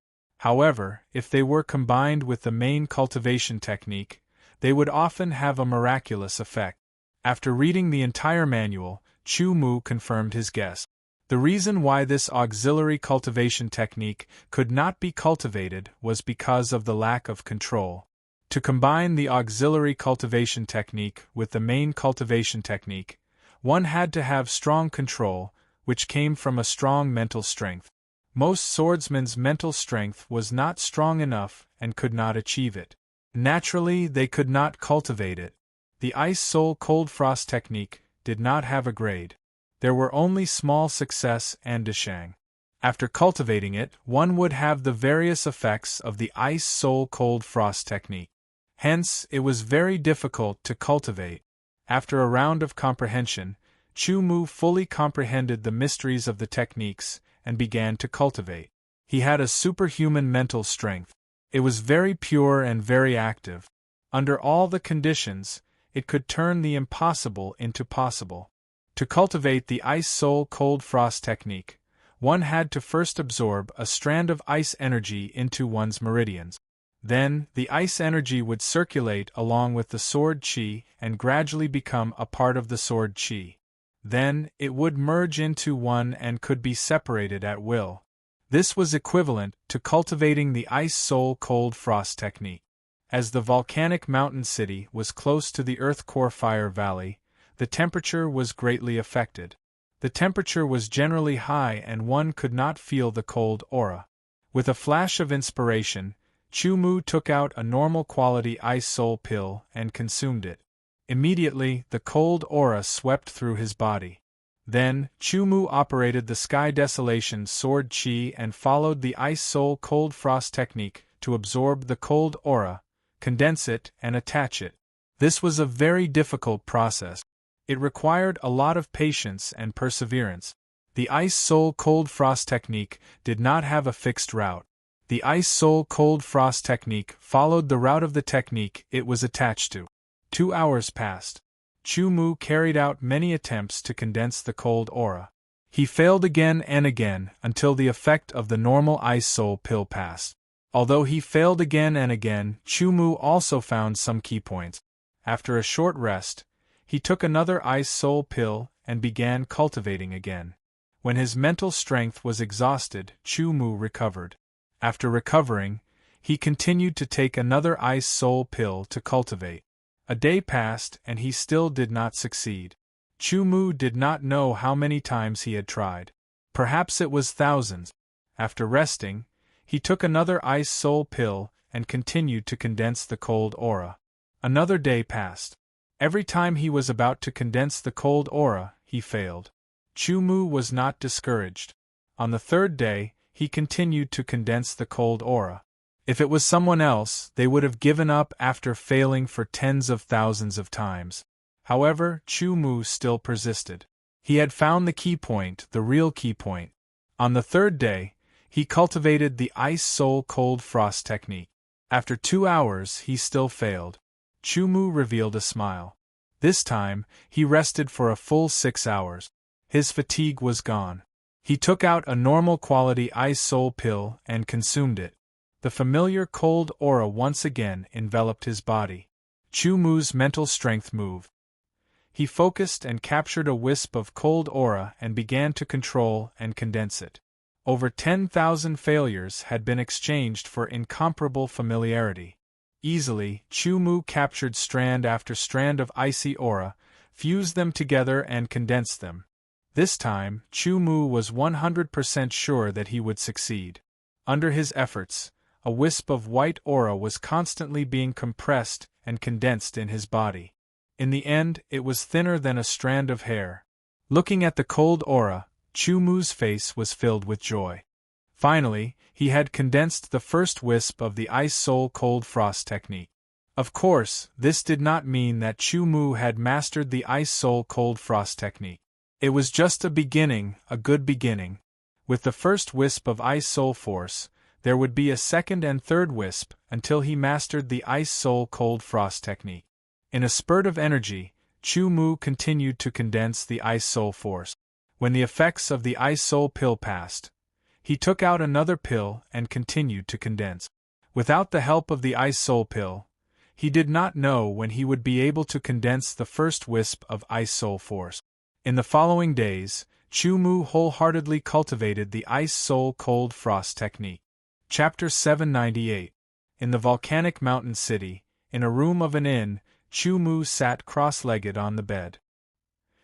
However, if they were combined with the main cultivation technique, they would often have a miraculous effect. After reading the entire manual, Chu Mu confirmed his guess. The reason why this auxiliary cultivation technique could not be cultivated was because of the lack of control. To combine the auxiliary cultivation technique with the main cultivation technique, one had to have strong control, which came from a strong mental strength. Most swordsmen's mental strength was not strong enough and could not achieve it. Naturally, they could not cultivate it. The Ice Soul Cold Frost technique did not have a grade. There were only small success and deshang. After cultivating it, one would have the various effects of the Ice Soul Cold Frost technique. Hence, it was very difficult to cultivate. After a round of comprehension, Chu Mu fully comprehended the mysteries of the techniques and began to cultivate. He had a superhuman mental strength. It was very pure and very active. Under all the conditions, it could turn the impossible into possible. To cultivate the Ice Soul Cold Frost technique, one had to first absorb a strand of ice energy into one's meridians. Then, the ice energy would circulate along with the sword chi and gradually become a part of the sword chi. Then, it would merge into one and could be separated at will. This was equivalent to cultivating the Ice Soul Cold Frost technique. As the volcanic mountain city was close to the Earth Core Fire Valley, the temperature was greatly affected. The temperature was generally high and one could not feel the cold aura. With a flash of inspiration, Chu Mu took out a normal quality Ice Soul pill and consumed it. Immediately, the cold aura swept through his body. Then, Chu Mu operated the Sky Desolation Sword Chi and followed the Ice Soul Cold Frost technique to absorb the cold aura, condense it, and attach it. This was a very difficult process. It required a lot of patience and perseverance. The Ice Soul Cold Frost technique did not have a fixed route. The Ice Soul Cold Frost technique followed the route of the technique it was attached to. 2 hours passed. Chu Mu carried out many attempts to condense the cold aura. He failed again and again until the effect of the normal Ice Soul pill passed. Although he failed again and again, Chu Mu also found some key points. After a short rest, he took another Ice Soul pill and began cultivating again. When his mental strength was exhausted, Chu Mu recovered. After recovering, he continued to take another Ice Soul pill to cultivate. A day passed and he still did not succeed. Chu Mu did not know how many times he had tried. Perhaps it was thousands. After resting, he took another Ice Soul pill and continued to condense the cold aura. Another day passed. Every time he was about to condense the cold aura, he failed. Chu Mu was not discouraged. On the third day, he continued to condense the cold aura. If it was someone else, they would have given up after failing for tens of thousands of times. However, Chu Mu still persisted. He had found the key point, the real key point. On the third day, he cultivated the Ice Soul Cold Frost technique. After 2 hours, he still failed. Chu Mu revealed a smile. This time, he rested for a full 6 hours. His fatigue was gone. He took out a normal quality Ice Soul pill and consumed it. The familiar cold aura once again enveloped his body. Chu Mu's mental strength moved. He focused and captured a wisp of cold aura and began to control and condense it. Over 10,000 failures had been exchanged for incomparable familiarity. Easily, Chu Mu captured strand after strand of icy aura, fused them together and condensed them. This time, Chu Mu was 100% sure that he would succeed. Under his efforts, a wisp of white aura was constantly being compressed and condensed in his body. In the end, it was thinner than a strand of hair. Looking at the cold aura, Chu Mu's face was filled with joy. Finally, he had condensed the first wisp of the Ice Soul Cold Frost technique. Of course, this did not mean that Chu Mu had mastered the Ice Soul Cold Frost technique. It was just a beginning, a good beginning. With the first wisp of Ice Soul Force, there would be a second and third wisp until he mastered the Ice Soul Cold Frost technique. In a spurt of energy, Chu Mu continued to condense the Ice Soul Force. When the effects of the Ice Soul pill passed, he took out another pill and continued to condense. Without the help of the Ice Soul pill, he did not know when he would be able to condense the first wisp of Ice Soul Force. In the following days, Chu Mu wholeheartedly cultivated the Ice Soul Cold Frost technique. Chapter 798. In the volcanic mountain city, in a room of an inn, Chu Mu sat cross-legged on the bed.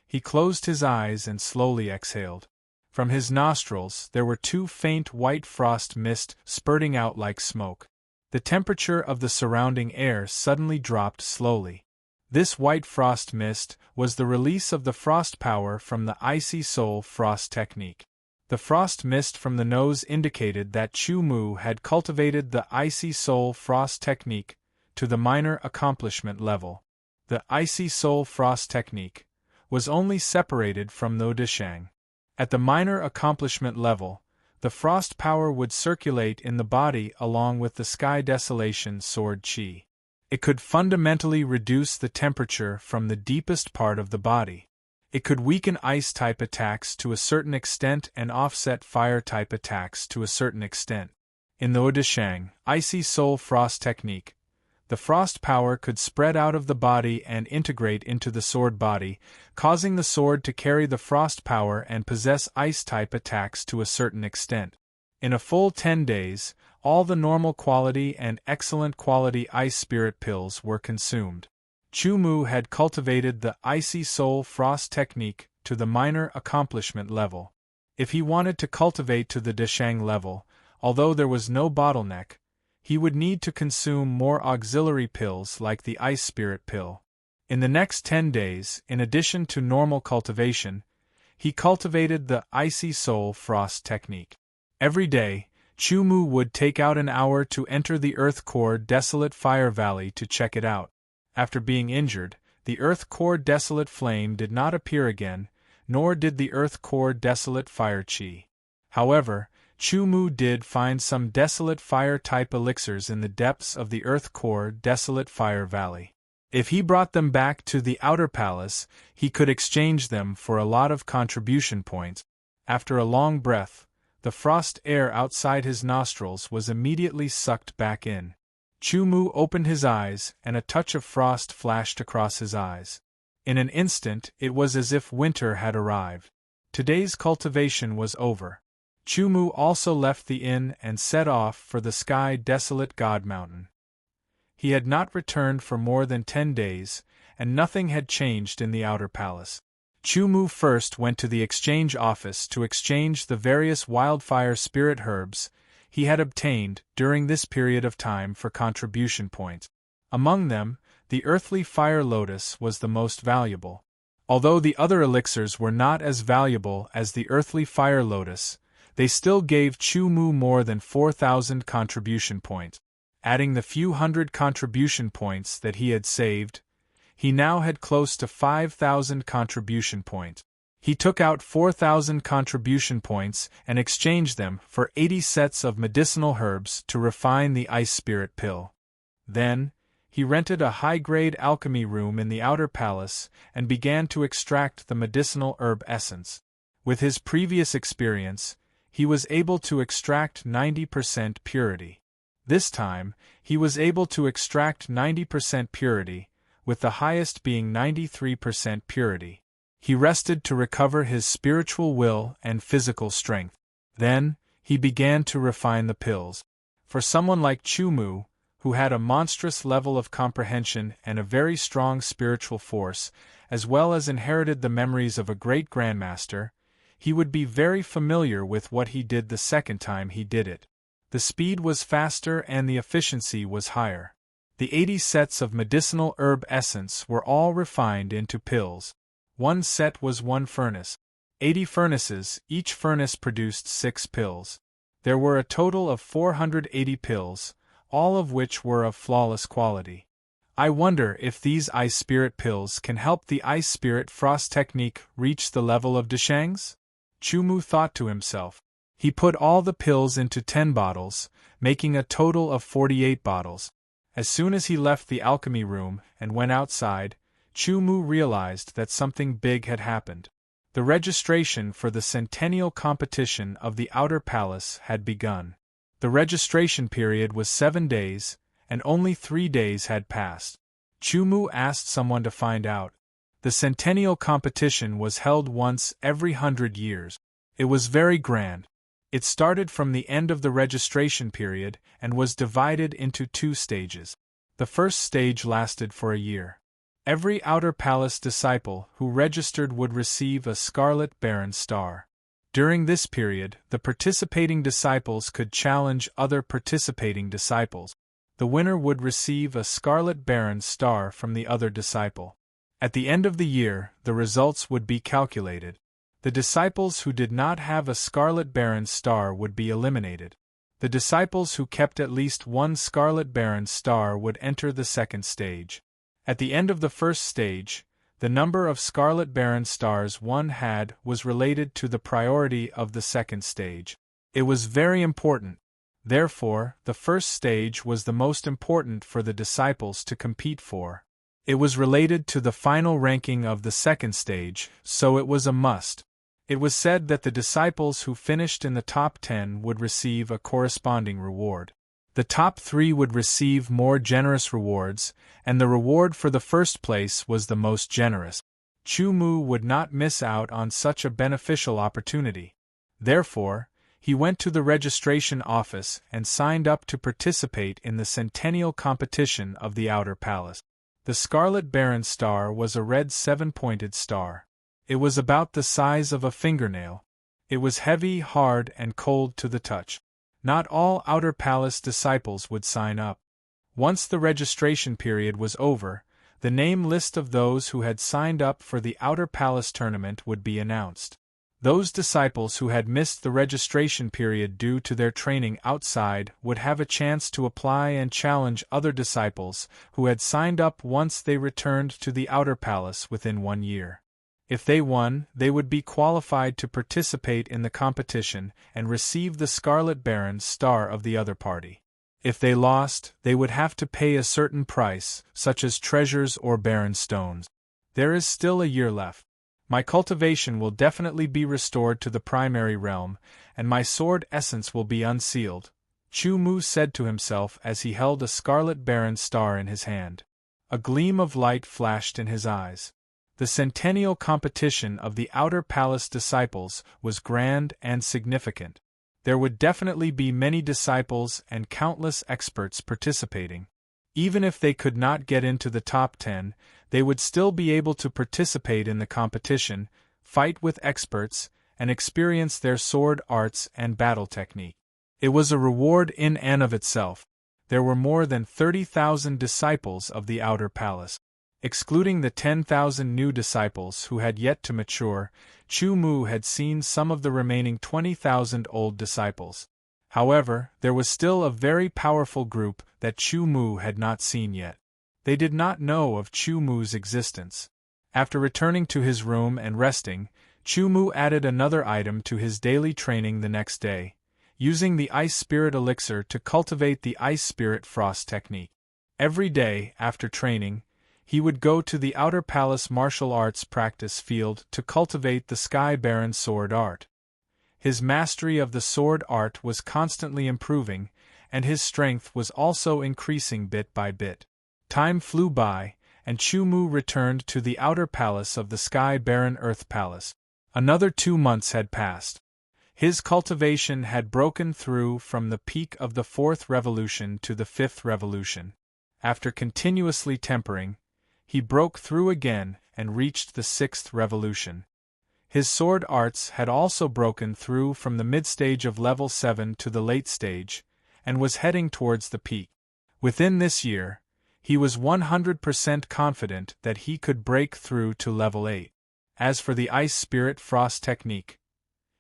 He closed his eyes and slowly exhaled. From his nostrils there were 2 faint white frost mist spurting out like smoke. The temperature of the surrounding air suddenly dropped slowly. This white frost mist was the release of the frost power from the Icy Soul Frost technique. The frost mist from the nose indicated that Chu Mu had cultivated the Icy Soul Frost technique to the minor accomplishment level. The Icy Soul Frost technique was only separated from the Deshang. At the minor accomplishment level, the frost power would circulate in the body along with the Sky Desolation Sword Qi. It could fundamentally reduce the temperature from the deepest part of the body. It could weaken ice-type attacks to a certain extent and offset fire-type attacks to a certain extent. In the Deshang, Icy Soul Frost technique, the frost power could spread out of the body and integrate into the sword body, causing the sword to carry the frost power and possess ice-type attacks to a certain extent. In a full 10 days, all the normal quality and excellent quality ice spirit pills were consumed. Chu Mu had cultivated the Icy Soul Frost technique to the minor accomplishment level. If he wanted to cultivate to the Deshang level, although there was no bottleneck, he would need to consume more auxiliary pills like the Ice Spirit pill. In the next 10 days, in addition to normal cultivation, he cultivated the Icy Soul Frost technique. Every day, Chu Mu would take out an hour to enter the Earth Core Desolate Fire Valley to check it out. After being injured, the Earth Core Desolate Flame did not appear again, nor did the Earth Core Desolate Fire Qi. However, Chu Mu did find some desolate fire-type elixirs in the depths of the Earth Core Desolate Fire Valley. If he brought them back to the outer palace, he could exchange them for a lot of contribution points. After a long breath, the frost air outside his nostrils was immediately sucked back in. Chu-Mu opened his eyes, and a touch of frost flashed across his eyes. In an instant, it was as if winter had arrived. Today's cultivation was over. Chu-Mu also left the inn and set off for the sky-desolate God Mountain. He had not returned for more than 10 days, and nothing had changed in the outer palace. Chu-Mu first went to the exchange office to exchange the various wildfire spirit herbs he had obtained during this period of time for contribution points. Among them, the earthly fire lotus was the most valuable. Although the other elixirs were not as valuable as the earthly fire lotus, they still gave Chu-Mu more than 4,000 contribution points. Adding the few hundred contribution points that he had saved, he now had close to 5,000 contribution points. He took out 4,000 contribution points and exchanged them for 80 sets of medicinal herbs to refine the ice spirit pill. Then, he rented a high-grade alchemy room in the outer palace and began to extract the medicinal herb essence. With his previous experience, he was able to extract 90% purity. This time, he was able to extract 90% purity, with the highest being 93% purity. He rested to recover his spiritual will and physical strength. Then, he began to refine the pills. For someone like Chu-Mu, who had a monstrous level of comprehension and a very strong spiritual force, as well as inherited the memories of a great grandmaster, he would be very familiar with what he did the second time he did it. The speed was faster and the efficiency was higher. The 80 sets of medicinal herb essence were all refined into pills. One set was one furnace. 80 furnaces, each furnace produced 6 pills. There were a total of 480 pills, all of which were of flawless quality. I wonder if these ice spirit pills can help the ice spirit frost technique reach the level of Deshang's? Chu-Mu thought to himself. He put all the pills into 10 bottles, making a total of 48 bottles. As soon as he left the alchemy room and went outside, Chu-Mu realized that something big had happened. The registration for the centennial competition of the outer palace had begun. The registration period was 7 days, and only 3 days had passed. Chu-Mu asked someone to find out. The centennial competition was held once every 100 years. It was very grand. It started from the end of the registration period and was divided into 2 stages. The first stage lasted for a year. Every outer palace disciple who registered would receive a Scarlet Baron star. During this period, the participating disciples could challenge other participating disciples. The winner would receive a Scarlet Baron star from the other disciple. At the end of the year, the results would be calculated. The disciples who did not have a Scarlet Baron star would be eliminated. The disciples who kept at least one Scarlet Baron star would enter the second stage. At the end of the first stage, the number of Scarlet Baron stars one had was related to the priority of the second stage. It was very important. Therefore, the first stage was the most important for the disciples to compete for. It was related to the final ranking of the second stage, so it was a must. It was said that the disciples who finished in the top 10 would receive a corresponding reward. The top 3 would receive more generous rewards, and the reward for the first place was the most generous. Chu-Mu would not miss out on such a beneficial opportunity. Therefore, he went to the registration office and signed up to participate in the centennial competition of the outer palace. The Scarlet Baron star was a red 7-pointed star. It was about the size of a fingernail. It was heavy, hard, and cold to the touch. Not all outer palace disciples would sign up. Once the registration period was over, the name list of those who had signed up for the outer palace tournament would be announced. Those disciples who had missed the registration period due to their training outside would have a chance to apply and challenge other disciples who had signed up once they returned to the outer palace within 1 year. If they won, they would be qualified to participate in the competition and receive the Scarlet Baron star of the other party. If they lost, they would have to pay a certain price, such as treasures or barren stones. There is still a year left. My cultivation will definitely be restored to the primary realm, and my sword essence will be unsealed, Chu Mu said to himself as he held a scarlet barren star in his hand. A gleam of light flashed in his eyes. The centennial competition of the Outer Palace disciples was grand and significant. There would definitely be many disciples and countless experts participating. Even if they could not get into the top 10, they would still be able to participate in the competition, fight with experts, and experience their sword arts and battle technique. It was a reward in and of itself. There were more than 30,000 disciples of the Outer Palace. Excluding the 10,000 new disciples who had yet to mature, Chu Mu had seen some of the remaining 20,000 old disciples. However, there was still a very powerful group that Chu Mu had not seen yet. They did not know of Chu Mu's existence. After returning to his room and resting, Chu Mu added another item to his daily training the next day, using the Ice Spirit Elixir to cultivate the Ice Spirit Frost technique. Every day, after training, he would go to the Outer Palace martial arts practice field to cultivate the Sky Baron sword art. His mastery of the sword art was constantly improving, and his strength was also increasing bit by bit. Time flew by, and Chu Mu returned to the Outer Palace of the Sky Baron Earth Palace. Another 2 months had passed. His cultivation had broken through from the peak of the 4th revolution to the 5th revolution. After continuously tempering, he broke through again and reached the 6th revolution. His sword arts had also broken through from the mid-stage of level 7 to the late stage, and was heading towards the peak. Within this year, he was 100% confident that he could break through to level 8. As for the Ice Spirit Frost technique,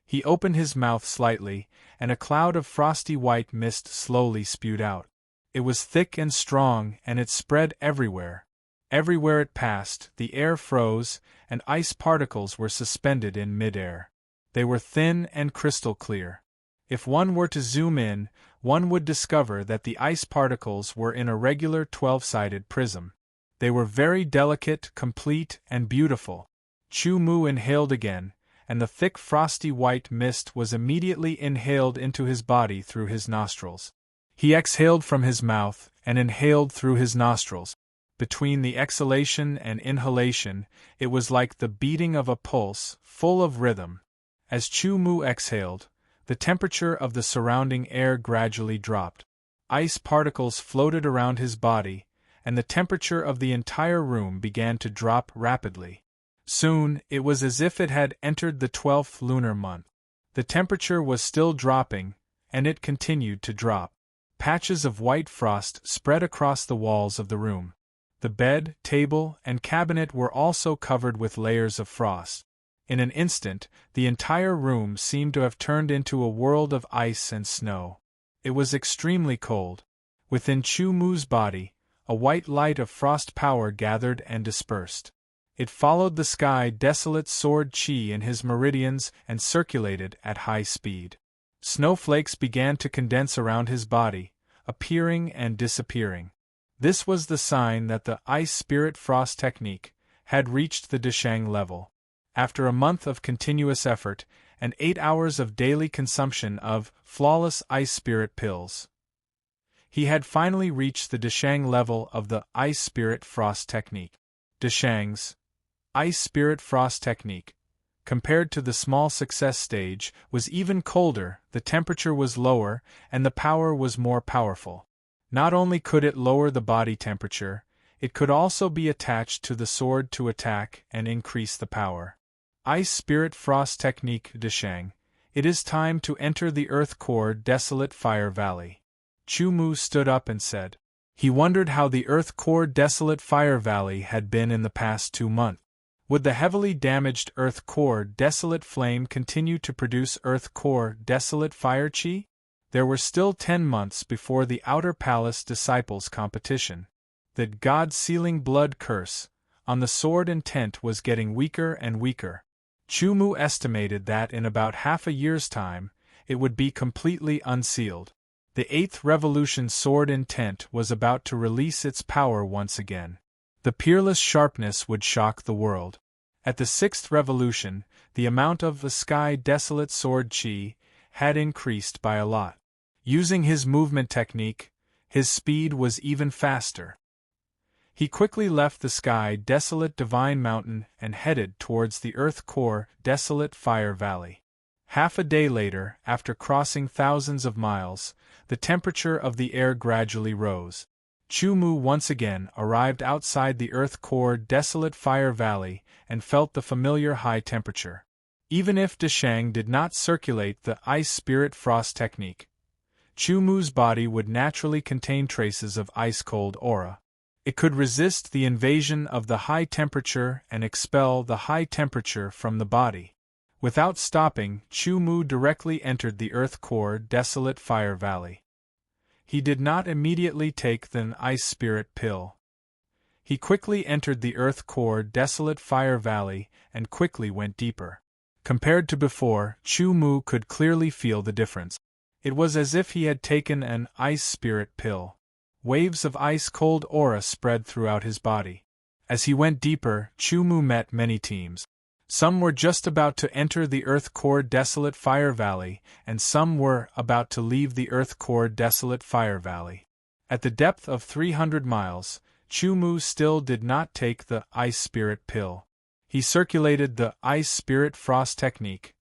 he opened his mouth slightly, and a cloud of frosty white mist slowly spewed out. It was thick and strong, and it spread everywhere. Everywhere it passed, the air froze, and ice particles were suspended in mid-air. They were thin and crystal clear. If one were to zoom in, one would discover that the ice particles were in a regular 12-sided prism. They were very delicate, complete, and beautiful. Chu Mu inhaled again, and the thick frosty white mist was immediately inhaled into his body through his nostrils. He exhaled from his mouth and inhaled through his nostrils. Between the exhalation and inhalation, it was like the beating of a pulse, full of rhythm. As Chu Mu exhaled, the temperature of the surrounding air gradually dropped. Ice particles floated around his body, and the temperature of the entire room began to drop rapidly. Soon, it was as if it had entered the 12th lunar month. The temperature was still dropping, and it continued to drop. Patches of white frost spread across the walls of the room. The bed, table, and cabinet were also covered with layers of frost. In an instant, the entire room seemed to have turned into a world of ice and snow. It was extremely cold. Within Chu Mu's body, a white light of frost power gathered and dispersed. It followed the sky desolate sword chi in his meridians and circulated at high speed. Snowflakes began to condense around his body, appearing and disappearing. This was the sign that the Ice Spirit Frost technique had reached the Deshang level. After a month of continuous effort and 8 hours of daily consumption of flawless Ice Spirit pills, he had finally reached the Deshang level of the Ice Spirit Frost technique. Deshang's Ice Spirit Frost technique, compared to the small success stage, was even colder, the temperature was lower, and the power was more powerful. Not only could it lower the body temperature, it could also be attached to the sword to attack and increase the power. Ice Spirit Frost Technique Deshang. It is time to enter the Earth Core Desolate Fire Valley. Chu Mu stood up and said. He wondered how the Earth Core Desolate Fire Valley had been in the past 2 months. Would the heavily damaged Earth Core Desolate Flame continue to produce Earth Core Desolate Fire Chi? There were still 10 months before the Outer Palace Disciples competition. The God-sealing blood curse on the sword and tent was getting weaker and weaker. Chu Mu estimated that in about half a year's time, it would be completely unsealed. The eighth revolution sword intent was about to release its power once again. The peerless sharpness would shock the world. At the sixth revolution, the amount of the sky desolate sword chi had increased by a lot. Using his movement technique, his speed was even faster. He quickly left the sky desolate divine mountain and headed towards the earth core desolate fire valley. Half a day later, after crossing thousands of miles, the temperature of the air gradually rose. Chu Mu once again arrived outside the earth core desolate fire valley and felt the familiar high temperature. Even if Deshang did not circulate the ice spirit frost technique, Chu Mu's body would naturally contain traces of ice-cold aura. It could resist the invasion of the high temperature and expel the high temperature from the body. Without stopping, Chu Mu directly entered the earth core desolate fire valley. He did not immediately take the ice spirit pill. He quickly entered the earth core desolate fire valley and quickly went deeper. Compared to before, Chu Mu could clearly feel the difference. It was as if he had taken an ice spirit pill. Waves of ice-cold aura spread throughout his body. As he went deeper, Chu Mu met many teams. Some were just about to enter the earth core desolate fire valley, and some were about to leave the earth core desolate fire valley. At the depth of 300 miles, Chu Mu still did not take the ice spirit pill. He circulated the ice spirit frost technique,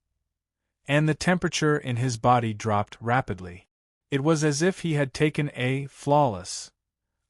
and the temperature in his body dropped rapidly. It was as if he had taken a flawless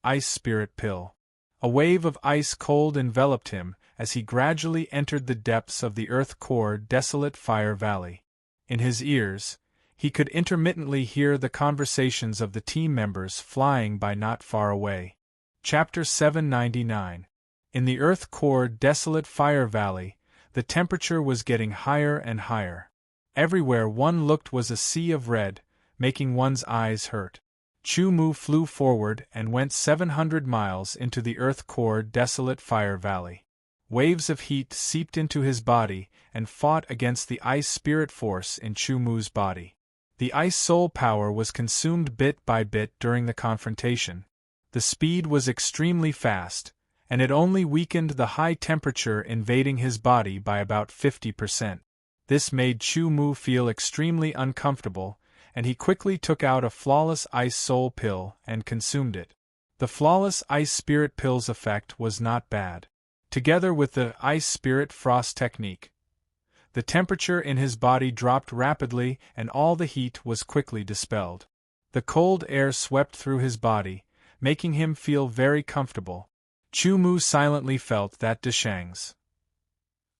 ice spirit pill. A wave of ice cold enveloped him as he gradually entered the depths of the earth core desolate fire valley. In his ears, he could intermittently hear the conversations of the team members flying by not far away. Chapter 799. In the earth core desolate fire valley, the temperature was getting higher and higher. Everywhere one looked was a sea of red, making one's eyes hurt. Chu Mu flew forward and went 700 miles into the earth core desolate fire valley. Waves of heat seeped into his body and fought against the ice spirit force in Chu Mu's body. The ice soul power was consumed bit by bit during the confrontation. The speed was extremely fast, and it only weakened the high temperature invading his body by about 50%. This made Chu Mu feel extremely uncomfortable, and he quickly took out a flawless ice soul pill and consumed it. The flawless ice spirit pill's effect was not bad. Together with the ice spirit frost technique, the temperature in his body dropped rapidly and all the heat was quickly dispelled. The cold air swept through his body, making him feel very comfortable. Chu Mu silently felt that Deshang's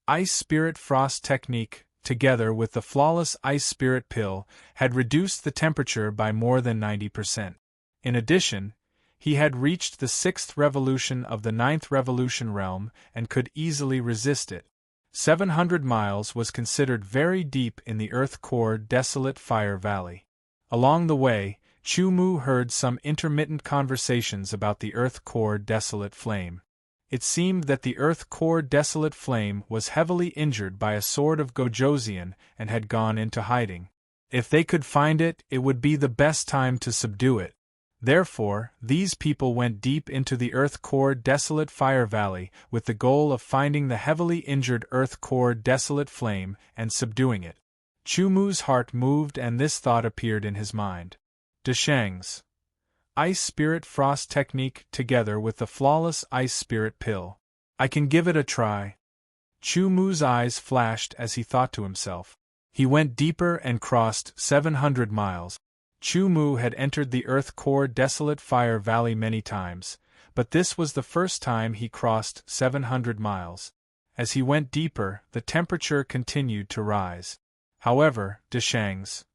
ice spirit frost technique, together with the flawless ice spirit pill, had reduced the temperature by more than 90%. In addition, he had reached the 6th revolution of the 9th revolution realm and could easily resist it. 700 miles was considered very deep in the earth core desolate fire valley. Along the way, Chu Mu heard some intermittent conversations about the earth core desolate flame. It seemed that the earth core desolate flame was heavily injured by a sword of Gojoseon and had gone into hiding. If they could find it, it would be the best time to subdue it. Therefore, these people went deep into the earth core desolate fire valley with the goal of finding the heavily injured earth core desolate flame and subduing it. Chu Mu's heart moved and this thought appeared in his mind. Deshang's ice spirit frost technique together with the flawless ice spirit pill. I can give it a try. Chu Mu's eyes flashed as he thought to himself. He went deeper and crossed 700 miles. Chu Mu had entered the earth core desolate fire valley many times, but this was the first time he crossed 700 miles. As he went deeper, the temperature continued to rise. However, Deshang's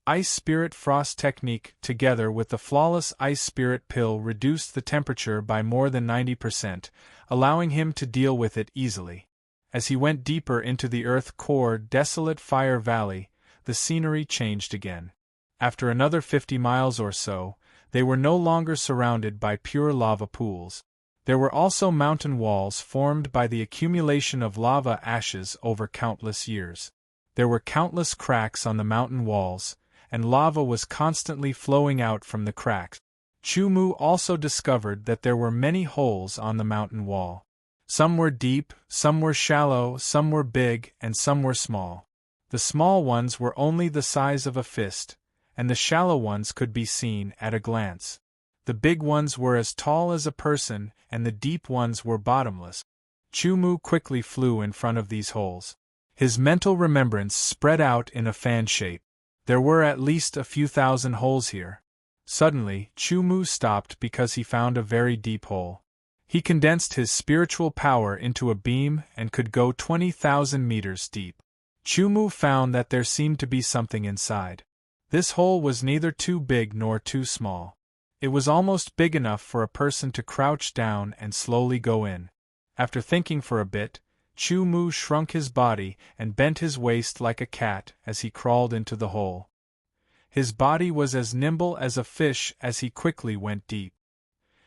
ice spirit frost technique together with the flawless ice spirit pill reduced the temperature by more than 90%, allowing him to deal with it easily. As he went deeper into the earth core desolate fire valley, the scenery changed again. After another 50 miles or so, they were no longer surrounded by pure lava pools. There were also mountain walls formed by the accumulation of lava ashes over countless years. There were countless cracks on the mountain walls, and lava was constantly flowing out from the cracks. Chu-Mu also discovered that there were many holes on the mountain wall. Some were deep, some were shallow, some were big, and some were small. The small ones were only the size of a fist, and the shallow ones could be seen at a glance. The big ones were as tall as a person, and the deep ones were bottomless. Chu-Mu quickly flew in front of these holes. His mental remembrance spread out in a fan shape. There were at least a few thousand holes here. Suddenly, Chu-Mu stopped because he found a very deep hole. He condensed his spiritual power into a beam and could go 20,000 meters deep. Chu-Mu found that there seemed to be something inside. This hole was neither too big nor too small. It was almost big enough for a person to crouch down and slowly go in. After thinking for a bit, Chu-Mu shrunk his body and bent his waist like a cat as he crawled into the hole. His body was as nimble as a fish as he quickly went deep.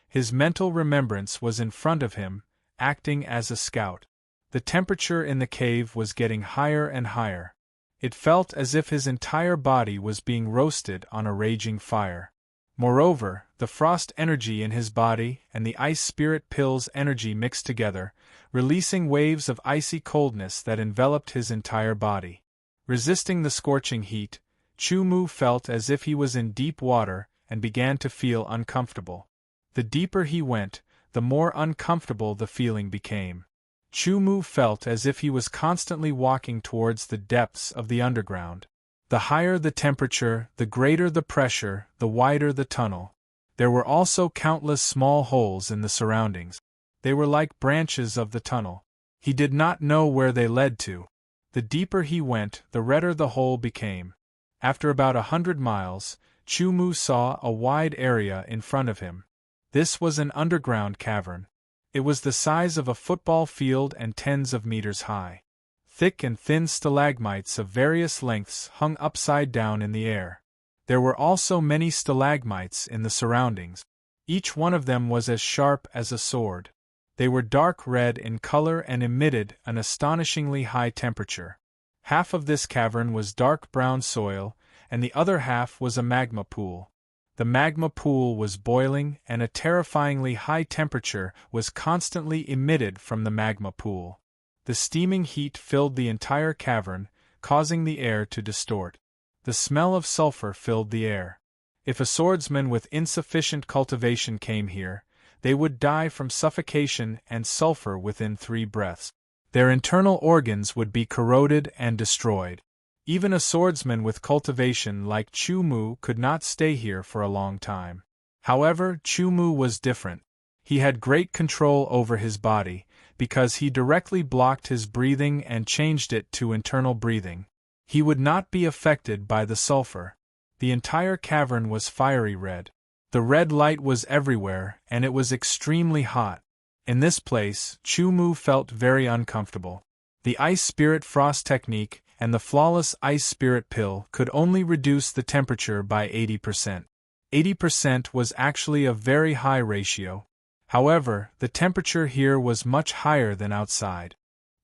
His mental remembrance was in front of him, acting as a scout. The temperature in the cave was getting higher and higher. It felt as if his entire body was being roasted on a raging fire. Moreover, the frost energy in his body and the ice spirit pill's energy mixed together, releasing waves of icy coldness that enveloped his entire body. Resisting the scorching heat, Chu-Mu felt as if he was in deep water and began to feel uncomfortable. The deeper he went, the more uncomfortable the feeling became. Chu-Mu felt as if he was constantly walking towards the depths of the underground. The higher the temperature, the greater the pressure, the wider the tunnel. There were also countless small holes in the surroundings. They were like branches of the tunnel. He did not know where they led to. The deeper he went, the redder the hole became. After about 100 miles, Chu-Mu saw a wide area in front of him. This was an underground cavern. It was the size of a football field and tens of meters high. Thick and thin stalagmites of various lengths hung upside down in the air. There were also many stalagmites in the surroundings. Each one of them was as sharp as a sword. They were dark red in color and emitted an astonishingly high temperature. Half of this cavern was dark brown soil, and the other half was a magma pool. The magma pool was boiling, and a terrifyingly high temperature was constantly emitted from the magma pool. The steaming heat filled the entire cavern, causing the air to distort. The smell of sulfur filled the air. If a swordsman with insufficient cultivation came here, they would die from suffocation and sulfur within 3 breaths. Their internal organs would be corroded and destroyed. Even a swordsman with cultivation like Chu-Mu could not stay here for a long time. However, Chu-Mu was different. He had great control over his body, because he directly blocked his breathing and changed it to internal breathing. He would not be affected by the sulfur. The entire cavern was fiery red. The red light was everywhere, and it was extremely hot. In this place, Chu-Mu felt very uncomfortable. The ice spirit frost technique and the flawless ice spirit pill could only reduce the temperature by 80%. 80% was actually a very high ratio. However, the temperature here was much higher than outside.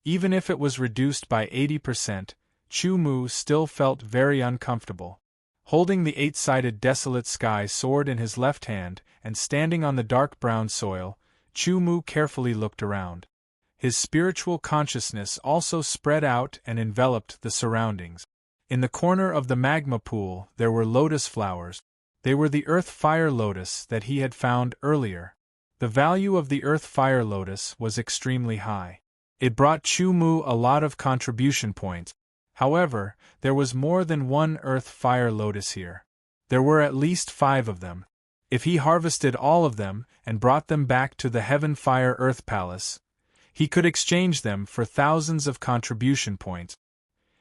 Even if it was reduced by 80%, Chu-Mu still felt very uncomfortable. Holding the 8-sided desolate sky sword in his left hand and standing on the dark brown soil, Chu-Mu carefully looked around. His spiritual consciousness also spread out and enveloped the surroundings. In the corner of the magma pool there were lotus flowers. They were the earth-fire lotus that he had found earlier. The value of the earth-fire lotus was extremely high. It brought Chu-Mu a lot of contribution points. However, there was more than one earth-fire lotus here. There were at least 5 of them. If he harvested all of them and brought them back to the Heaven-Fire Earth Palace, he could exchange them for thousands of contribution points.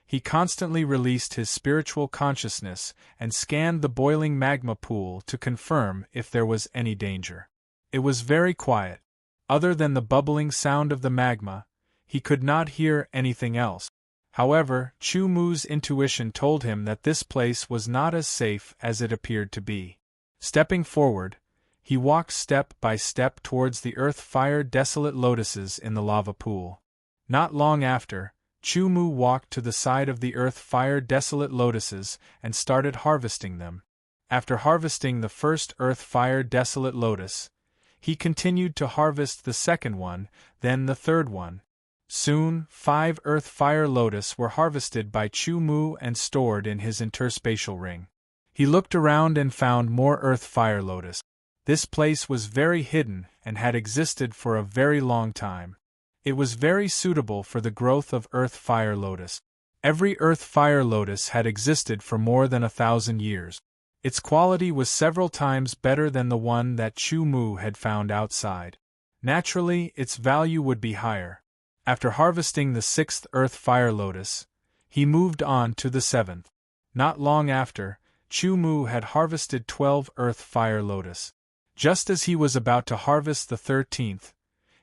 He constantly released his spiritual consciousness and scanned the boiling magma pool to confirm if there was any danger. It was very quiet. Other than the bubbling sound of the magma, he could not hear anything else. However, Chu-Mu's intuition told him that this place was not as safe as it appeared to be. Stepping forward, he walked step by step towards the earth-fire desolate lotuses in the lava pool. Not long after, Chu Mu walked to the side of the earth-fire desolate lotuses and started harvesting them. After harvesting the first earth-fire desolate lotus, he continued to harvest the second one, then the third one. Soon, 5 earth-fire lotus were harvested by Chu Mu and stored in his interspatial ring. He looked around and found more earth-fire lotus. This place was very hidden and had existed for a very long time. It was very suitable for the growth of earth-fire lotus. Every earth-fire lotus had existed for more than 1,000 years. Its quality was several times better than the one that Chu Mu had found outside. Naturally, its value would be higher. After harvesting the 6th earth-fire lotus, he moved on to the 7th. Not long after, Chu Mu had harvested 12 earth-fire lotus. Just as he was about to harvest the 13th,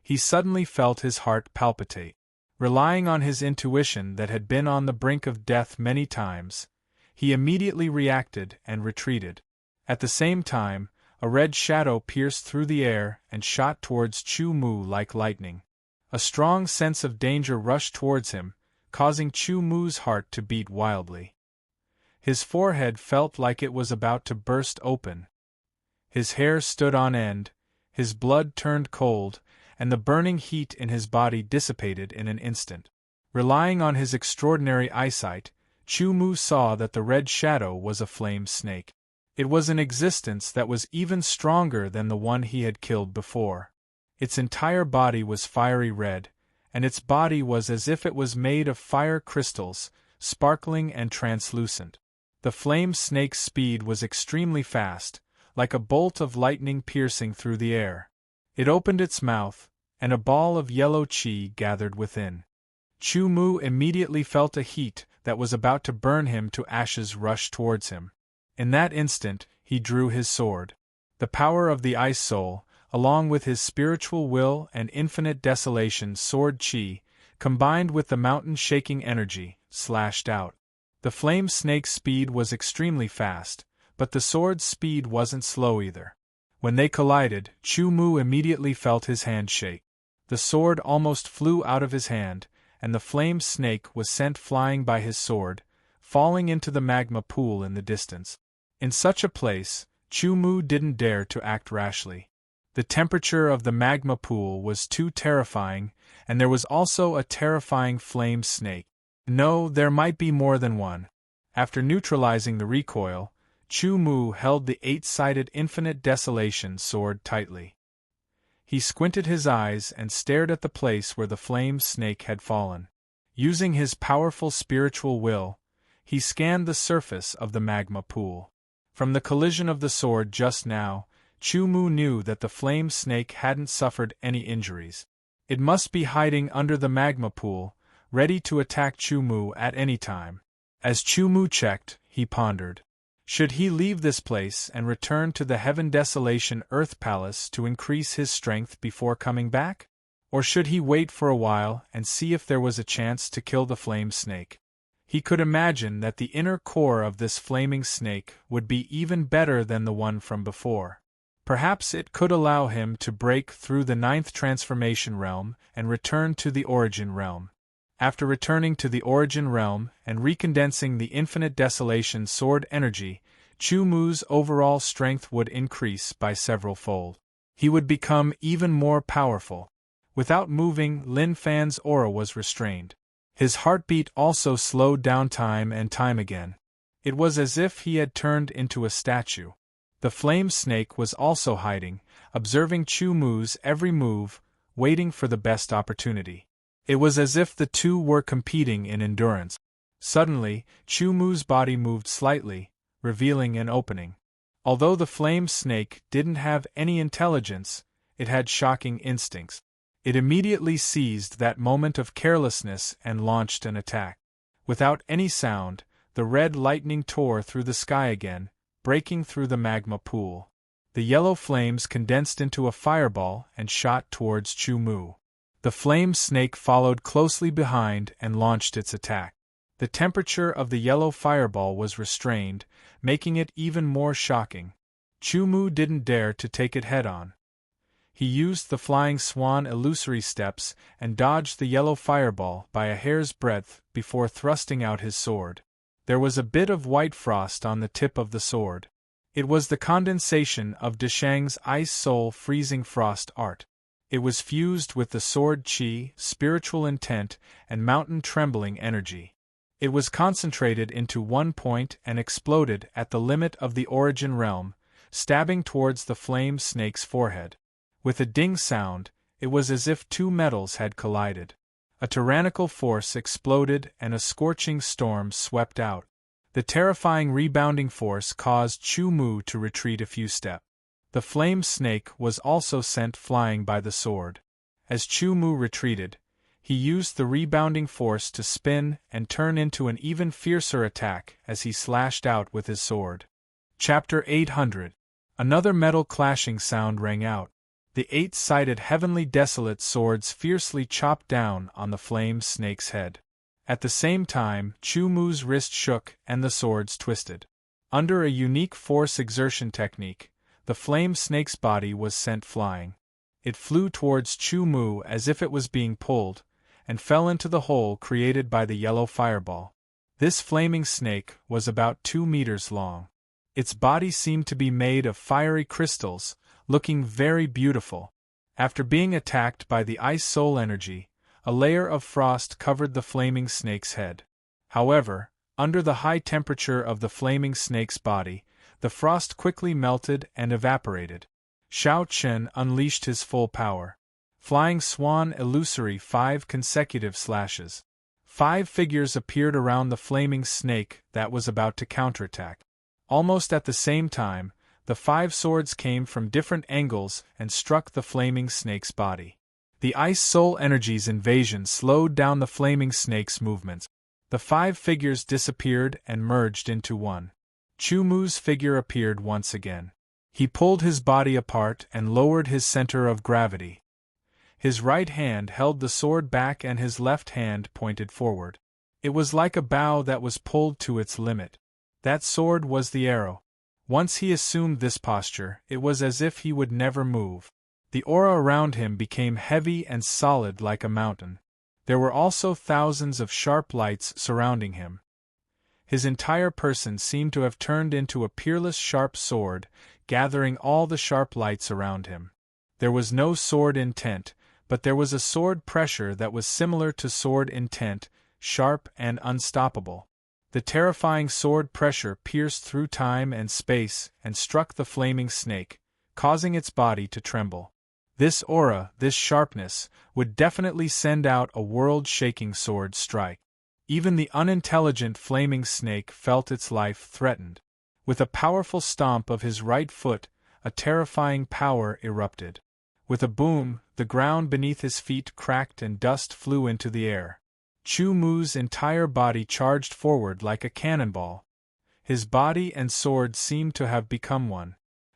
he suddenly felt his heart palpitate. Relying on his intuition that had been on the brink of death many times, he immediately reacted and retreated. At the same time, a red shadow pierced through the air and shot towards Chu Mu like lightning. A strong sense of danger rushed towards him, causing Chu Mu's heart to beat wildly. His forehead felt like it was about to burst open. His hair stood on end, his blood turned cold, and the burning heat in his body dissipated in an instant. Relying on his extraordinary eyesight, Chu Mu saw that the red shadow was a flame snake. It was an existence that was even stronger than the one he had killed before. Its entire body was fiery red, and its body was as if it was made of fire crystals, sparkling and translucent. The flame snake's speed was extremely fast, like a bolt of lightning piercing through the air. It opened its mouth, and a ball of yellow qi gathered within. Chu Mu immediately felt a heat that was about to burn him to ashes rush towards him. In that instant, he drew his sword. The power of the Ice Soul, along with his spiritual will and infinite desolation sword qi, combined with the mountain-shaking energy, slashed out. The flame snake's speed was extremely fast, but the sword's speed wasn't slow either. When they collided, Chu Mu immediately felt his hand shake. The sword almost flew out of his hand, and the flame snake was sent flying by his sword, falling into the magma pool in the distance. In such a place, Chu Mu didn't dare to act rashly. The temperature of the magma pool was too terrifying, and there was also a terrifying flame snake. No, there might be more than one. After neutralizing the recoil, Chu Mu held the 8-sided infinite desolation sword tightly. He squinted his eyes and stared at the place where the flame snake had fallen. Using his powerful spiritual will, he scanned the surface of the magma pool. From the collision of the sword just now, Chu Mu knew that the flame snake hadn't suffered any injuries. It must be hiding under the magma pool, ready to attack Chu Mu at any time. As Chu Mu checked, he pondered. Should he leave this place and return to the Heaven Desolation Earth Palace to increase his strength before coming back? Or should he wait for a while and see if there was a chance to kill the flame snake? He could imagine that the inner core of this flaming snake would be even better than the one from before. Perhaps it could allow him to break through the 9th transformation realm and return to the origin realm. After returning to the origin realm and recondensing the infinite desolation sword energy, Chu Mu's overall strength would increase by several fold. He would become even more powerful. Without moving, Lin Fan's aura was restrained. His heartbeat also slowed down time and time again. It was as if he had turned into a statue. The flame snake was also hiding, observing Chu Mu's every move, waiting for the best opportunity. It was as if the two were competing in endurance. Suddenly, Chu Mu's body moved slightly, revealing an opening. Although the flame snake didn't have any intelligence, it had shocking instincts. It immediately seized that moment of carelessness and launched an attack. Without any sound, the red lightning tore through the sky again, breaking through the magma pool. The yellow flames condensed into a fireball and shot towards Chu Mu. The flame snake followed closely behind and launched its attack. The temperature of the yellow fireball was restrained, making it even more shocking. Chu Mu didn't dare to take it head-on. He used the flying swan illusory steps and dodged the yellow fireball by a hair's breadth before thrusting out his sword. There was a bit of white frost on the tip of the sword. It was the condensation of Deshang's ice soul freezing frost art. It was fused with the sword chi, spiritual intent, and mountain trembling energy. It was concentrated into one point and exploded at the limit of the origin realm, stabbing towards the flame snake's forehead. With a ding sound, it was as if two metals had collided. A tyrannical force exploded and a scorching storm swept out. The terrifying rebounding force caused Chu Mu to retreat a few steps. The flame snake was also sent flying by the sword. As Chu Mu retreated, he used the rebounding force to spin and turn into an even fiercer attack as he slashed out with his sword. Chapter 800. Another metal clashing sound rang out. The eight-sided heavenly desolate swords fiercely chopped down on the flame snake's head. At the same time, Chu Mu's wrist shook and the swords twisted. Under a unique force exertion technique, the flame snake's body was sent flying. It flew towards Chu Mu as if it was being pulled, and fell into the hole created by the yellow fireball. This flaming snake was about 2 meters long. Its body seemed to be made of fiery crystals, looking very beautiful. After being attacked by the ice soul energy, a layer of frost covered the flaming snake's head. However, under the high temperature of the flaming snake's body, the frost quickly melted and evaporated. Xiao Chen unleashed his full power. Flying swan illusory 5 consecutive slashes. 5 figures appeared around the flaming snake that was about to counterattack. Almost at the same time, the 5 swords came from different angles and struck the flaming snake's body. The ice soul energy's invasion slowed down the flaming snake's movements. The 5 figures disappeared and merged into one. Chu Mu's figure appeared once again. He pulled his body apart and lowered his center of gravity. His right hand held the sword back and his left hand pointed forward. It was like a bow that was pulled to its limit. That sword was the arrow. Once he assumed this posture, it was as if he would never move. The aura around him became heavy and solid like a mountain. There were also thousands of sharp lights surrounding him. His entire person seemed to have turned into a peerless sharp sword, gathering all the sharp lights around him. There was no sword intent, but there was a sword pressure that was similar to sword intent, sharp and unstoppable. The terrifying sword pressure pierced through time and space and struck the flaming snake, causing its body to tremble. This aura, this sharpness, would definitely send out a world-shaking sword strike. Even the unintelligent flaming snake felt its life threatened. With a powerful stomp of his right foot, a terrifying power erupted. With a boom, the ground beneath his feet cracked and dust flew into the air. Chu Mu's entire body charged forward like a cannonball. His body and sword seemed to have become one.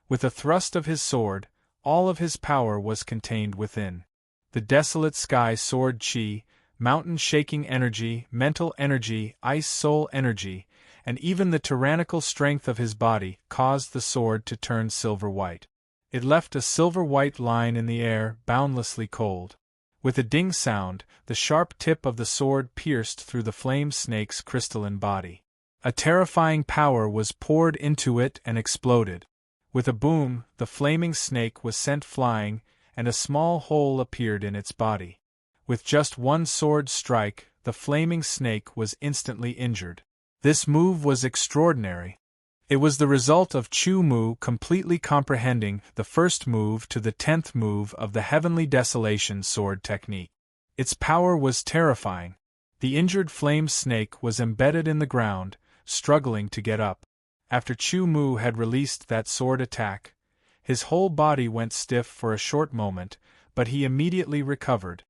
With a thrust of his sword, all of his power was contained within. The desolate sky sword chi, mountain-shaking energy, mental energy, ice soul energy, and even the tyrannical strength of his body caused the sword to turn silver-white. It left a silver-white line in the air, boundlessly cold. With a ding sound, the sharp tip of the sword pierced through the flame snake's crystalline body. A terrifying power was poured into it and exploded. With a boom, the flaming snake was sent flying, and a small hole appeared in its body. With just one sword strike, the flaming snake was instantly injured. This move was extraordinary. It was the result of Chu Mu completely comprehending the first move to the 10th move of the Heavenly Desolation sword technique. Its power was terrifying. The injured flame snake was embedded in the ground, struggling to get up. After Chu Mu had released that sword attack, his whole body went stiff for a short moment, but he immediately recovered.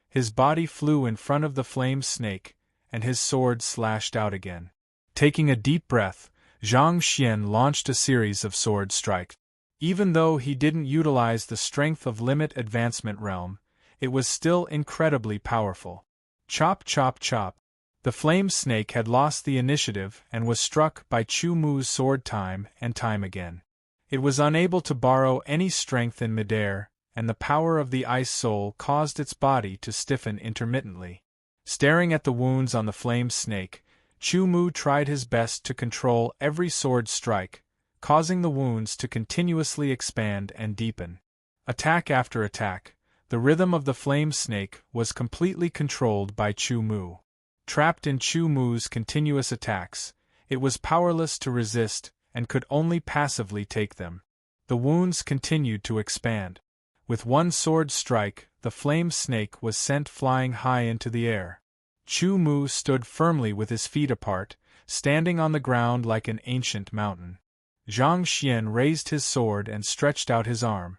His body flew in front of the flame snake, and his sword slashed out again. Taking a deep breath, Zhang Xian launched a series of sword strikes. Even though he didn't utilize the strength of Limit Advancement Realm, it was still incredibly powerful. Chop chop chop. The flame snake had lost the initiative and was struck by Chu Mu's sword time and time again. It was unable to borrow any strength in midair, and the power of the ice soul caused its body to stiffen intermittently. Staring at the wounds on the flame snake, Chu Mu tried his best to control every sword strike, causing the wounds to continuously expand and deepen. Attack after attack, the rhythm of the flame snake was completely controlled by Chu Mu. Trapped in Chu Mu's continuous attacks, it was powerless to resist and could only passively take them. The wounds continued to expand. With one sword strike, the flame snake was sent flying high into the air. Chu Mu stood firmly with his feet apart, standing on the ground like an ancient mountain. Zhang Xian raised his sword and stretched out his arm.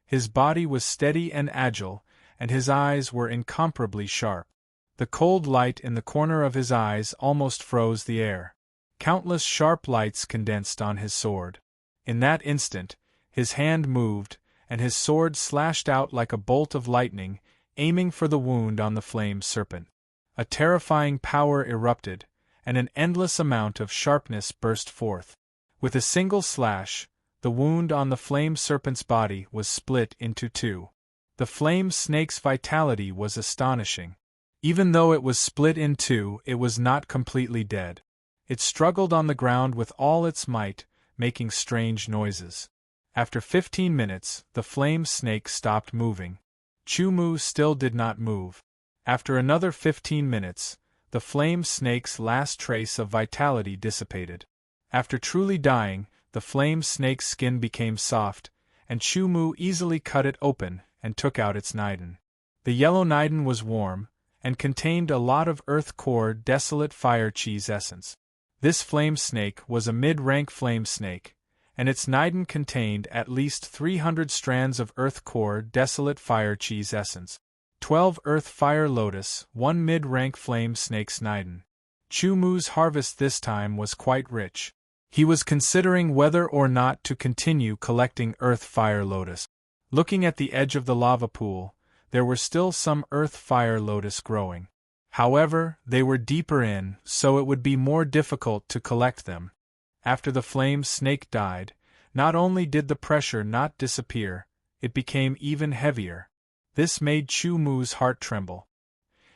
His body was steady and agile, and his eyes were incomparably sharp. The cold light in the corner of his eyes almost froze the air. Countless sharp lights condensed on his sword. In that instant, his hand moved, and his sword slashed out like a bolt of lightning, aiming for the wound on the flame serpent. A terrifying power erupted, and an endless amount of sharpness burst forth. With a single slash, the wound on the flame serpent's body was split into two. The flame snake's vitality was astonishing. Even though it was split in two, it was not completely dead. It struggled on the ground with all its might, making strange noises. After 15 minutes, the flame snake stopped moving. Chu Mu still did not move. After another 15 minutes, the flame snake's last trace of vitality dissipated. After truly dying, the flame snake's skin became soft, and Chu Mu easily cut it open and took out its nidin. The yellow nidin was warm, and contained a lot of earth core desolate fire cheese essence. This flame snake was a mid-rank flame snake, and its nidin contained at least 300 strands of earth core desolate fire cheese essence. 12 earth fire lotus, 1 mid-rank flame snake's nidin. Chu Mu's harvest this time was quite rich. He was considering whether or not to continue collecting earth fire lotus. Looking at the edge of the lava pool, there were still some earth fire lotus growing. However, they were deeper in, so it would be more difficult to collect them. After the flame snake died, not only did the pressure not disappear, it became even heavier. This made Chu Mu's heart tremble.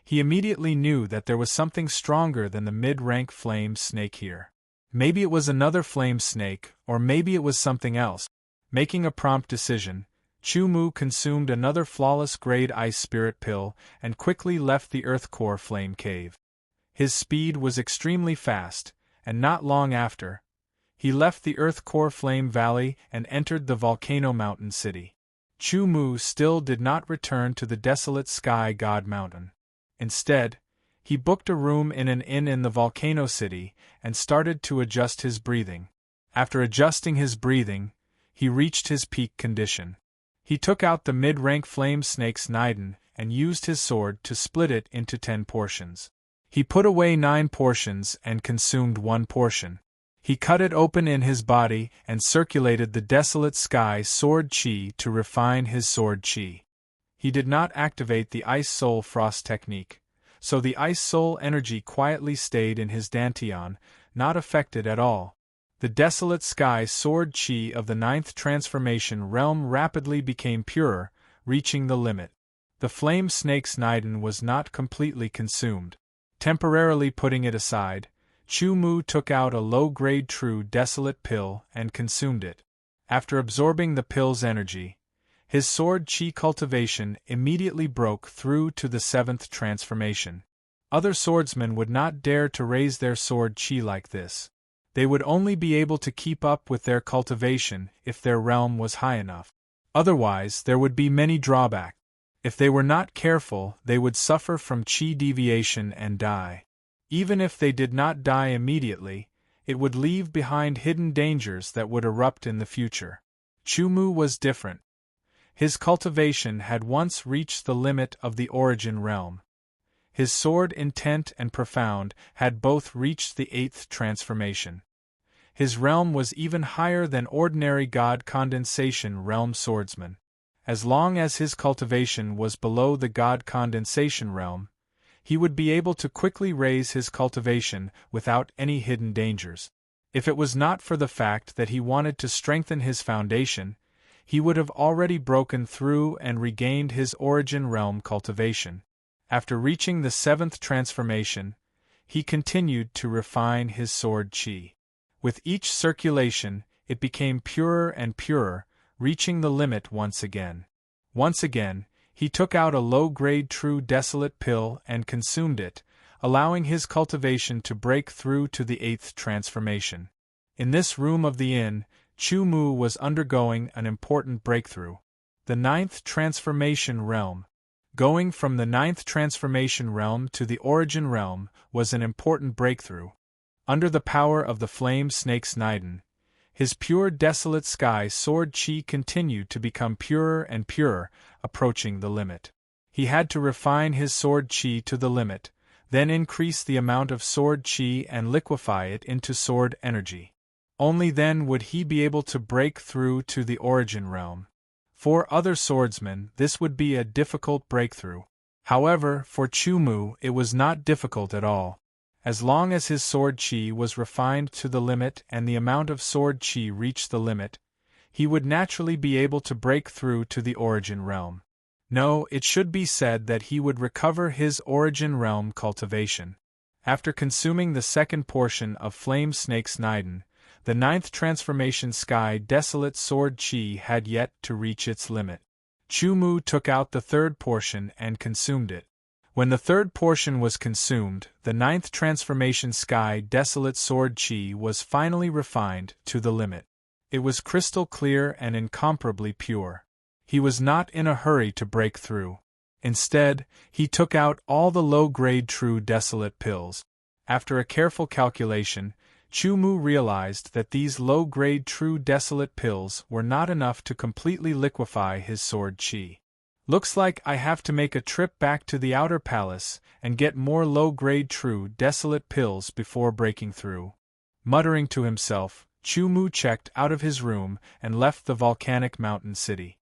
He immediately knew that there was something stronger than the mid-rank flame snake here. Maybe it was another flame snake, or maybe it was something else. Making a prompt decision, Chu Mu consumed another flawless grade ice spirit pill and quickly left the earth core flame cave. His speed was extremely fast, and not long after, he left the earth core flame valley and entered the volcano mountain city. Chu Mu still did not return to the desolate sky god mountain. Instead, he booked a room in an inn in the volcano city and started to adjust his breathing. After adjusting his breathing, he reached his peak condition. He took out the mid-rank flame snake's nidin and used his sword to split it into 10 portions. He put away 9 portions and consumed 1 portion. He cut it open in his body and circulated the desolate sky sword chi to refine his sword chi. He did not activate the Ice Soul Frost technique, so the Ice Soul energy quietly stayed in his dantian, not affected at all. The desolate sky sword chi of the 9th transformation realm rapidly became purer, reaching the limit. The flame snake's nidin was not completely consumed. Temporarily putting it aside, Chu Mu took out a low-grade true desolate pill and consumed it. After absorbing the pill's energy, his sword chi cultivation immediately broke through to the 7th transformation. Other swordsmen would not dare to raise their sword chi like this. They would only be able to keep up with their cultivation if their realm was high enough. Otherwise, there would be many drawbacks. If they were not careful, they would suffer from chi deviation and die. Even if they did not die immediately, it would leave behind hidden dangers that would erupt in the future. Chu Mu was different. His cultivation had once reached the limit of the origin realm. His sword intent and profound had both reached the 8th transformation. His realm was even higher than ordinary god condensation realm swordsman. As long as his cultivation was below the god condensation realm, he would be able to quickly raise his cultivation without any hidden dangers. If it was not for the fact that he wanted to strengthen his foundation, he would have already broken through and regained his origin realm cultivation. After reaching the 7th transformation, he continued to refine his sword chi. With each circulation, it became purer and purer, reaching the limit once again. Once again, he took out a low-grade true desolate pill and consumed it, allowing his cultivation to break through to the 8th transformation. In this room of the inn, Chu Mu was undergoing an important breakthrough. The 9th transformation realm. Going from the 9th transformation realm to the origin realm was an important breakthrough. Under the power of the flame snake's Niden, his pure desolate sky sword chi continued to become purer and purer, approaching the limit. He had to refine his sword chi to the limit, then increase the amount of sword chi and liquefy it into sword energy. Only then would he be able to break through to the origin realm. For other swordsmen, this would be a difficult breakthrough. However, for Chu Mu, it was not difficult at all. As long as his sword chi was refined to the limit and the amount of sword chi reached the limit, he would naturally be able to break through to the origin realm. No, it should be said that he would recover his origin realm cultivation. After consuming the 2nd portion of Flame Snake's Niden, the 9th transformation sky desolate sword chi had yet to reach its limit. Chu Mu took out the 3rd portion and consumed it. When the 3rd portion was consumed, the 9th transformation sky desolate sword chi was finally refined to the limit. It was crystal clear and incomparably pure. He was not in a hurry to break through. Instead, he took out all the low-grade true desolate pills. After a careful calculation, Chu Mu realized that these low-grade true desolate pills were not enough to completely liquefy his sword chi. Looks like I have to make a trip back to the outer palace and get more low-grade true desolate pills before breaking through. Muttering to himself, Chu Mu checked out of his room and left the volcanic mountain city.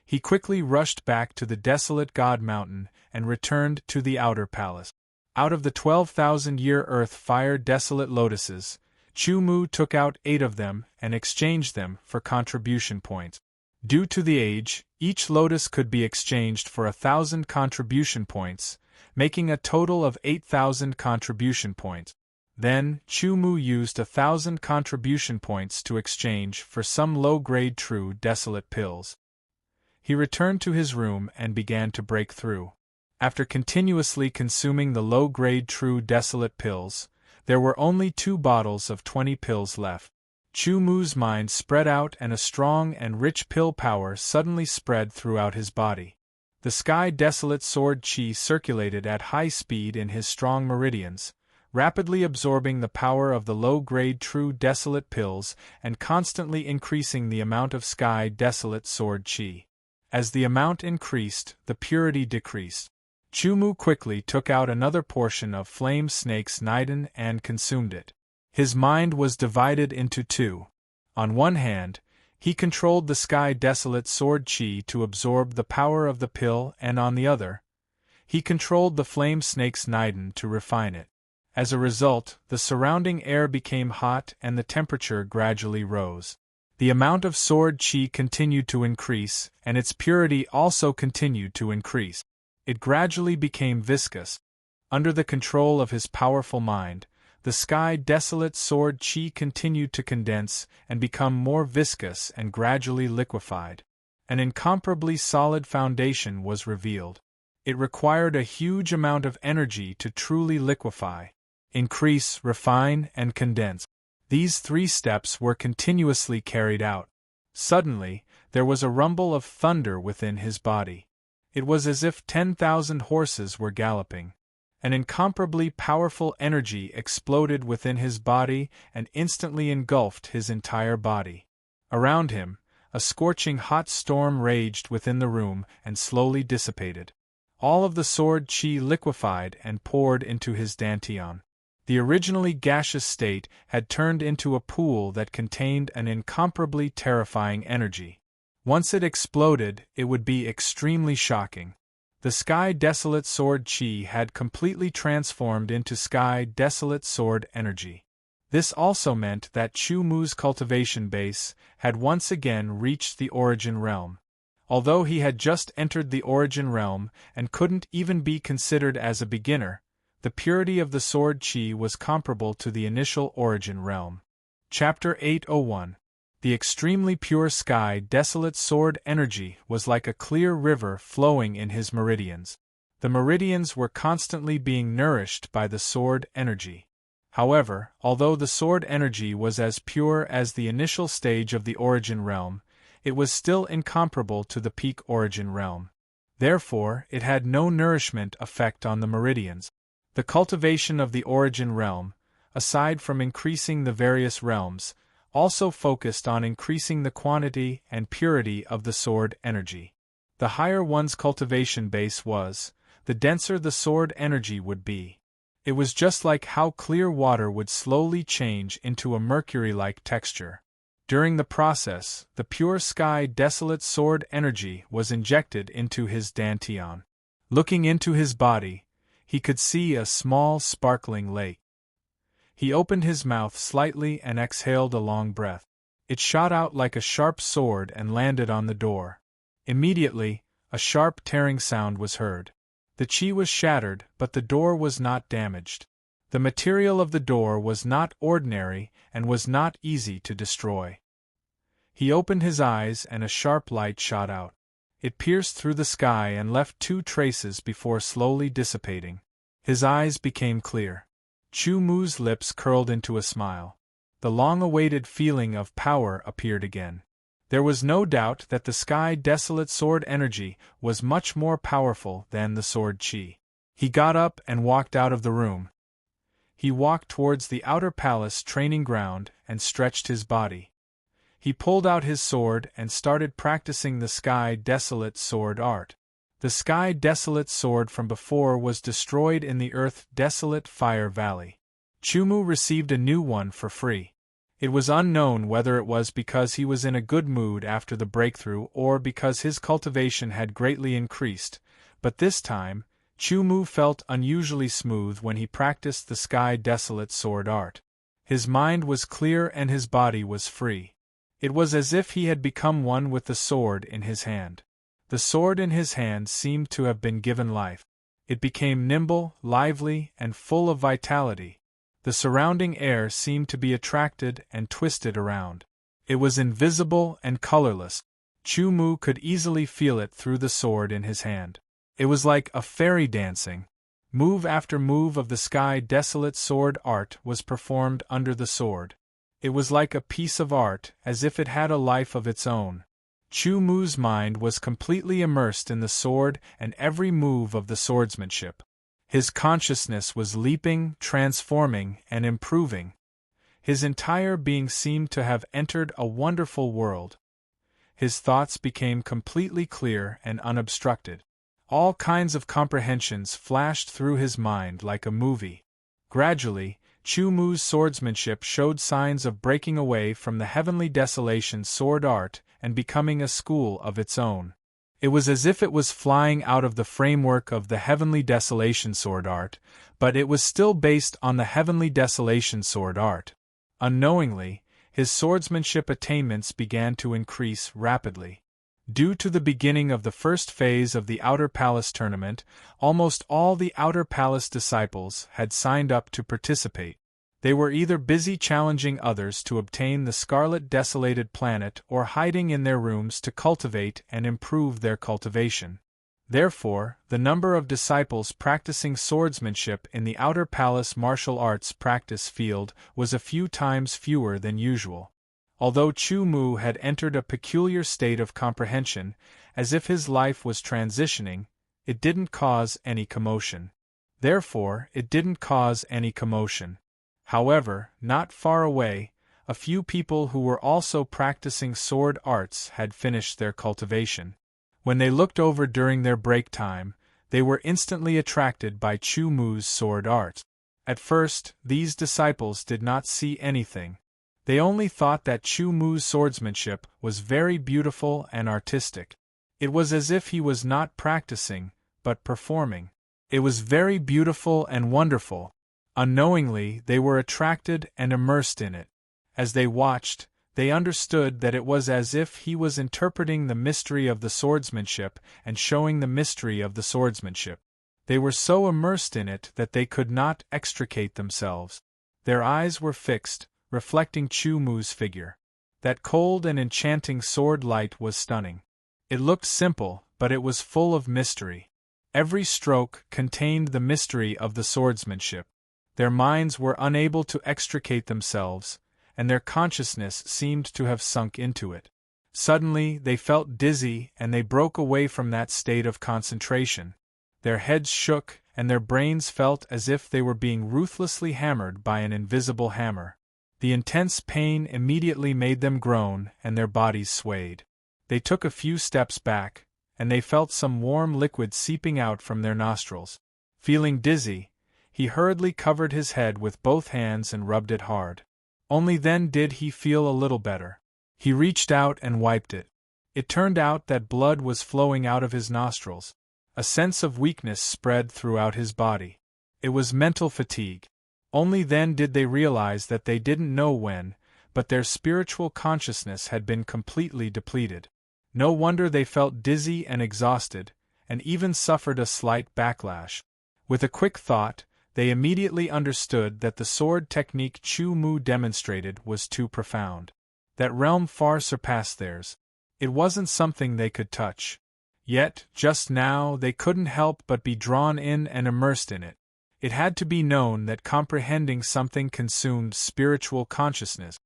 He quickly rushed back to the desolate God Mountain and returned to the outer palace. Out of the 12,000-year earth fire desolate lotuses, Chu Mu took out 8 of them and exchanged them for contribution points. Due to the age, each lotus could be exchanged for 1,000 contribution points, making a total of 8,000 contribution points. Then, Chu Mu used 1,000 contribution points to exchange for some low-grade true desolate pills. He returned to his room and began to break through. After continuously consuming the low-grade true desolate pills, there were only 2 bottles of 20 pills left. Chu Mu's mind spread out and a strong and rich pill power suddenly spread throughout his body. The sky desolate sword chi circulated at high speed in his strong meridians, rapidly absorbing the power of the low-grade true desolate pills and constantly increasing the amount of sky desolate sword chi. As the amount increased, the purity decreased. Chu Mu quickly took out another portion of Flame Snake's Niden and consumed it. His mind was divided into 2. On one hand, he controlled the sky desolate sword chi to absorb the power of the pill, and on the other, he controlled the Flame Snake's Niden to refine it. As a result, the surrounding air became hot and the temperature gradually rose. The amount of sword chi continued to increase, and its purity also continued to increase. It gradually became viscous. Under the control of his powerful mind, the sky desolate sword chi continued to condense and become more viscous and gradually liquefied. An incomparably solid foundation was revealed. It required a huge amount of energy to truly liquefy, increase, refine, and condense. These 3 steps were continuously carried out. Suddenly, there was a rumble of thunder within his body. It was as if 10,000 horses were galloping. An incomparably powerful energy exploded within his body and instantly engulfed his entire body. Around him, a scorching hot storm raged within the room and slowly dissipated. All of the sword chi liquefied and poured into his dantian. The originally gaseous state had turned into a pool that contained an incomparably terrifying energy. Once it exploded, it would be extremely shocking. The sky desolate sword chi had completely transformed into sky desolate sword energy. This also meant that Chu Mu's cultivation base had once again reached the origin realm. Although he had just entered the origin realm and couldn't even be considered as a beginner, the purity of the sword chi was comparable to the initial origin realm. Chapter 801. The extremely pure sky desolate sword energy was like a clear river flowing in his meridians. The meridians were constantly being nourished by the sword energy. However, although the sword energy was as pure as the initial stage of the origin realm, it was still incomparable to the peak origin realm. Therefore, it had no nourishment effect on the meridians. The cultivation of the origin realm, aside from increasing the various realms, also focused on increasing the quantity and purity of the sword energy. The higher one's cultivation base was, the denser the sword energy would be. It was just like how clear water would slowly change into a mercury-like texture. During the process, the pure sky desolate sword energy was injected into his dantian. Looking into his body, he could see a small sparkling lake. He opened his mouth slightly and exhaled a long breath. It shot out like a sharp sword and landed on the door. Immediately, a sharp tearing sound was heard. The chi was shattered, but the door was not damaged. The material of the door was not ordinary and was not easy to destroy. He opened his eyes and a sharp light shot out. It pierced through the sky and left 2 traces before slowly dissipating. His eyes became clear. Chu Mu's lips curled into a smile. The long-awaited feeling of power appeared again. There was no doubt that the sky desolate sword energy was much more powerful than the sword chi. He got up and walked out of the room. He walked towards the outer palace training ground and stretched his body. He pulled out his sword and started practicing the sky desolate sword art. The sky desolate sword from before was destroyed in the earth desolate fire valley. Chu Mu received a new one for free. It was unknown whether it was because he was in a good mood after the breakthrough or because his cultivation had greatly increased, but this time, Chu Mu felt unusually smooth when he practiced the sky desolate sword art. His mind was clear and his body was free. It was as if he had become one with the sword in his hand. The sword in his hand seemed to have been given life. It became nimble, lively, and full of vitality. The surrounding air seemed to be attracted and twisted around. It was invisible and colorless. Chu Mu could easily feel it through the sword in his hand. It was like a fairy dancing. Move after move of the sky desolate sword art was performed under the sword. It was like a piece of art, as if it had a life of its own. Chu Mu's mind was completely immersed in the sword and every move of the swordsmanship. His consciousness was leaping, transforming, and improving. His entire being seemed to have entered a wonderful world. His thoughts became completely clear and unobstructed. All kinds of comprehensions flashed through his mind like a movie. Gradually, Chu Mu's swordsmanship showed signs of breaking away from the heavenly desolation sword art and becoming a school of its own. It was as if it was flying out of the framework of the heavenly desolation sword art, but it was still based on the heavenly desolation sword art. Unknowingly, his swordsmanship attainments began to increase rapidly. Due to the beginning of the first phase of the Outer Palace tournament, almost all the Outer Palace disciples had signed up to participate. They were either busy challenging others to obtain the Scarlet Desolated Planet or hiding in their rooms to cultivate and improve their cultivation. Therefore, the number of disciples practicing swordsmanship in the Outer Palace martial arts practice field was a few times fewer than usual. Although Chu Mu had entered a peculiar state of comprehension, as if his life was transitioning, it didn't cause any commotion. However, not far away, a few people who were also practicing sword arts had finished their cultivation. When they looked over during their break time, they were instantly attracted by Chu Mu's sword art. At first, these disciples did not see anything. They only thought that Chu Mu's swordsmanship was very beautiful and artistic. It was as if he was not practicing, but performing. It was very beautiful and wonderful. Unknowingly, they were attracted and immersed in it. As they watched, they understood that it was as if he was interpreting the mystery of the swordsmanship and showing the mystery of the swordsmanship. They were so immersed in it that they could not extricate themselves. Their eyes were fixed, reflecting Chu Mu's figure. That cold and enchanting sword light was stunning. It looked simple, but it was full of mystery. Every stroke contained the mystery of the swordsmanship. Their minds were unable to extricate themselves, and their consciousness seemed to have sunk into it. Suddenly, they felt dizzy and they broke away from that state of concentration. Their heads shook, and their brains felt as if they were being ruthlessly hammered by an invisible hammer. The intense pain immediately made them groan, and their bodies swayed. They took a few steps back, and they felt some warm liquid seeping out from their nostrils. Feeling dizzy, he hurriedly covered his head with both hands and rubbed it hard. Only then did he feel a little better. He reached out and wiped it. It turned out that blood was flowing out of his nostrils. A sense of weakness spread throughout his body. It was mental fatigue. Only then did they realize that they didn't know when, but their spiritual consciousness had been completely depleted. No wonder they felt dizzy and exhausted, and even suffered a slight backlash. With a quick thought, they immediately understood that the sword technique Chu Mu demonstrated was too profound. That realm far surpassed theirs. It wasn't something they could touch. Yet, just now, they couldn't help but be drawn in and immersed in it. It had to be known that comprehending something consumed spiritual consciousness.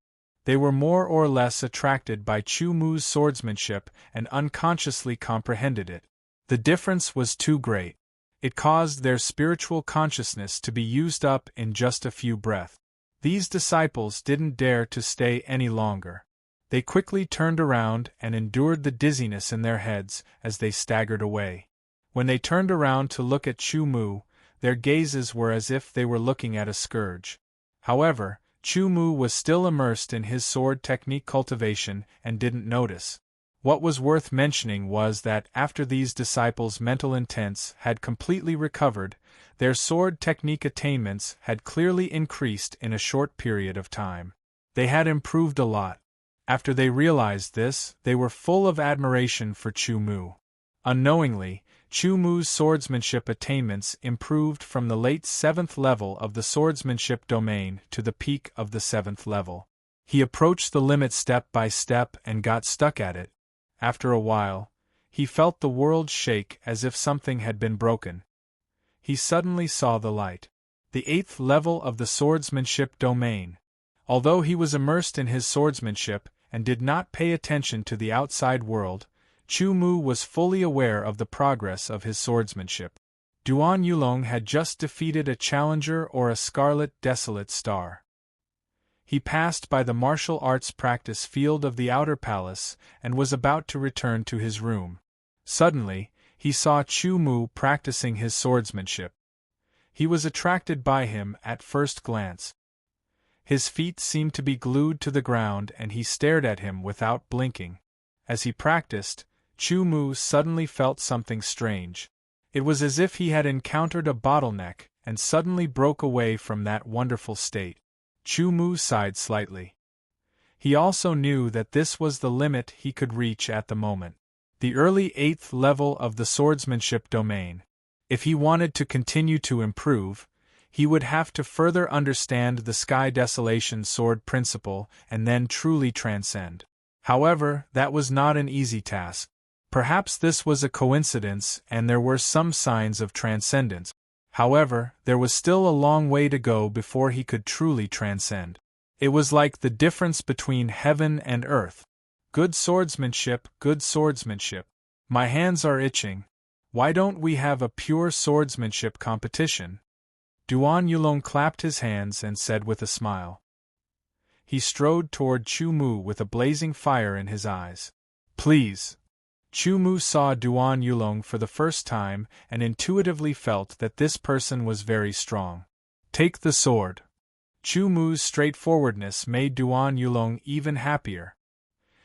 They were more or less attracted by Chu Mu's swordsmanship and unconsciously comprehended it. The difference was too great. It caused their spiritual consciousness to be used up in just a few breaths. These disciples didn't dare to stay any longer. They quickly turned around and endured the dizziness in their heads as they staggered away. When they turned around to look at Chu Mu, their gazes were as if they were looking at a scourge. However, Chu Mu was still immersed in his sword technique cultivation and didn't notice. What was worth mentioning was that after these disciples' mental intents had completely recovered, their sword technique attainments had clearly increased in a short period of time. They had improved a lot. After they realized this, they were full of admiration for Chu Mu. Unknowingly, Chu Mu's swordsmanship attainments improved from the late 7th level of the swordsmanship domain to the peak of the 7th level. He approached the limit step by step and got stuck at it. After a while, he felt the world shake as if something had been broken. He suddenly saw the light. The 8th level of the swordsmanship domain. Although he was immersed in his swordsmanship and did not pay attention to the outside world, Chu Mu was fully aware of the progress of his swordsmanship. Duan Yulong had just defeated a challenger or a scarlet desolate star. He passed by the martial arts practice field of the outer palace and was about to return to his room. Suddenly, he saw Chu Mu practicing his swordsmanship. He was attracted by him at first glance. His feet seemed to be glued to the ground and he stared at him without blinking. As he practiced, Chu Mu suddenly felt something strange. It was as if he had encountered a bottleneck and suddenly broke away from that wonderful state. Chu Mu sighed slightly. He also knew that this was the limit he could reach at the moment. The early 8th level of the swordsmanship domain. If he wanted to continue to improve, he would have to further understand the Sky Desolation sword principle and then truly transcend. However, that was not an easy task. Perhaps this was a coincidence and there were some signs of transcendence. However, there was still a long way to go before he could truly transcend. It was like the difference between heaven and earth. Good swordsmanship, good swordsmanship. My hands are itching. Why don't we have a pure swordsmanship competition? Duan Yulong clapped his hands and said with a smile. He strode toward Chu Mu with a blazing fire in his eyes. Please. Chu Mu saw Duan Yulong for the first time and intuitively felt that this person was very strong. Take the sword. Chu Mu's straightforwardness made Duan Yulong even happier.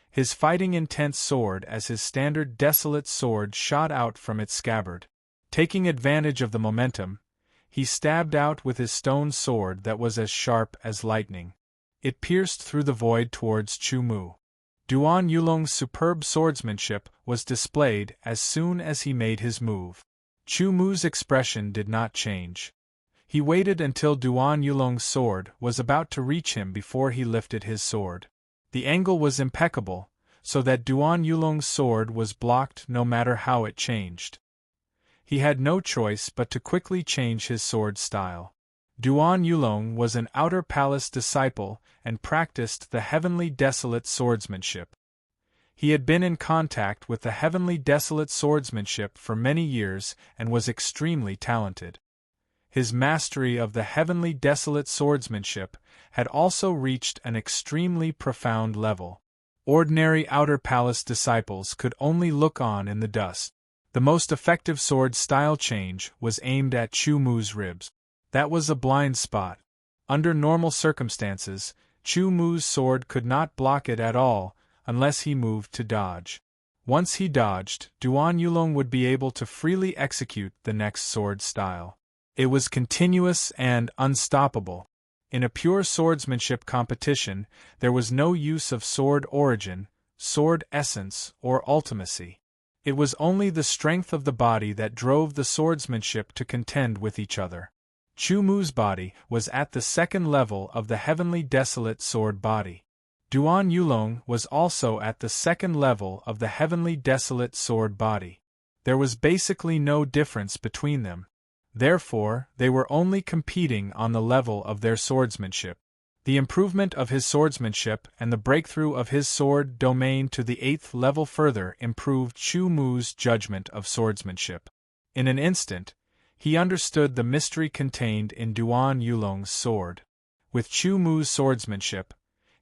His fighting intense sword as his standard desolate sword shot out from its scabbard. Taking advantage of the momentum, He stabbed out with his stone sword that was as sharp as lightning. It pierced through the void towards Chu Mu. Duan Yulong's superb swordsmanship was displayed as soon as he made his move. Chu Mu's expression did not change. He waited until Duan Yulong's sword was about to reach him before he lifted his sword. The angle was impeccable, so that Duan Yulong's sword was blocked no matter how it changed. He had no choice but to quickly change his sword style. Duan Yulong was an outer palace disciple and practiced the heavenly desolate swordsmanship. He had been in contact with the heavenly desolate swordsmanship for many years and was extremely talented. His mastery of the heavenly desolate swordsmanship had also reached an extremely profound level. Ordinary outer palace disciples could only look on in the dust. The most effective sword style change was aimed at Chu Mu's ribs. That was a blind spot. Under normal circumstances, Chu Mu's sword could not block it at all unless he moved to dodge. Once he dodged, Duan Yulong would be able to freely execute the next sword style. It was continuous and unstoppable. In a pure swordsmanship competition, there was no use of sword origin, sword essence, or ultimacy. It was only the strength of the body that drove the swordsmanship to contend with each other. Chu Mu's body was at the second level of the heavenly desolate sword body. Duan Yulong was also at the second level of the heavenly desolate sword body. There was basically no difference between them. Therefore, they were only competing on the level of their swordsmanship. The improvement of his swordsmanship and the breakthrough of his sword domain to the 8th level further improved Chu Mu's judgment of swordsmanship. In an instant, he understood the mystery contained in Duan Yulong's sword. With Chu Mu's swordsmanship,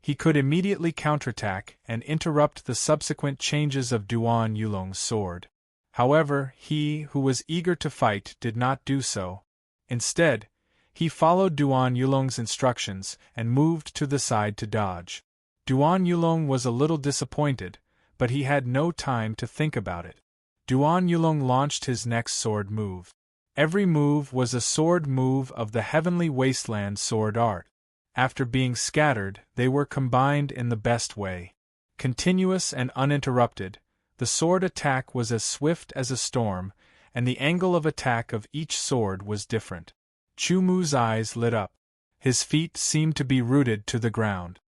he could immediately counterattack and interrupt the subsequent changes of Duan Yulong's sword. However, he who was eager to fight did not do so. Instead, he followed Duan Yulong's instructions and moved to the side to dodge. Duan Yulong was a little disappointed, but he had no time to think about it. Duan Yulong launched his next sword move. Every move was a sword move of the heavenly wasteland sword art. After being scattered, they were combined in the best way. Continuous and uninterrupted, the sword attack was as swift as a storm, and the angle of attack of each sword was different. Chu Mu's eyes lit up. His feet seemed to be rooted to the ground.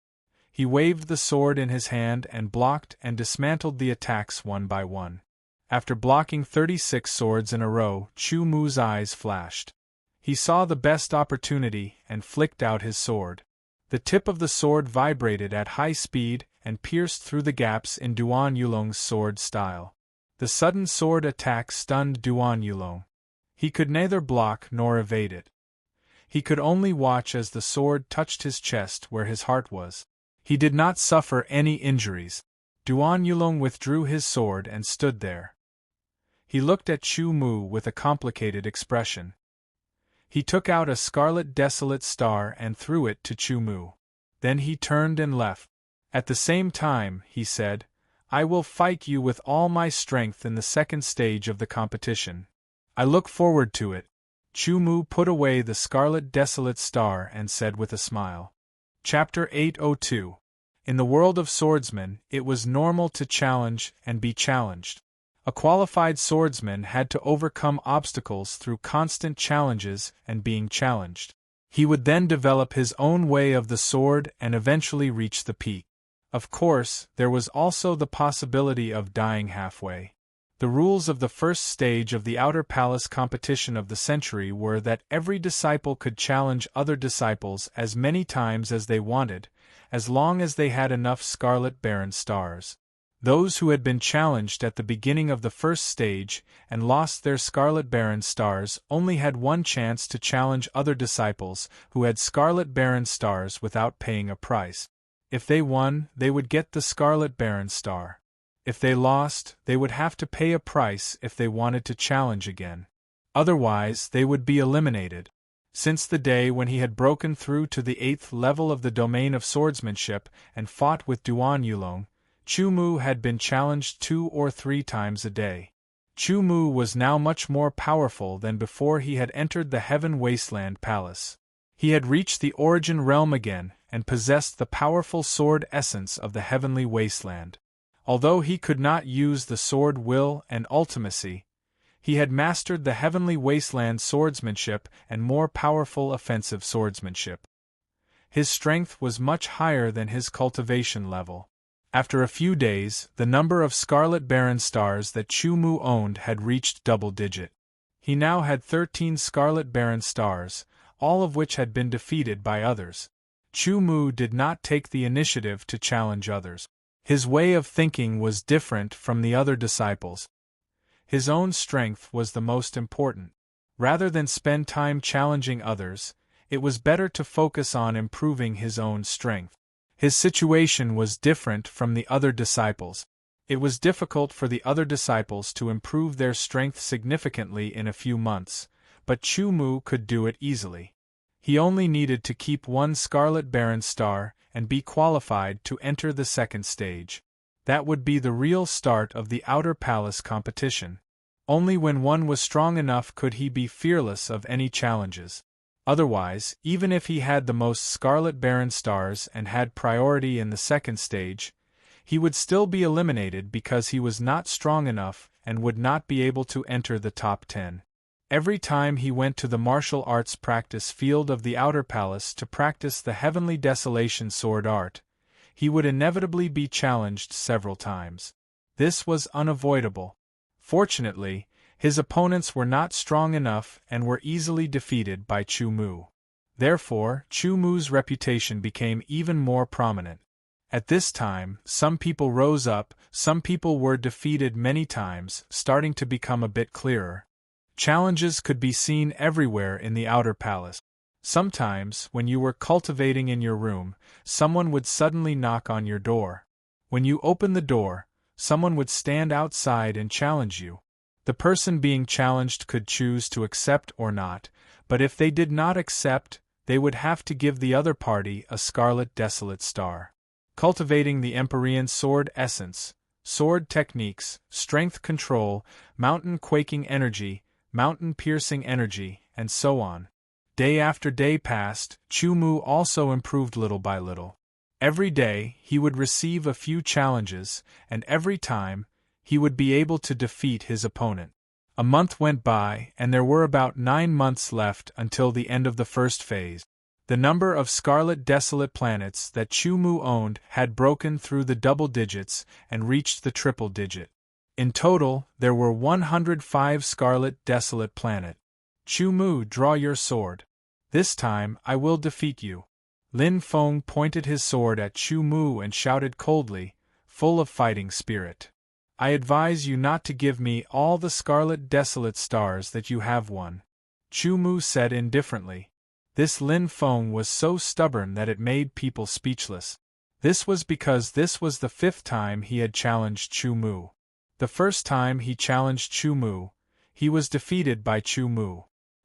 He waved the sword in his hand and blocked and dismantled the attacks one by one. After blocking 36 swords in a row, Chu Mu's eyes flashed. He saw the best opportunity and flicked out his sword. The tip of the sword vibrated at high speed and pierced through the gaps in Duan Yulong's sword style. The sudden sword attack stunned Duan Yulong. He could neither block nor evade it. He could only watch as the sword touched his chest where his heart was. He did not suffer any injuries. Duan Yulong withdrew his sword and stood there. He looked at Chu Mu with a complicated expression. He took out a scarlet desolate star and threw it to Chu Mu. Then he turned and left. At the same time, he said, "I will fight you with all my strength in the second stage of the competition. I look forward to it." Chu Mu put away the scarlet desolate star and said with a smile. Chapter 802. In the world of swordsmen, it was normal to challenge and be challenged. A qualified swordsman had to overcome obstacles through constant challenges and being challenged. He would then develop his own way of the sword and eventually reach the peak. Of course, there was also the possibility of dying halfway. The rules of the first stage of the Outer Palace competition of the century were that every disciple could challenge other disciples as many times as they wanted, as long as they had enough Scarlet Baron stars. Those who had been challenged at the beginning of the first stage and lost their Scarlet Baron stars only had one chance to challenge other disciples who had Scarlet Baron stars without paying a price. If they won, they would get the Scarlet Baron star. If they lost, they would have to pay a price if they wanted to challenge again. Otherwise, they would be eliminated. Since the day when he had broken through to the 8th level of the domain of swordsmanship and fought with Duan Yulong, Chu Mu had been challenged 2 or 3 times a day. Chu Mu was now much more powerful than before he had entered the Heaven Wasteland Palace. He had reached the Origin Realm again, and possessed the powerful sword essence of the Heavenly Wasteland. Although he could not use the sword will and ultimacy, he had mastered the Heavenly Wasteland swordsmanship and more powerful offensive swordsmanship. His strength was much higher than his cultivation level. After a few days, the number of Scarlet Baron stars that Chu Mu owned had reached double-digit. He now had 13 Scarlet Baron stars, all of which had been defeated by others. Chu Mu did not take the initiative to challenge others. His way of thinking was different from the other disciples. His own strength was the most important. Rather than spend time challenging others, it was better to focus on improving his own strength. His situation was different from the other disciples. It was difficult for the other disciples to improve their strength significantly in a few months, but Chu Mu could do it easily. He only needed to keep one Scarlet Baron star and be qualified to enter the second stage. That would be the real start of the Outer Palace competition. Only when one was strong enough could he be fearless of any challenges. Otherwise, even if he had the most Scarlet Baron stars and had priority in the second stage, he would still be eliminated because he was not strong enough and would not be able to enter the top 10. Every time he went to the martial arts practice field of the Outer Palace to practice the Heavenly Desolation sword art, he would inevitably be challenged several times. This was unavoidable. Fortunately, his opponents were not strong enough and were easily defeated by Chu Mu. Therefore, Chu Mu's reputation became even more prominent. At this time, some people rose up, some people were defeated many times, starting to become a bit clearer. Challenges could be seen everywhere in the Outer Palace. Sometimes, when you were cultivating in your room, someone would suddenly knock on your door. When you opened the door, someone would stand outside and challenge you. The person being challenged could choose to accept or not, but if they did not accept, they would have to give the other party a Scarlet Desolate star. Cultivating the Empyrean sword essence, sword techniques, strength control, mountain quaking energy, mountain piercing energy, and so on. Day after day passed, Chu Mu also improved little by little. Every day, he would receive a few challenges, and every time, he would be able to defeat his opponent. A month went by, and there were about 9 months left until the end of the first phase. The number of Scarlet Desolate planets that Chu Mu owned had broken through the double digits and reached the triple digit. In total, there were 105 Scarlet Desolate planets. Chu Mu, draw your sword. This time, I will defeat you. Lin Feng pointed his sword at Chu Mu and shouted coldly, full of fighting spirit. I advise you not to give me all the Scarlet Desolate stars that you have won. Chu Mu said indifferently. This Lin Feng was so stubborn that it made people speechless. This was because this was the 5th time he had challenged Chu Mu. The first time he challenged Chu Mu, he was defeated by Chu Mu.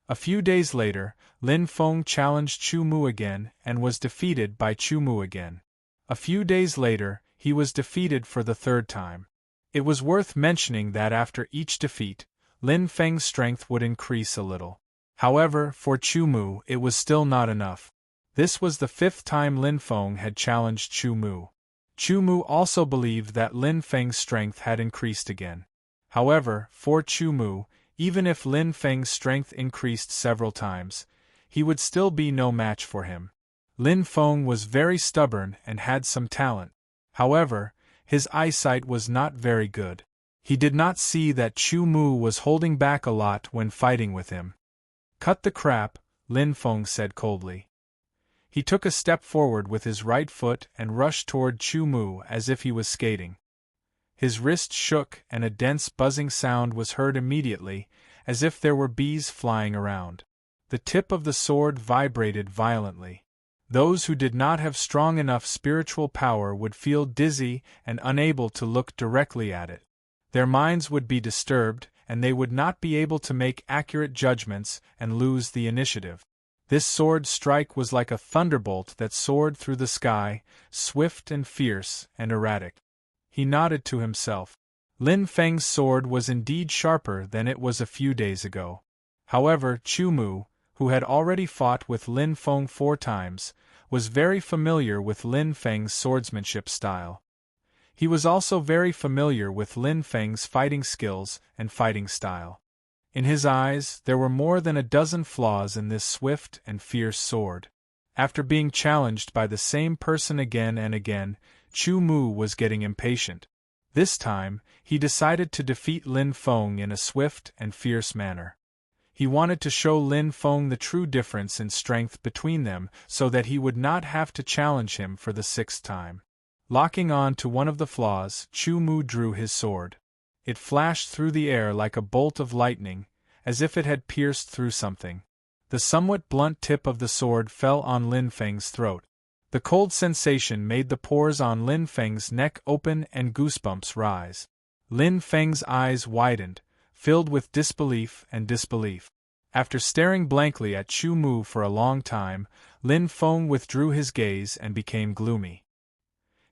A few days later, Lin Feng challenged Chu Mu again and was defeated by Chu Mu again. A few days later, he was defeated for the 3rd time. It was worth mentioning that after each defeat, Lin Feng's strength would increase a little. However, for Chu Mu it was still not enough. This was the 5th time Lin Feng had challenged Chu Mu. Chu Mu also believed that Lin Feng's strength had increased again. However, for Chu Mu, even if Lin Feng's strength increased several times, he would still be no match for him. Lin Feng was very stubborn and had some talent. However, his eyesight was not very good. He did not see that Chu Mu was holding back a lot when fighting with him. Cut the crap, Lin Feng said coldly. He took a step forward with his right foot and rushed toward Chu Mu as if he was skating. His wrist shook and a dense buzzing sound was heard immediately, as if there were bees flying around. The tip of the sword vibrated violently. Those who did not have strong enough spiritual power would feel dizzy and unable to look directly at it. Their minds would be disturbed, and they would not be able to make accurate judgments and lose the initiative. This sword strike was like a thunderbolt that soared through the sky, swift and fierce and erratic. He nodded to himself. Lin Feng's sword was indeed sharper than it was a few days ago. However, Chu Mu, who had already fought with Lin Feng 4 times, was very familiar with Lin Feng's swordsmanship style. He was also very familiar with Lin Feng's fighting skills and fighting style. In his eyes, there were more than a dozen flaws in this swift and fierce sword. After being challenged by the same person again and again, Chu Mu was getting impatient. This time, he decided to defeat Lin Feng in a swift and fierce manner. He wanted to show Lin Feng the true difference in strength between them so that he would not have to challenge him for the 6th time. Locking on to one of the flaws, Chu Mu drew his sword. It flashed through the air like a bolt of lightning, as if it had pierced through something. The somewhat blunt tip of the sword fell on Lin Feng's throat. The cold sensation made the pores on Lin Feng's neck open and goosebumps rise. Lin Feng's eyes widened, filled with disbelief and disbelief. After staring blankly at Chu Mu for a long time, Lin Feng withdrew his gaze and became gloomy.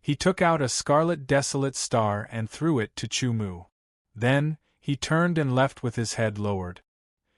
He took out a scarlet desolate star and threw it to Chu Mu. Then, he turned and left with his head lowered.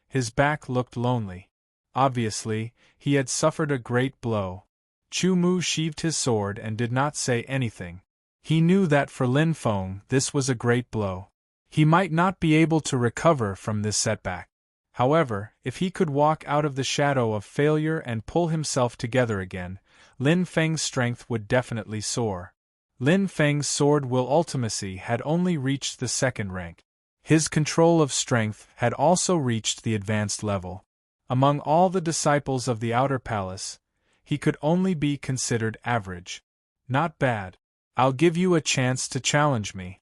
His back looked lonely. Obviously, he had suffered a great blow. Chu Mu sheathed his sword and did not say anything. He knew that for Lin Feng this was a great blow. He might not be able to recover from this setback. However, if he could walk out of the shadow of failure and pull himself together again, Lin Feng's strength would definitely soar. Lin Feng's sword will ultimacy had only reached the 2nd rank. His control of strength had also reached the advanced level. Among all the disciples of the Outer Palace, he could only be considered average. Not bad. I'll give you a chance to challenge me.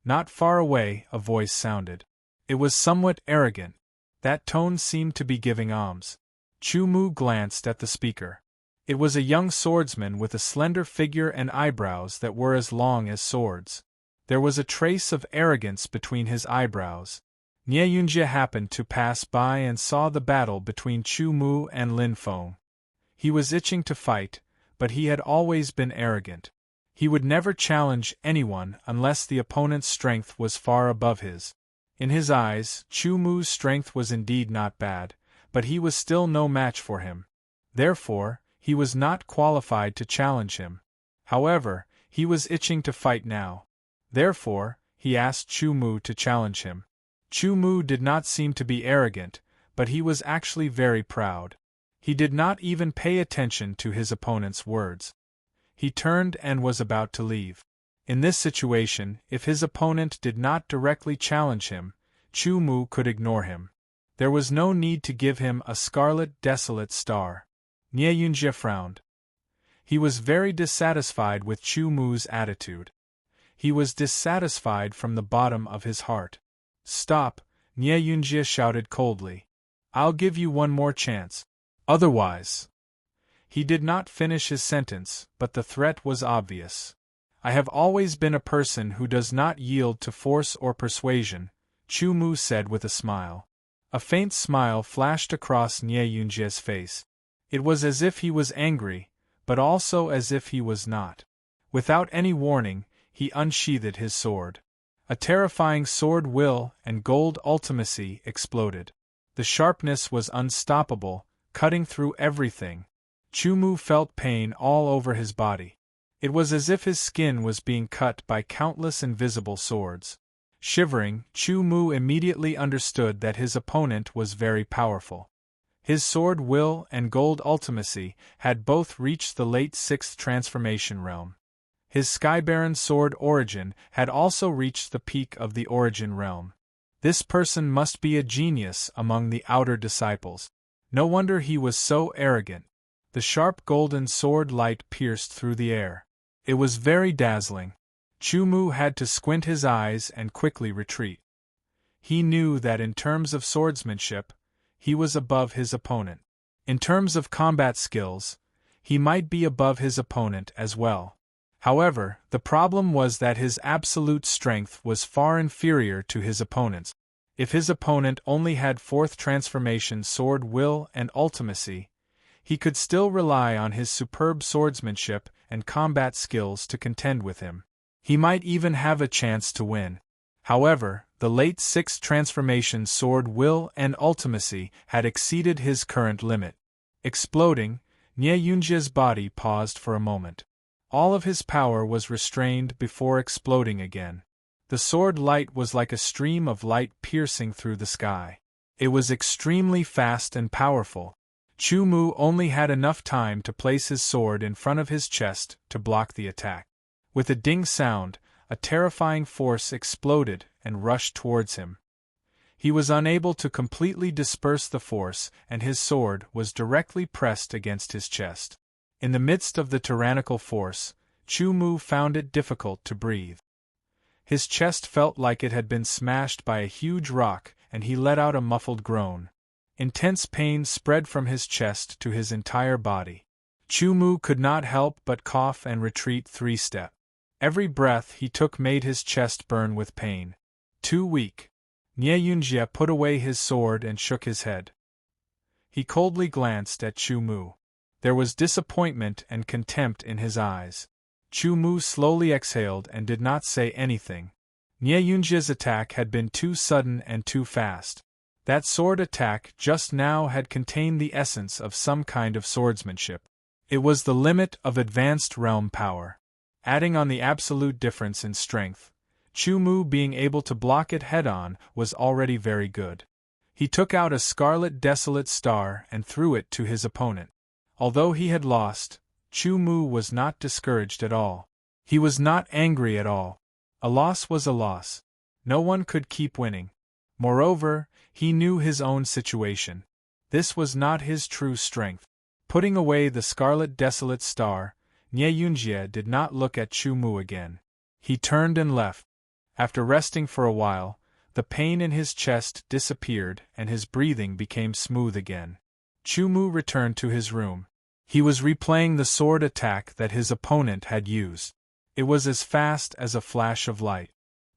Not far away, a voice sounded. It was somewhat arrogant. That tone seemed to be giving alms. Chu Mu glanced at the speaker. It was a young swordsman with a slender figure and eyebrows that were as long as swords. There was a trace of arrogance between his eyebrows. Nie Yunjie happened to pass by and saw the battle between Chu Mu and Lin Feng. He was itching to fight, but he had always been arrogant. He would never challenge anyone unless the opponent's strength was far above his. In his eyes, Chu Mu's strength was indeed not bad, but he was still no match for him. Therefore, he was not qualified to challenge him. However, he was itching to fight now. Therefore, he asked Chu Mu to challenge him. Chu Mu did not seem to be arrogant, but he was actually very proud. He did not even pay attention to his opponent's words. He turned and was about to leave. In this situation, if his opponent did not directly challenge him, Chu Mu could ignore him. There was no need to give him a scarlet desolate star. Nie Yunjie frowned. He was very dissatisfied with Chu Mu's attitude. He was dissatisfied from the bottom of his heart. Stop, Nie Yunjie shouted coldly. I'll give you one more chance. Otherwise. He did not finish his sentence, but the threat was obvious. I have always been a person who does not yield to force or persuasion, Chu Mu said with a smile. A faint smile flashed across Nie Yunjie's face. It was as if he was angry, but also as if he was not. Without any warning, he unsheathed his sword. A terrifying sword will and gold ultimacy exploded. The sharpness was unstoppable, cutting through everything. Chu Mu felt pain all over his body. It was as if his skin was being cut by countless invisible swords. Shivering, Chu Mu immediately understood that his opponent was very powerful. His sword will and gold ultimacy had both reached the late 6th transformation realm. His Skybaron sword origin had also reached the peak of the origin realm. This person must be a genius among the outer disciples. No wonder he was so arrogant. The sharp golden sword light pierced through the air. It was very dazzling. Chu Mu had to squint his eyes and quickly retreat. He knew that in terms of swordsmanship, he was above his opponent. In terms of combat skills, he might be above his opponent as well. However, the problem was that his absolute strength was far inferior to his opponent's. If his opponent only had 4th transformation sword will and ultimacy, he could still rely on his superb swordsmanship and combat skills to contend with him. He might even have a chance to win. However, the late sixth transformation sword will and ultimacy had exceeded his current limit. Exploding, Nye Yunjia's body paused for a moment. All of his power was restrained before exploding again. The sword light was like a stream of light piercing through the sky. It was extremely fast and powerful. Chu Mu only had enough time to place his sword in front of his chest to block the attack. With a ding sound, a terrifying force exploded and rushed towards him. He was unable to completely disperse the force, and his sword was directly pressed against his chest. In the midst of the tyrannical force, Chu Mu found it difficult to breathe. His chest felt like it had been smashed by a huge rock, and he let out a muffled groan. Intense pain spread from his chest to his entire body. Chu Mu could not help but cough and retreat 3 steps. Every breath he took made his chest burn with pain. Too weak. Nye Yunjia put away his sword and shook his head. He coldly glanced at Chu Mu. There was disappointment and contempt in his eyes. Chu Mu slowly exhaled and did not say anything. Nye Yunjia's attack had been too sudden and too fast. That sword attack just now had contained the essence of some kind of swordsmanship. It was the limit of advanced realm power. Adding on the absolute difference in strength, Chu Mu being able to block it head-on was already very good. He took out a scarlet desolate star and threw it to his opponent. Although he had lost, Chu Mu was not discouraged at all. He was not angry at all. A loss was a loss. No one could keep winning. Moreover, he knew his own situation. This was not his true strength. Putting away the scarlet desolate star, Nye Yunjia did not look at Chu Mu again. He turned and left. After resting for a while, the pain in his chest disappeared and his breathing became smooth again. Chu Mu returned to his room. He was replaying the sword attack that his opponent had used. It was as fast as a flash of light.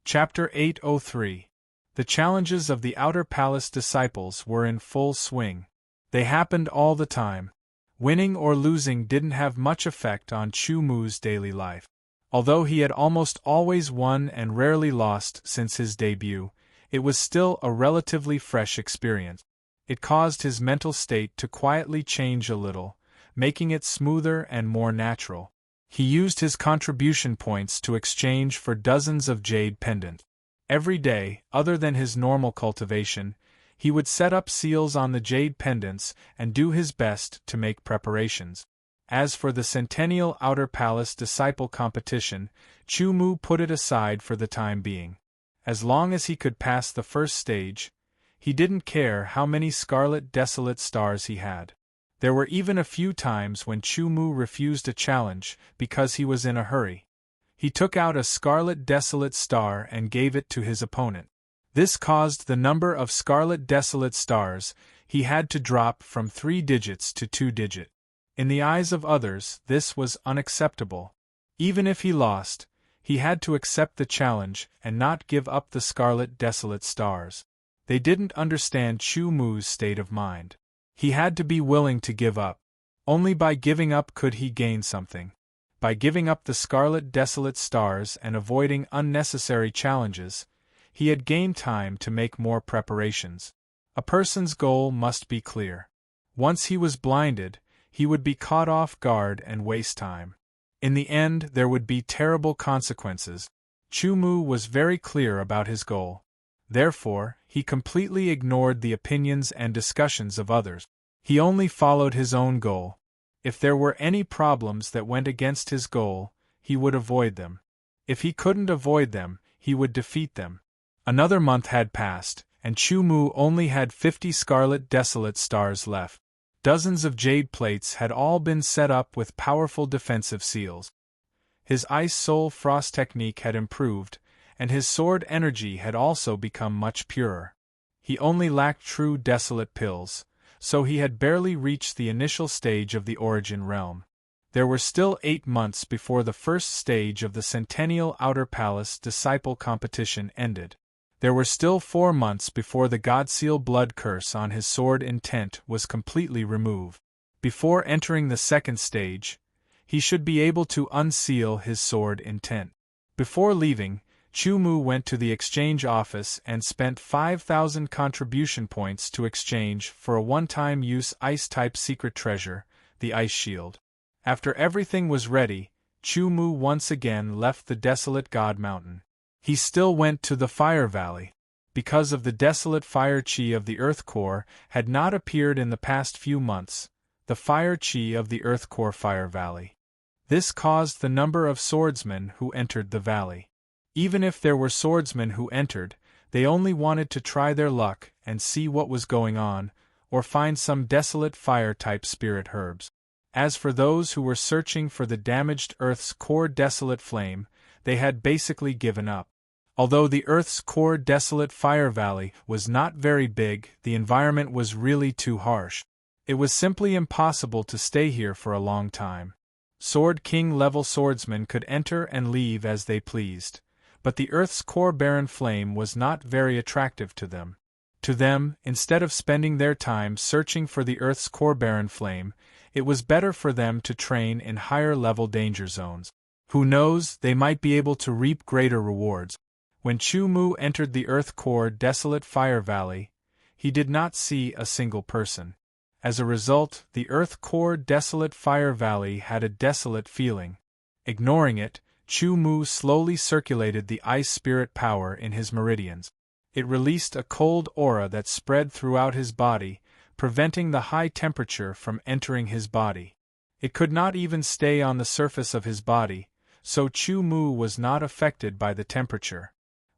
Chapter 803. The challenges of the Outer Palace disciples were in full swing. They happened all the time. Winning or losing didn't have much effect on Chu Mu's daily life. Although he had almost always won and rarely lost since his debut, it was still a relatively fresh experience. It caused his mental state to quietly change a little, making it smoother and more natural. He used his contribution points to exchange for dozens of jade pendants. Every day, other than his normal cultivation, he would set up seals on the jade pendants and do his best to make preparations. As for the Centennial Outer Palace Disciple Competition, Chu Mu put it aside for the time being. As long as he could pass the first stage, he didn't care how many scarlet desolate stars he had. There were even a few times when Chu Mu refused a challenge because he was in a hurry. He took out a scarlet desolate star and gave it to his opponent. This caused the number of scarlet desolate stars he had to drop from 3 digits to 2 digits. In the eyes of others, this was unacceptable. Even if he lost, he had to accept the challenge and not give up the scarlet desolate stars. They didn't understand Chu Mu's state of mind. He had to be willing to give up. Only by giving up could he gain something. By giving up the scarlet desolate stars and avoiding unnecessary challenges, he had gained time to make more preparations. A person's goal must be clear. Once he was blinded, he would be caught off guard and waste time. In the end, there would be terrible consequences. Chu Mu was very clear about his goal. Therefore, he completely ignored the opinions and discussions of others. He only followed his own goal. If there were any problems that went against his goal, he would avoid them. If he couldn't avoid them, he would defeat them. Another month had passed, and Chu Mu only had 50 scarlet desolate stars left. Dozens of jade plates had all been set up with powerful defensive seals. His ice soul frost technique had improved, and his sword energy had also become much purer. He only lacked true desolate pills, so he had barely reached the initial stage of the origin realm. There were still 8 months before the first stage of the Centennial Outer Palace Disciple Competition ended. There were still 4 months before the Godseal blood curse on his sword intent was completely removed. Before entering the second stage, he should be able to unseal his sword intent. Before leaving, Chu Mu went to the exchange office and spent 5,000 contribution points to exchange for a one-time use ice-type secret treasure, the Ice Shield. After everything was ready, Chu Mu once again left the desolate God Mountain. He still went to the Fire Valley. Because of the desolate fire chi of the Earth Core had not appeared in the past few months, the fire chi of the Earth Core Fire Valley. This caused the number of swordsmen who entered the valley. Even if there were swordsmen who entered, they only wanted to try their luck and see what was going on, or find some desolate fire-type spirit herbs. As for those who were searching for the damaged Earth's core desolate flame, they had basically given up. Although the Earth's core desolate fire valley was not very big, the environment was really too harsh. It was simply impossible to stay here for a long time. Sword King level swordsmen could enter and leave as they pleased, but the Earth's core barren flame was not very attractive to them. To them, instead of spending their time searching for the Earth's core barren flame, it was better for them to train in higher level danger zones. Who knows, they might be able to reap greater rewards. When Chu Mu entered the Earth Core Desolate Fire Valley, he did not see a single person. As a result, the Earth Core Desolate Fire Valley had a desolate feeling. Ignoring it, Chu Mu slowly circulated the ice spirit power in his meridians. It released a cold aura that spread throughout his body, preventing the high temperature from entering his body. It could not even stay on the surface of his body, so Chu Mu was not affected by the temperature.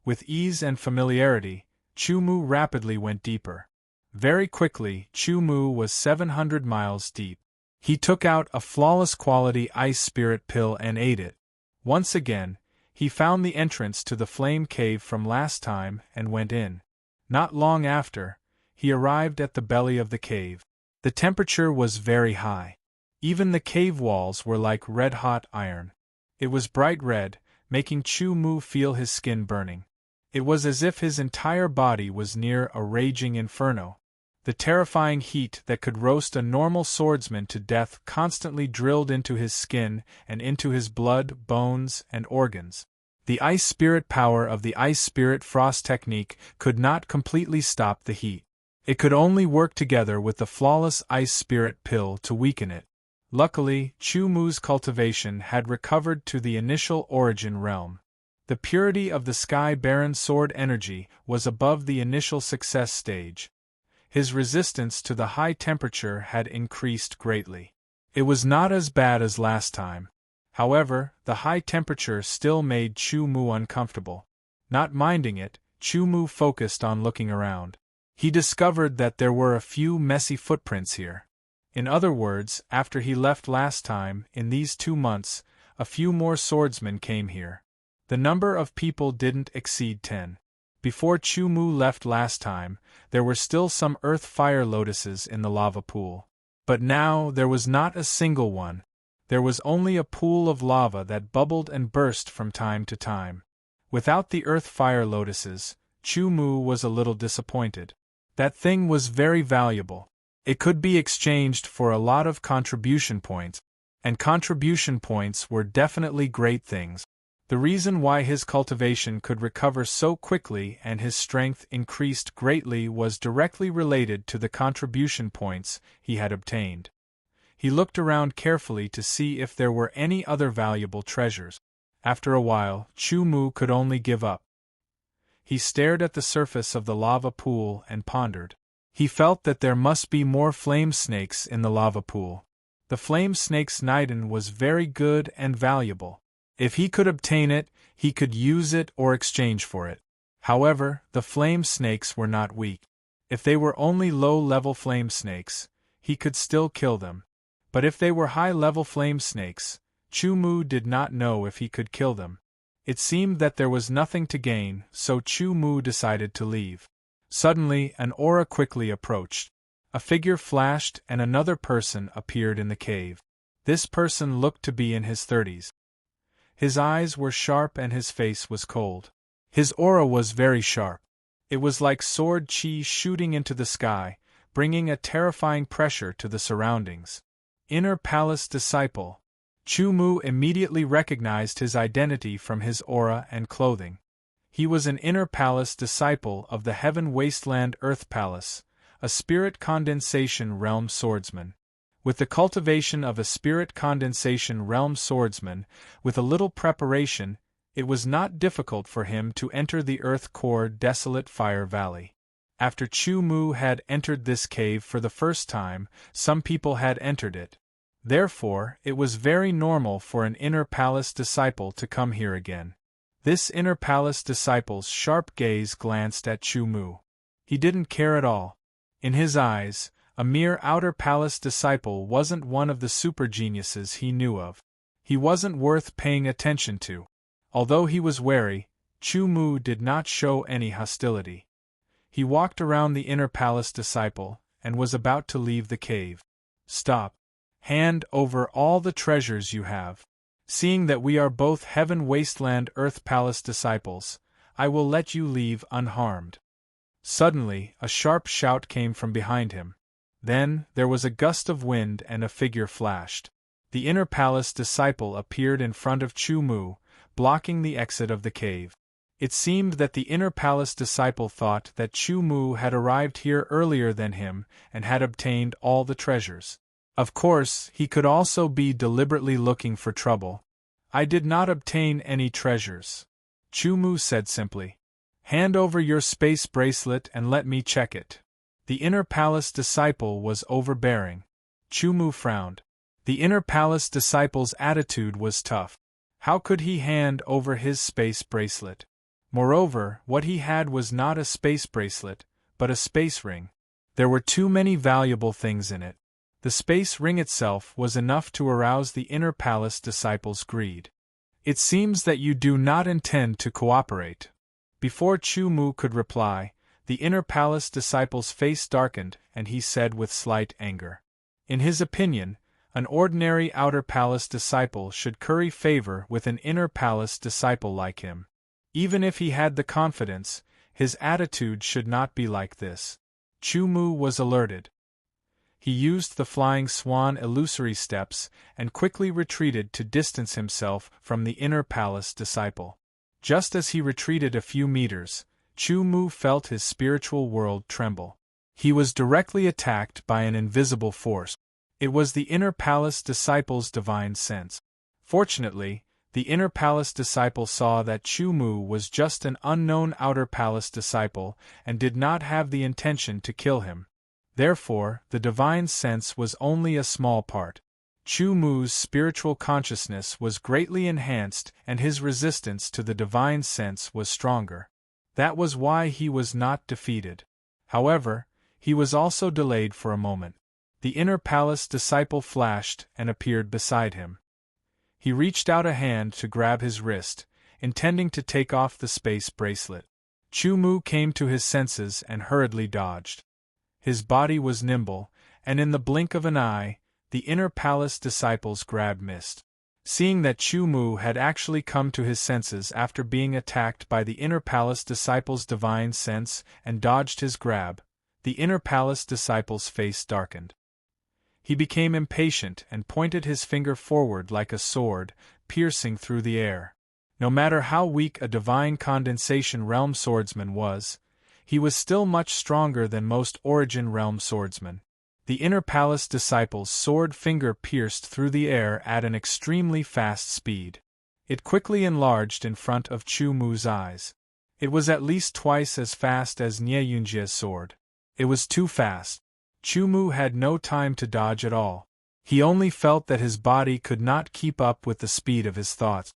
With ease and familiarity, Chu Mu rapidly went deeper. Very quickly, Chu Mu was 700 miles deep. He took out a flawless quality ice spirit pill and ate it. Once again, he found the entrance to the flame cave from last time and went in. Not long after, he arrived at the belly of the cave. The temperature was very high. Even the cave walls were like red-hot iron. It was bright red, making Chu Mu feel his skin burning. It was as if his entire body was near a raging inferno. The terrifying heat that could roast a normal swordsman to death constantly drilled into his skin and into his blood, bones, and organs. The ice spirit power of the ice spirit frost technique could not completely stop the heat. It could only work together with the flawless ice spirit pill to weaken it. Luckily, Chu Mu's cultivation had recovered to the initial origin realm. The purity of the Sky Baron sword energy was above the initial success stage. His resistance to the high temperature had increased greatly. It was not as bad as last time. However, the high temperature still made Chu Mu uncomfortable. Not minding it, Chu Mu focused on looking around. He discovered that there were a few messy footprints here. In other words, after he left last time, in these 2 months, a few more swordsmen came here. The number of people didn't exceed 10. Before Chu Mu left last time, there were still some earth fire lotuses in the lava pool. But now there was not a single one. There was only a pool of lava that bubbled and burst from time to time. Without the earth fire lotuses, Chu Mu was a little disappointed. That thing was very valuable. It could be exchanged for a lot of contribution points, and contribution points were definitely great things. The reason why his cultivation could recover so quickly and his strength increased greatly was directly related to the contribution points he had obtained. He looked around carefully to see if there were any other valuable treasures. After a while, Chu Mu could only give up. He stared at the surface of the lava pool and pondered. He felt that there must be more flame snakes in the lava pool. The flame snake's Niden was very good and valuable. If he could obtain it, he could use it or exchange for it. However, the flame snakes were not weak. If they were only low-level flame snakes, he could still kill them. But if they were high-level flame snakes, Chu Mu did not know if he could kill them. It seemed that there was nothing to gain, so Chu Mu decided to leave. Suddenly, an aura quickly approached. A figure flashed and another person appeared in the cave. This person looked to be in his 30s. His eyes were sharp and his face was cold. His aura was very sharp. It was like sword chi shooting into the sky, bringing a terrifying pressure to the surroundings. Inner Palace Disciple. Chu Mu immediately recognized his identity from his aura and clothing. He was an inner palace disciple of the Heaven Wasteland Earth Palace, a spirit condensation realm swordsman. With the cultivation of a spirit condensation realm swordsman, with a little preparation, it was not difficult for him to enter the earth core desolate Fire Valley. After Chu Mu had entered this cave for the first time, some people had entered it. Therefore, it was very normal for an inner palace disciple to come here again. This inner palace disciple's sharp gaze glanced at Chu Mu. He didn't care at all. In his eyes, a mere outer palace disciple wasn't one of the super geniuses he knew of. He wasn't worth paying attention to. Although he was wary, Chu Mu did not show any hostility. He walked around the inner palace disciple, and was about to leave the cave. Stop. Hand over all the treasures you have. Seeing that we are both Heaven Wasteland Earth Palace disciples, I will let you leave unharmed. Suddenly, a sharp shout came from behind him. Then, there was a gust of wind and a figure flashed. The inner palace disciple appeared in front of Chu Mu, blocking the exit of the cave. It seemed that the inner palace disciple thought that Chu Mu had arrived here earlier than him and had obtained all the treasures. Of course, he could also be deliberately looking for trouble. I did not obtain any treasures, Chu Mu said simply. Hand over your space bracelet and let me check it. The inner palace disciple was overbearing. Chu Mu frowned. The inner palace disciple's attitude was tough. How could he hand over his space bracelet? Moreover, what he had was not a space bracelet, but a space ring. There were too many valuable things in it. The space ring itself was enough to arouse the inner palace disciple's greed. It seems that you do not intend to cooperate. Before Chu Mu could reply, the inner palace disciple's face darkened and he said with slight anger. In his opinion, an ordinary outer palace disciple should curry favor with an inner palace disciple like him. Even if he had the confidence, his attitude should not be like this. Chu Mu was alerted. He used the flying swan illusory steps and quickly retreated to distance himself from the inner palace disciple. Just as he retreated a few meters, Chu Mu felt his spiritual world tremble. He was directly attacked by an invisible force. It was the inner palace disciple's divine sense. Fortunately, the inner palace disciple saw that Chu Mu was just an unknown outer palace disciple and did not have the intention to kill him. Therefore, the divine sense was only a small part. Chu Mu's spiritual consciousness was greatly enhanced and his resistance to the divine sense was stronger. That was why he was not defeated. However, he was also delayed for a moment. The inner palace disciple flashed and appeared beside him. He reached out a hand to grab his wrist, intending to take off the space bracelet. Chu Mu came to his senses and hurriedly dodged. His body was nimble, and in the blink of an eye, the inner palace disciple's grab missed. Seeing that Chu Mu had actually come to his senses after being attacked by the inner palace disciple's divine sense and dodged his grab, the inner palace disciple's face darkened. He became impatient and pointed his finger forward like a sword, piercing through the air. No matter how weak a divine condensation realm swordsman was, he was still much stronger than most Origin realm swordsmen. The inner palace disciple's sword finger pierced through the air at an extremely fast speed. It quickly enlarged in front of Chu Mu's eyes. It was at least twice as fast as Nie Yunjie's sword. It was too fast. Chu Mu had no time to dodge at all. He only felt that his body could not keep up with the speed of his thoughts.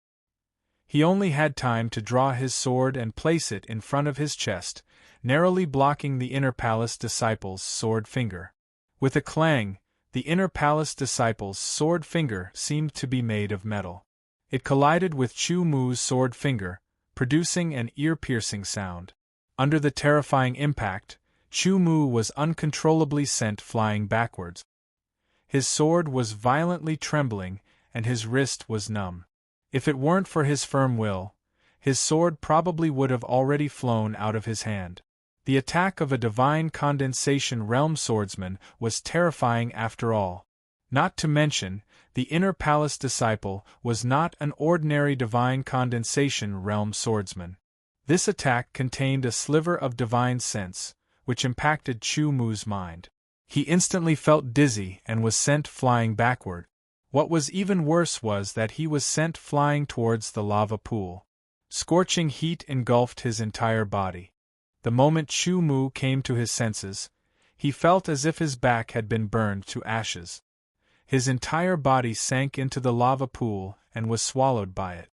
He only had time to draw his sword and place it in front of his chest, narrowly blocking the inner palace disciple's sword finger. With a clang, the inner palace disciple's sword finger seemed to be made of metal. It collided with Chu Mu's sword finger, producing an ear-piercing sound. Under the terrifying impact, Chu Mu was uncontrollably sent flying backwards. His sword was violently trembling, and his wrist was numb. If it weren't for his firm will, his sword probably would have already flown out of his hand. The attack of a divine condensation realm swordsman was terrifying after all. Not to mention, the inner palace disciple was not an ordinary divine condensation realm swordsman. This attack contained a sliver of divine sense, which impacted Chu Mu's mind. He instantly felt dizzy and was sent flying backward. What was even worse was that he was sent flying towards the lava pool. Scorching heat engulfed his entire body. The moment Chu Mu came to his senses, he felt as if his back had been burned to ashes. His entire body sank into the lava pool and was swallowed by it.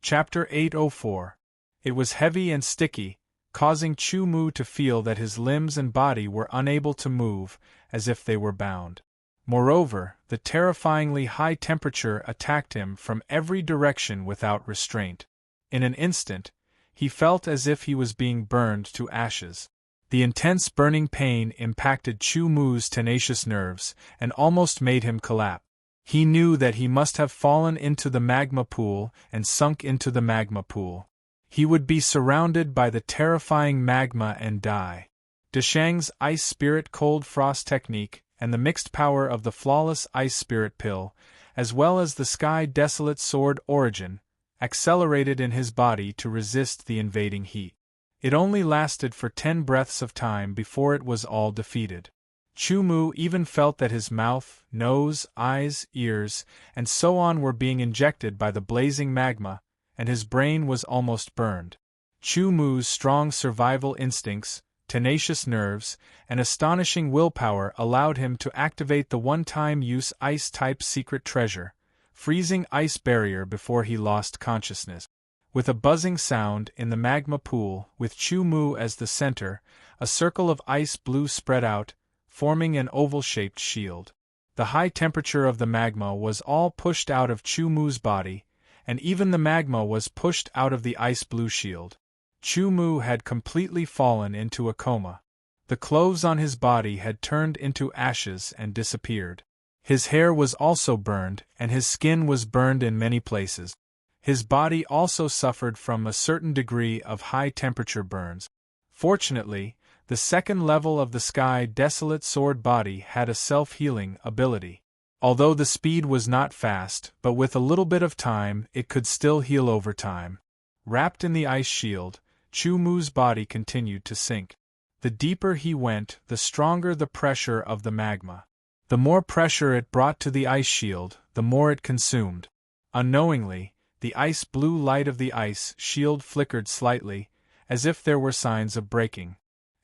Chapter 804. It was heavy and sticky, causing Chu Mu to feel that his limbs and body were unable to move, as if they were bound. Moreover, the terrifyingly high temperature attacked him from every direction without restraint. In an instant, he felt as if he was being burned to ashes. The intense burning pain impacted Chu Mu's tenacious nerves and almost made him collapse. He knew that he must have fallen into the magma pool and sunk into the magma pool. He would be surrounded by the terrifying magma and die. Deshang's Ice Spirit Cold Frost technique and the mixed power of the flawless Ice Spirit Pill, as well as the Sky Desolate Sword Origin, accelerated in his body to resist the invading heat. It only lasted for 10 breaths of time before it was all defeated. Chu Mu even felt that his mouth, nose, eyes, ears, and so on were being injected by the blazing magma, and his brain was almost burned. Chu Mu's strong survival instincts, tenacious nerves, and astonishing willpower allowed him to activate the one-time-use ice-type secret treasure, freezing ice barrier before he lost consciousness. With a buzzing sound in the magma pool, with Chu Mu as the center, a circle of ice blue spread out, forming an oval-shaped shield. The high temperature of the magma was all pushed out of Chu Mu's body, and even the magma was pushed out of the ice blue shield. Chu Mu had completely fallen into a coma. The clothes on his body had turned into ashes and disappeared. His hair was also burned, and his skin was burned in many places. His body also suffered from a certain degree of high-temperature burns. Fortunately, the second level of the Sky Desolate Sword body had a self-healing ability. Although the speed was not fast, but with a little bit of time it could still heal over time. Wrapped in the ice shield, Chu Mu's body continued to sink. The deeper he went, the stronger the pressure of the magma. The more pressure it brought to the ice shield, the more it consumed. Unknowingly, the ice blue light of the ice shield flickered slightly, as if there were signs of breaking.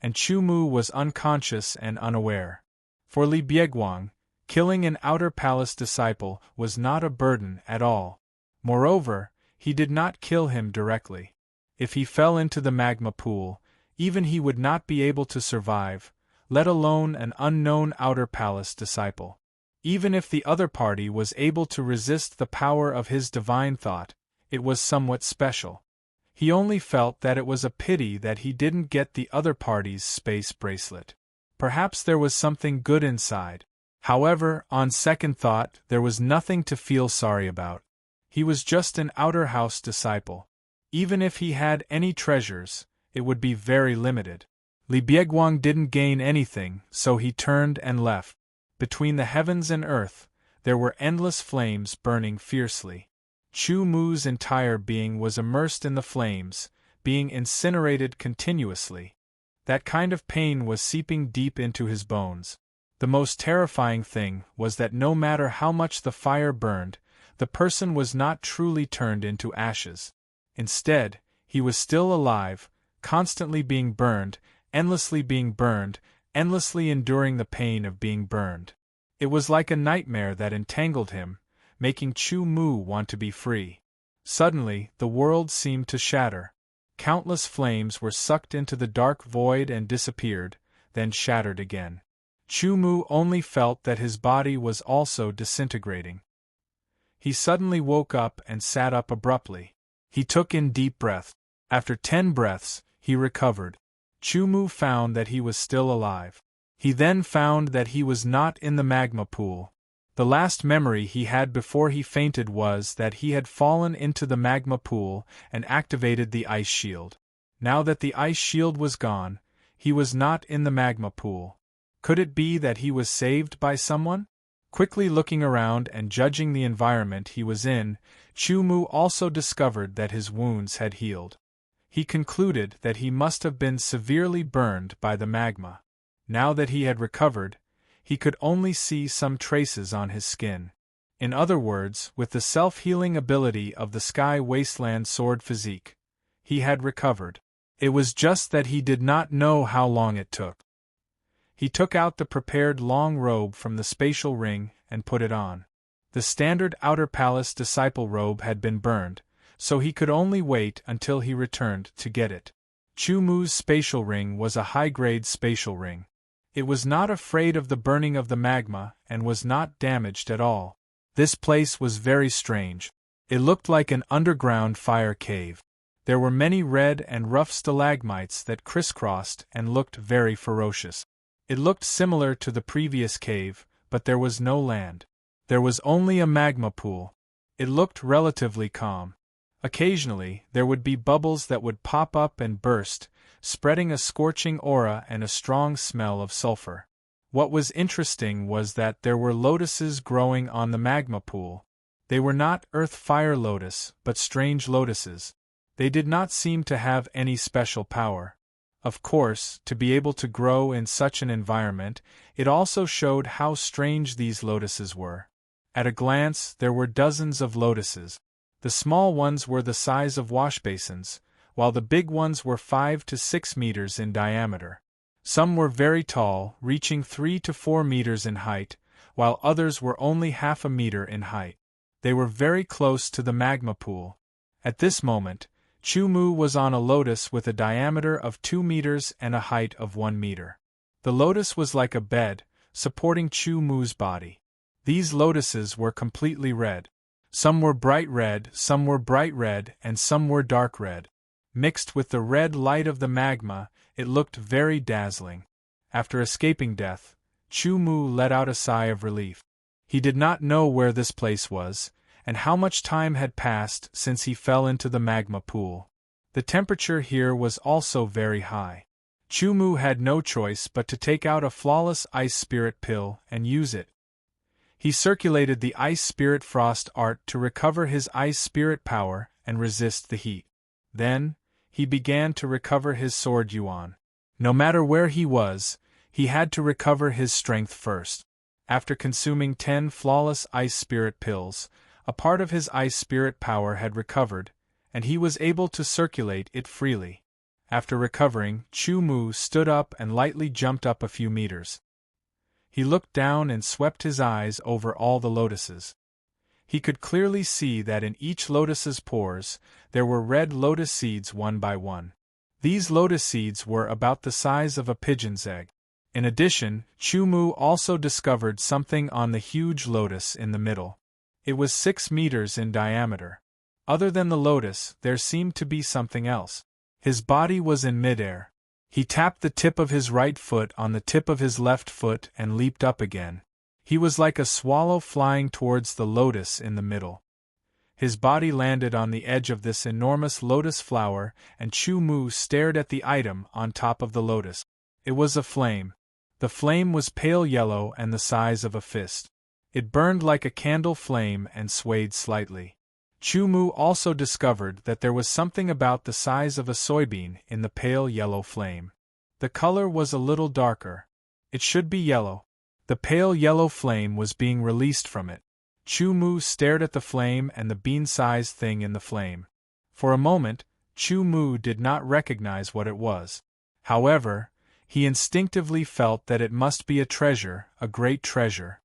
And Chu Mu was unconscious and unaware. For Li Bieguang, killing an Outer Palace disciple was not a burden at all. Moreover, he did not kill him directly. If he fell into the magma pool, even he would not be able to survive, let alone an unknown Outer Palace disciple. Even if the other party was able to resist the power of his divine thought, it was somewhat special. He only felt that it was a pity that he didn't get the other party's space bracelet. Perhaps there was something good inside. However, on second thought, there was nothing to feel sorry about. He was just an outer house disciple. Even if he had any treasures, it would be very limited. Li Bieguang didn't gain anything, so he turned and left. Between the heavens and earth, there were endless flames burning fiercely. Chu Mu's entire being was immersed in the flames, being incinerated continuously. That kind of pain was seeping deep into his bones. The most terrifying thing was that no matter how much the fire burned, the person was not truly turned into ashes. Instead, he was still alive, constantly being burned, endlessly enduring the pain of being burned. It was like a nightmare that entangled him, making Chu Mu want to be free. Suddenly, the world seemed to shatter. Countless flames were sucked into the dark void and disappeared, then shattered again. Chu Mu only felt that his body was also disintegrating. He suddenly woke up and sat up abruptly. He took in deep breaths. After 10 breaths, he recovered. Chu Mu found that he was still alive. He then found that he was not in the magma pool. The last memory he had before he fainted was that he had fallen into the magma pool and activated the ice shield. Now that the ice shield was gone, he was not in the magma pool. Could it be that he was saved by someone? Quickly looking around and judging the environment he was in, Chu Mu also discovered that his wounds had healed. He concluded that he must have been severely burned by the magma. Now that he had recovered, he could only see some traces on his skin. In other words, with the self-healing ability of the Sky Wasteland sword physique, he had recovered. It was just that he did not know how long it took. He took out the prepared long robe from the spatial ring and put it on. The standard Outer Palace disciple robe had been burned, so he could only wait until he returned to get it. Chu Mu's spatial ring was a high-grade spatial ring. It was not afraid of the burning of the magma and was not damaged at all. This place was very strange. It looked like an underground fire cave. There were many red and rough stalagmites that crisscrossed and looked very ferocious. It looked similar to the previous cave, but there was no land. There was only a magma pool. It looked relatively calm. Occasionally, there would be bubbles that would pop up and burst, spreading a scorching aura and a strong smell of sulfur. What was interesting was that there were lotuses growing on the magma pool. They were not earth fire lotus, but strange lotuses. They did not seem to have any special power. Of course, to be able to grow in such an environment, it also showed how strange these lotuses were. At a glance, there were dozens of lotuses. The small ones were the size of washbasins, while the big ones were 5 to 6 meters in diameter. Some were very tall, reaching 3 to 4 meters in height, while others were only half a meter in height. They were very close to the magma pool. At this moment, Chu Mu was on a lotus with a diameter of 2 meters and a height of 1 meter. The lotus was like a bed, supporting Chu Mu's body. These lotuses were completely red. Some were bright red, some were bright red, and some were dark red. Mixed with the red light of the magma, it looked very dazzling. After escaping death, Chu Mu let out a sigh of relief. He did not know where this place was, and how much time had passed since he fell into the magma pool. The temperature here was also very high. Chu Mu had no choice but to take out a flawless ice spirit pill and use it. He circulated the ice spirit frost art to recover his ice spirit power and resist the heat. Then, he began to recover his sword yuan. No matter where he was, he had to recover his strength first. After consuming 10 flawless ice spirit pills, a part of his ice spirit power had recovered, and he was able to circulate it freely. After recovering, Chu Mu stood up and lightly jumped up a few meters. He looked down and swept his eyes over all the lotuses. He could clearly see that in each lotus's pores, there were red lotus seeds one by one. These lotus seeds were about the size of a pigeon's egg. In addition, Chu Mu also discovered something on the huge lotus in the middle. It was 6 meters in diameter. Other than the lotus, there seemed to be something else. His body was in midair. He tapped the tip of his right foot on the tip of his left foot and leaped up again. He was like a swallow flying towards the lotus in the middle. His body landed on the edge of this enormous lotus flower, and Chu Mu stared at the item on top of the lotus. It was a flame. The flame was pale yellow and the size of a fist. It burned like a candle flame and swayed slightly. Chu Mu also discovered that there was something about the size of a soybean in the pale yellow flame. The color was a little darker. It should be yellow. The pale yellow flame was being released from it. Chu Mu stared at the flame and the bean-sized thing in the flame. For a moment, Chu Mu did not recognize what it was. However, he instinctively felt that it must be a treasure, a great treasure.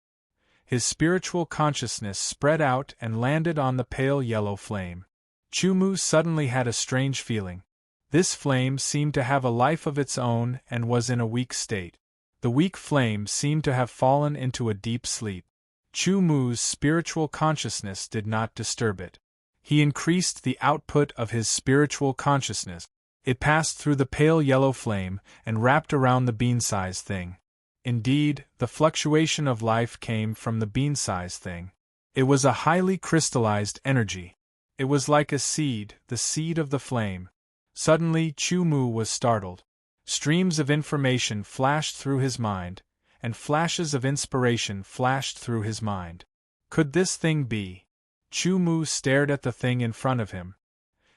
His spiritual consciousness spread out and landed on the pale yellow flame. Chu Mu suddenly had a strange feeling. This flame seemed to have a life of its own and was in a weak state. The weak flame seemed to have fallen into a deep sleep. Chu Mu's spiritual consciousness did not disturb it. He increased the output of his spiritual consciousness. It passed through the pale yellow flame and wrapped around the bean-sized thing. Indeed, the fluctuation of life came from the bean-sized thing. It was a highly crystallized energy. It was like a seed, the seed of the flame. Suddenly, Chu Mu was startled. Streams of information flashed through his mind, and flashes of inspiration flashed through his mind. Could this thing be? Chu Mu stared at the thing in front of him.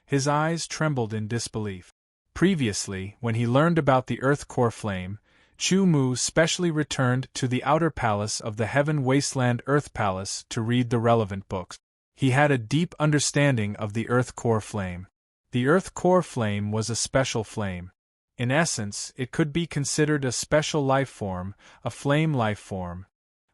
His eyes trembled in disbelief. Previously, when he learned about the Earth Core Flame, Chu Mu specially returned to the outer palace of the Heaven Wasteland Earth Palace to read the relevant books. He had a deep understanding of the Earth Core Flame. The Earth Core Flame was a special flame. In essence, it could be considered a special life form, a flame life form.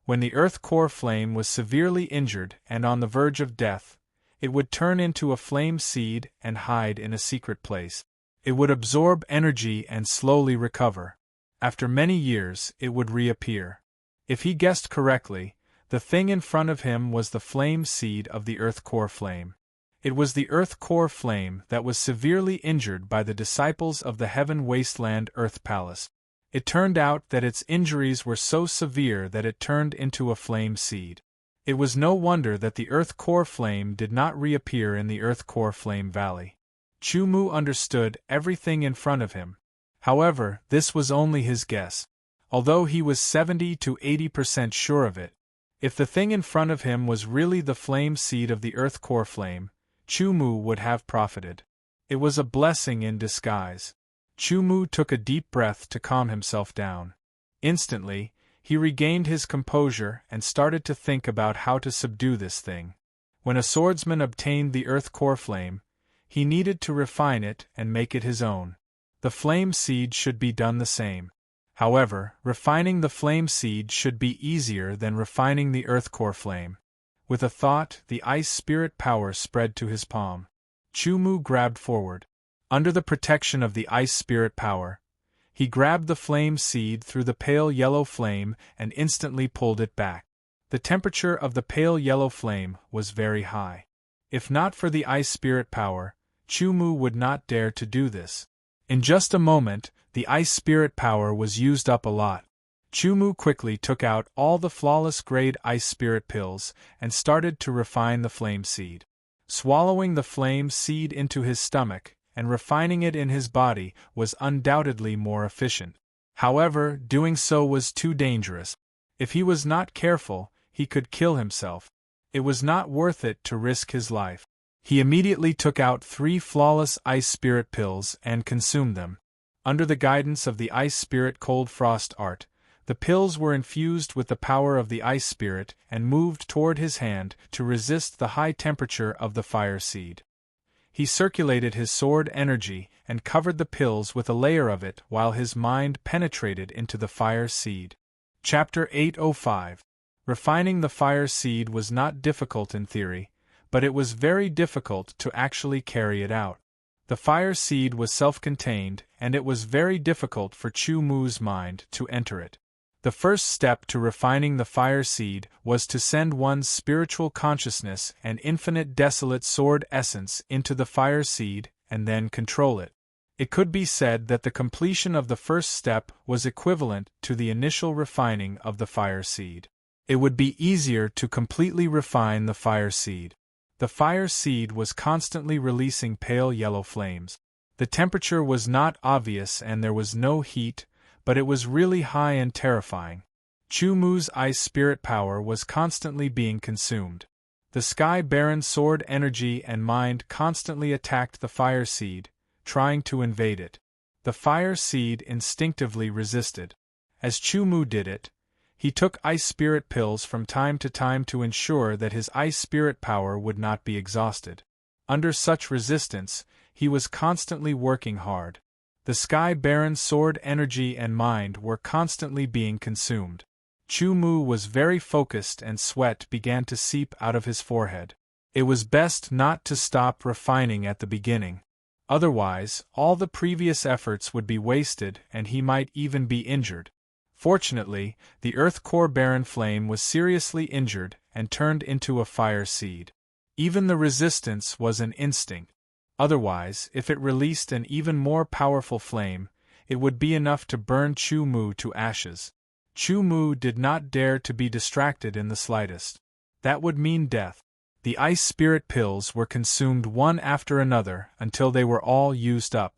When the Earth Core Flame was severely injured and on the verge of death, it would turn into a flame seed and hide in a secret place. It would absorb energy and slowly recover. After many years, it would reappear. If he guessed correctly, the thing in front of him was the flame seed of the Earth Core Flame. It was the Earth Core Flame that was severely injured by the disciples of the Heaven Wasteland Earth Palace. It turned out that its injuries were so severe that it turned into a flame seed. It was no wonder that the Earth Core Flame did not reappear in the Earth Core Flame Valley. Chu Mu understood everything in front of him. However, this was only his guess. Although he was 70 to 80% sure of it. If the thing in front of him was really the flame seed of the Earth Core Flame, Chu Mu would have profited. It was a blessing in disguise. Chu Mu took a deep breath to calm himself down. Instantly, he regained his composure and started to think about how to subdue this thing. When a swordsman obtained the Earth Core Flame, he needed to refine it and make it his own. The flame seed should be done the same. However, refining the flame seed should be easier than refining the Earth Core Flame. With a thought, the ice spirit power spread to his palm. Chu Mu grabbed forward. Under the protection of the ice spirit power, he grabbed the flame seed through the pale yellow flame and instantly pulled it back. The temperature of the pale yellow flame was very high. If not for the ice spirit power, Chu Mu would not dare to do this. In just a moment, the ice spirit power was used up a lot. Chu Mu quickly took out all the flawless grade ice spirit pills and started to refine the flame seed. Swallowing the flame seed into his stomach and refining it in his body was undoubtedly more efficient. However, doing so was too dangerous. If he was not careful, he could kill himself. It was not worth it to risk his life. He immediately took out 3 flawless ice spirit pills and consumed them. Under the guidance of the ice spirit cold frost art, the pills were infused with the power of the ice spirit and moved toward his hand to resist the high temperature of the fire seed. He circulated his sword energy and covered the pills with a layer of it while his mind penetrated into the fire seed. Chapter 805. Refining the fire seed was not difficult in theory, but it was very difficult to actually carry it out. The fire seed was self-contained, and it was very difficult for Chu Mu's mind to enter it. The first step to refining the fire seed was to send one's spiritual consciousness and infinite desolate sword essence into the fire seed and then control it. It could be said that the completion of the first step was equivalent to the initial refining of the fire seed. It would be easier to completely refine the fire seed. The fire seed was constantly releasing pale yellow flames. The temperature was not obvious and there was no heat, but it was really high and terrifying. Chu Mu's ice spirit power was constantly being consumed. The Sky Baron's sword energy and mind constantly attacked the fire seed, trying to invade it. The fire seed instinctively resisted. As Chu Mu did it, he took ice spirit pills from time to time to ensure that his ice spirit power would not be exhausted. Under such resistance, he was constantly working hard. The Sky Baron's sword energy and mind were constantly being consumed. Chu Mu was very focused and sweat began to seep out of his forehead. It was best not to stop refining at the beginning. Otherwise, all the previous efforts would be wasted and he might even be injured. Fortunately, the Earth Core Baron Flame was seriously injured and turned into a fire seed. Even the resistance was an instinct. Otherwise, if it released an even more powerful flame, it would be enough to burn Chu Mu to ashes. Chu Mu did not dare to be distracted in the slightest. That would mean death. The ice spirit pills were consumed one after another until they were all used up.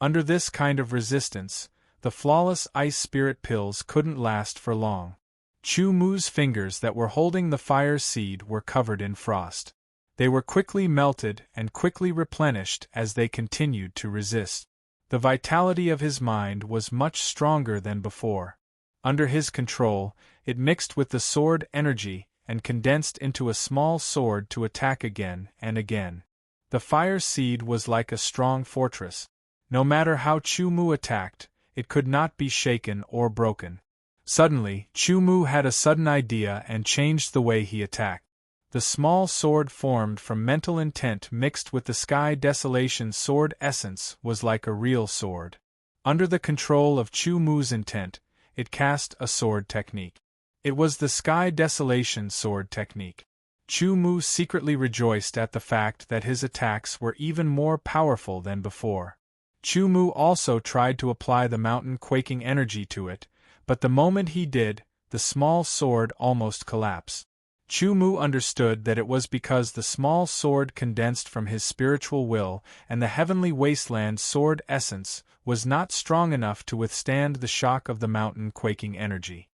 Under this kind of resistance, the flawless ice spirit pills couldn't last for long. Chu Mu's fingers that were holding the fire seed were covered in frost. They were quickly melted and quickly replenished as they continued to resist. The vitality of his mind was much stronger than before. Under his control, it mixed with the sword energy and condensed into a small sword to attack again and again. The fire seed was like a strong fortress. No matter how Chu Mu attacked, it could not be shaken or broken. Suddenly, Chu Mu had a sudden idea and changed the way he attacked. The small sword formed from mental intent mixed with the sky desolation sword essence was like a real sword. Under the control of Chu Mu's intent, it cast a sword technique. It was the sky desolation sword technique. Chu Mu secretly rejoiced at the fact that his attacks were even more powerful than before. Chu Mu also tried to apply the mountain quaking energy to it, but the moment he did, the small sword almost collapsed. Chu Mu understood that it was because the small sword condensed from his spiritual will and the heavenly wasteland sword essence was not strong enough to withstand the shock of the mountain quaking energy.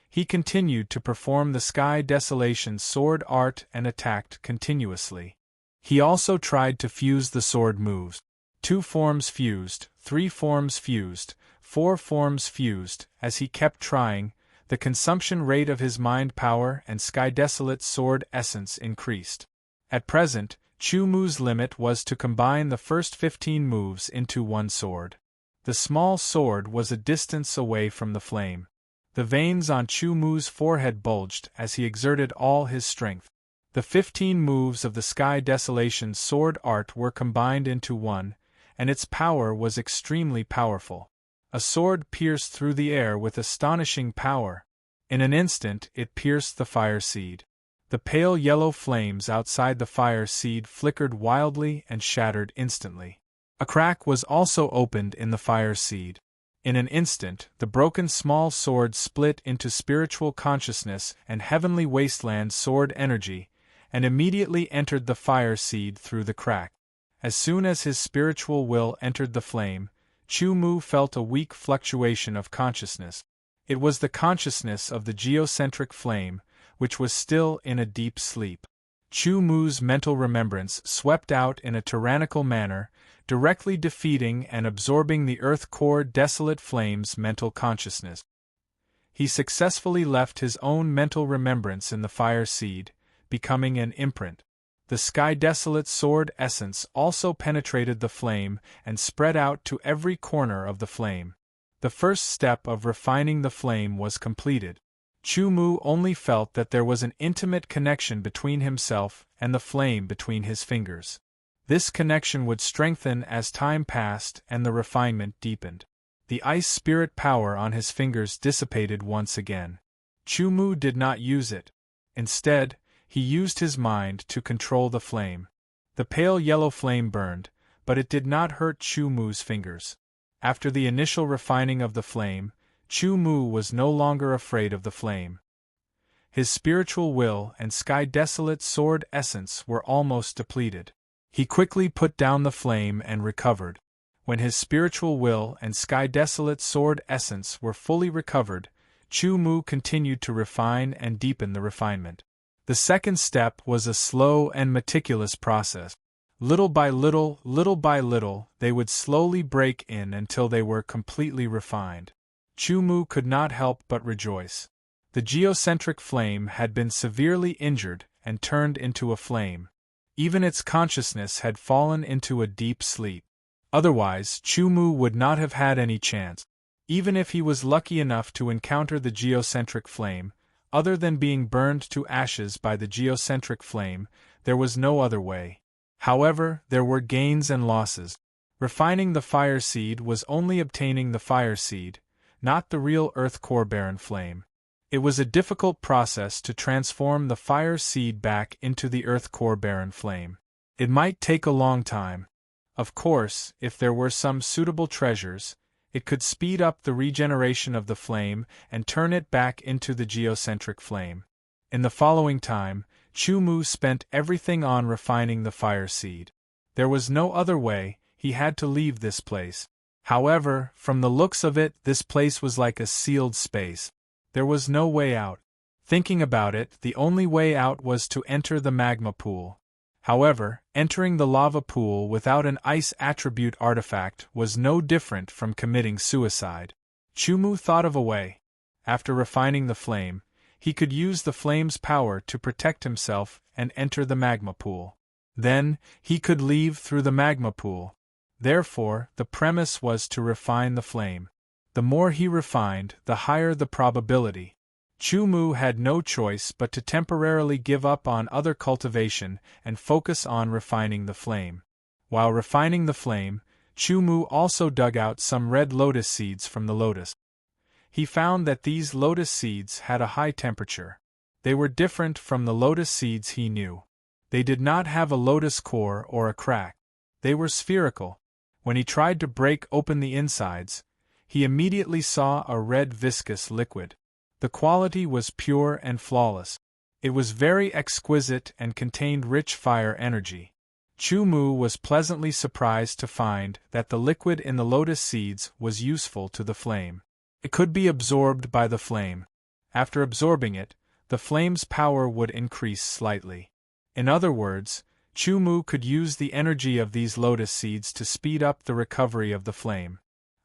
He continued to perform the sky desolation sword art and attacked continuously. He also tried to fuse the sword moves. 2 forms fused, 3 forms fused, 4 forms fused. As he kept trying, the consumption rate of his mind power and sky desolate sword essence increased. At present, Chu Mu's limit was to combine the first 15 moves into one sword. The small sword was a distance away from the flame. The veins on Chu Mu's forehead bulged as he exerted all his strength. The 15 moves of the sky desolation sword art were combined into one, and its power was extremely powerful. A sword pierced through the air with astonishing power. In an instant it pierced the fire seed. The pale yellow flames outside the fire seed flickered wildly and shattered instantly. A crack was also opened in the fire seed. In an instant, the broken small sword split into spiritual consciousness and heavenly wasteland sword energy, and immediately entered the fire seed through the crack. As soon as his spiritual will entered the flame, Chu Mu felt a weak fluctuation of consciousness. It was the consciousness of the geocentric flame, which was still in a deep sleep. Chu Mu's mental remembrance swept out in a tyrannical manner, directly defeating and absorbing the earth core desolate flame's mental consciousness. He successfully left his own mental remembrance in the fire seed, becoming an imprint. The sky desolate sword essence also penetrated the flame and spread out to every corner of the flame. The first step of refining the flame was completed. Chu Mu only felt that there was an intimate connection between himself and the flame between his fingers. This connection would strengthen as time passed and the refinement deepened. The ice spirit power on his fingers dissipated once again. Chu Mu did not use it. Instead, he used his mind to control the flame. The pale yellow flame burned, but it did not hurt Chu Mu's fingers. After the initial refining of the flame, Chu Mu was no longer afraid of the flame. His spiritual will and sky desolate sword essence were almost depleted. He quickly put down the flame and recovered. When his spiritual will and sky desolate sword essence were fully recovered, Chu Mu continued to refine and deepen the refinement. The second step was a slow and meticulous process. Little by little, they would slowly break in until they were completely refined. Chu Mu could not help but rejoice. The geocentric flame had been severely injured and turned into a flame. Even its consciousness had fallen into a deep sleep. Otherwise, Chu Mu would not have had any chance. Even if he was lucky enough to encounter the geocentric flame, other than being burned to ashes by the geocentric flame, there was no other way. However, there were gains and losses. Refining the fire seed was only obtaining the fire seed, not the real earth core barren flame. It was a difficult process to transform the fire seed back into the earth core barren flame. It might take a long time. Of course, if there were some suitable treasures, it could speed up the regeneration of the flame and turn it back into the geocentric flame. In the following time, Chu Mu spent everything on refining the fire seed. There was no other way, he had to leave this place. However, from the looks of it, this place was like a sealed space. There was no way out. Thinking about it, the only way out was to enter the magma pool. However, entering the lava pool without an ice attribute artifact was no different from committing suicide. Chumu thought of a way. After refining the flame, he could use the flame's power to protect himself and enter the magma pool. Then, he could leave through the magma pool. Therefore, the premise was to refine the flame. The more he refined, the higher the probability. Chumu had no choice but to temporarily give up on other cultivation and focus on refining the flame. While refining the flame, Chumu also dug out some red lotus seeds from the lotus. He found that these lotus seeds had a high temperature. They were different from the lotus seeds he knew. They did not have a lotus core or a crack. They were spherical. When he tried to break open the insides, he immediately saw a red viscous liquid. The quality was pure and flawless. It was very exquisite and contained rich fire energy. Chumu was pleasantly surprised to find that the liquid in the lotus seeds was useful to the flame. It could be absorbed by the flame. After absorbing it, the flame's power would increase slightly. In other words, Chumu could use the energy of these lotus seeds to speed up the recovery of the flame.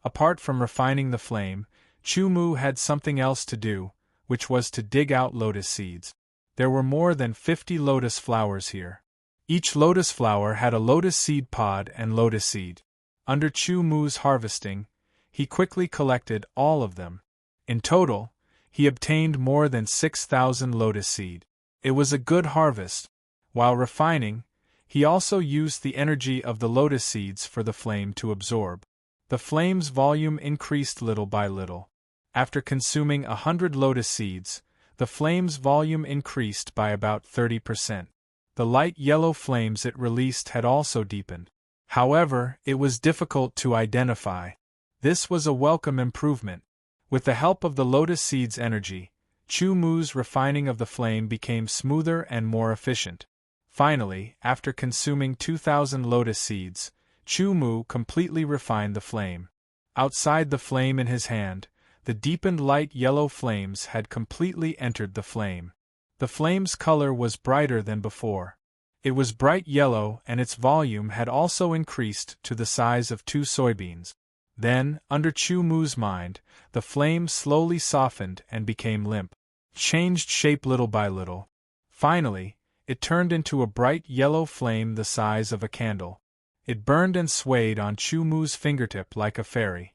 Apart from refining the flame, Chumu had something else to do, which was to dig out lotus seeds. There were more than 50 lotus flowers here. Each lotus flower had a lotus seed pod and lotus seed. Under Chumu's harvesting, he quickly collected all of them. In total, he obtained more than 6,000 lotus seed. It was a good harvest. While refining, he also used the energy of the lotus seeds for the flame to absorb. The flame's volume increased little by little. After consuming 100 lotus seeds, the flame's volume increased by about 30%. The light yellow flames it released had also deepened. However, it was difficult to identify. This was a welcome improvement. With the help of the lotus seed's energy, Chumu's refining of the flame became smoother and more efficient. Finally, after consuming 2,000 lotus seeds, Chumu completely refined the flame. Outside the flame in his hand, the deepened light yellow flames had completely entered the flame. The flame's color was brighter than before. It was bright yellow and its volume had also increased to the size of 2 soybeans. Then, under Chumu's mind, the flame slowly softened and became limp, changed shape little by little. Finally, it turned into a bright yellow flame the size of a candle. It burned and swayed on Chumu's fingertip like a fairy.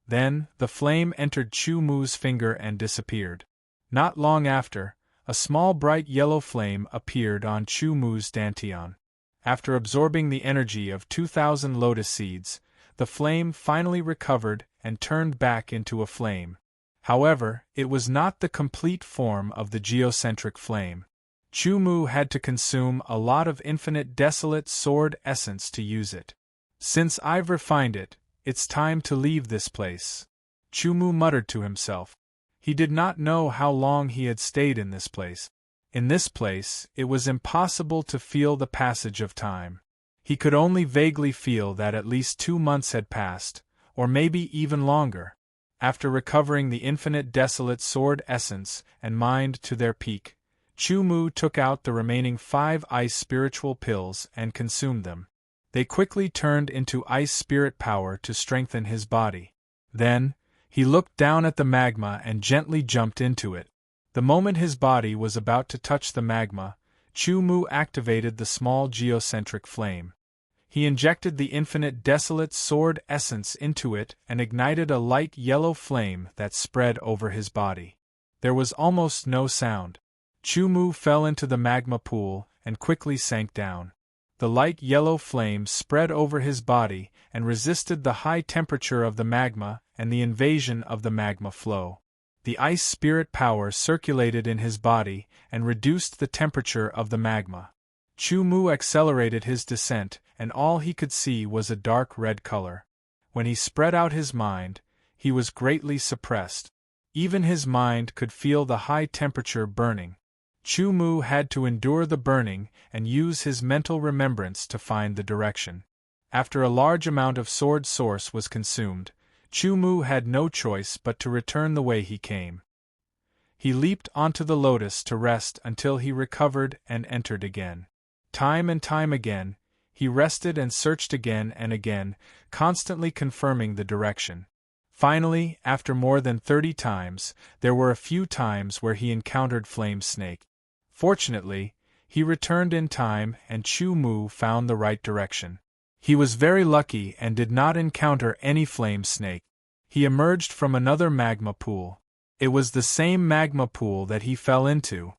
Then, the flame entered Chumu's finger and disappeared. Not long after, a small bright yellow flame appeared on Chumu's dantian. After absorbing the energy of 2,000 lotus seeds, the flame finally recovered and turned back into a flame. However, it was not the complete form of the geocentric flame. Chumu had to consume a lot of infinite desolate sword essence to use it. Since I've refined it, it's time to leave this place, Chumu muttered to himself. He did not know how long he had stayed in this place. In this place, it was impossible to feel the passage of time. He could only vaguely feel that at least 2 months had passed, or maybe even longer. After recovering the infinite desolate sword essence and mind to their peak, Chumu took out the remaining 5 ice spiritual pills and consumed them. They quickly turned into ice spirit power to strengthen his body. Then, he looked down at the magma and gently jumped into it. The moment his body was about to touch the magma, Chumu activated the small geocentric flame. He injected the infinite desolate sword essence into it and ignited a light yellow flame that spread over his body. There was almost no sound. Chumu fell into the magma pool and quickly sank down. The light yellow flame spread over his body and resisted the high temperature of the magma and the invasion of the magma flow. The ice spirit power circulated in his body and reduced the temperature of the magma. Chumu accelerated his descent, and all he could see was a dark red color. When he spread out his mind, he was greatly suppressed. Even his mind could feel the high temperature burning. Chumu had to endure the burning and use his mental remembrance to find the direction. After a large amount of sword source was consumed, Chumu had no choice but to return the way he came. He leaped onto the lotus to rest until he recovered and entered again. Time and time again, he rested and searched again and again, constantly confirming the direction. Finally, after more than 30 times, there were a few times where he encountered Flame Snake. Fortunately, he returned in time and Chu Mu found the right direction. He was very lucky and did not encounter any flame snake. He emerged from another magma pool. It was the same magma pool that he fell into.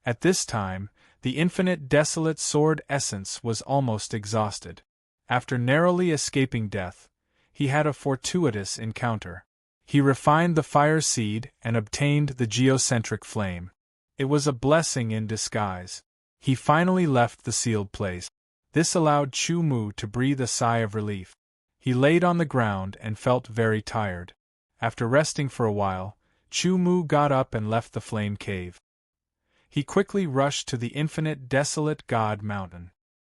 At this time, the infinite desolate sword essence was almost exhausted. After narrowly escaping death, he had a fortuitous encounter. He refined the fire seed and obtained the geocentric flame. It was a blessing in disguise. He finally left the sealed place. This allowed Chu Mu to breathe a sigh of relief. He laid on the ground and felt very tired. After resting for a while, Chu Mu got up and left the flame cave. He quickly rushed to the infinite desolate God Mountain.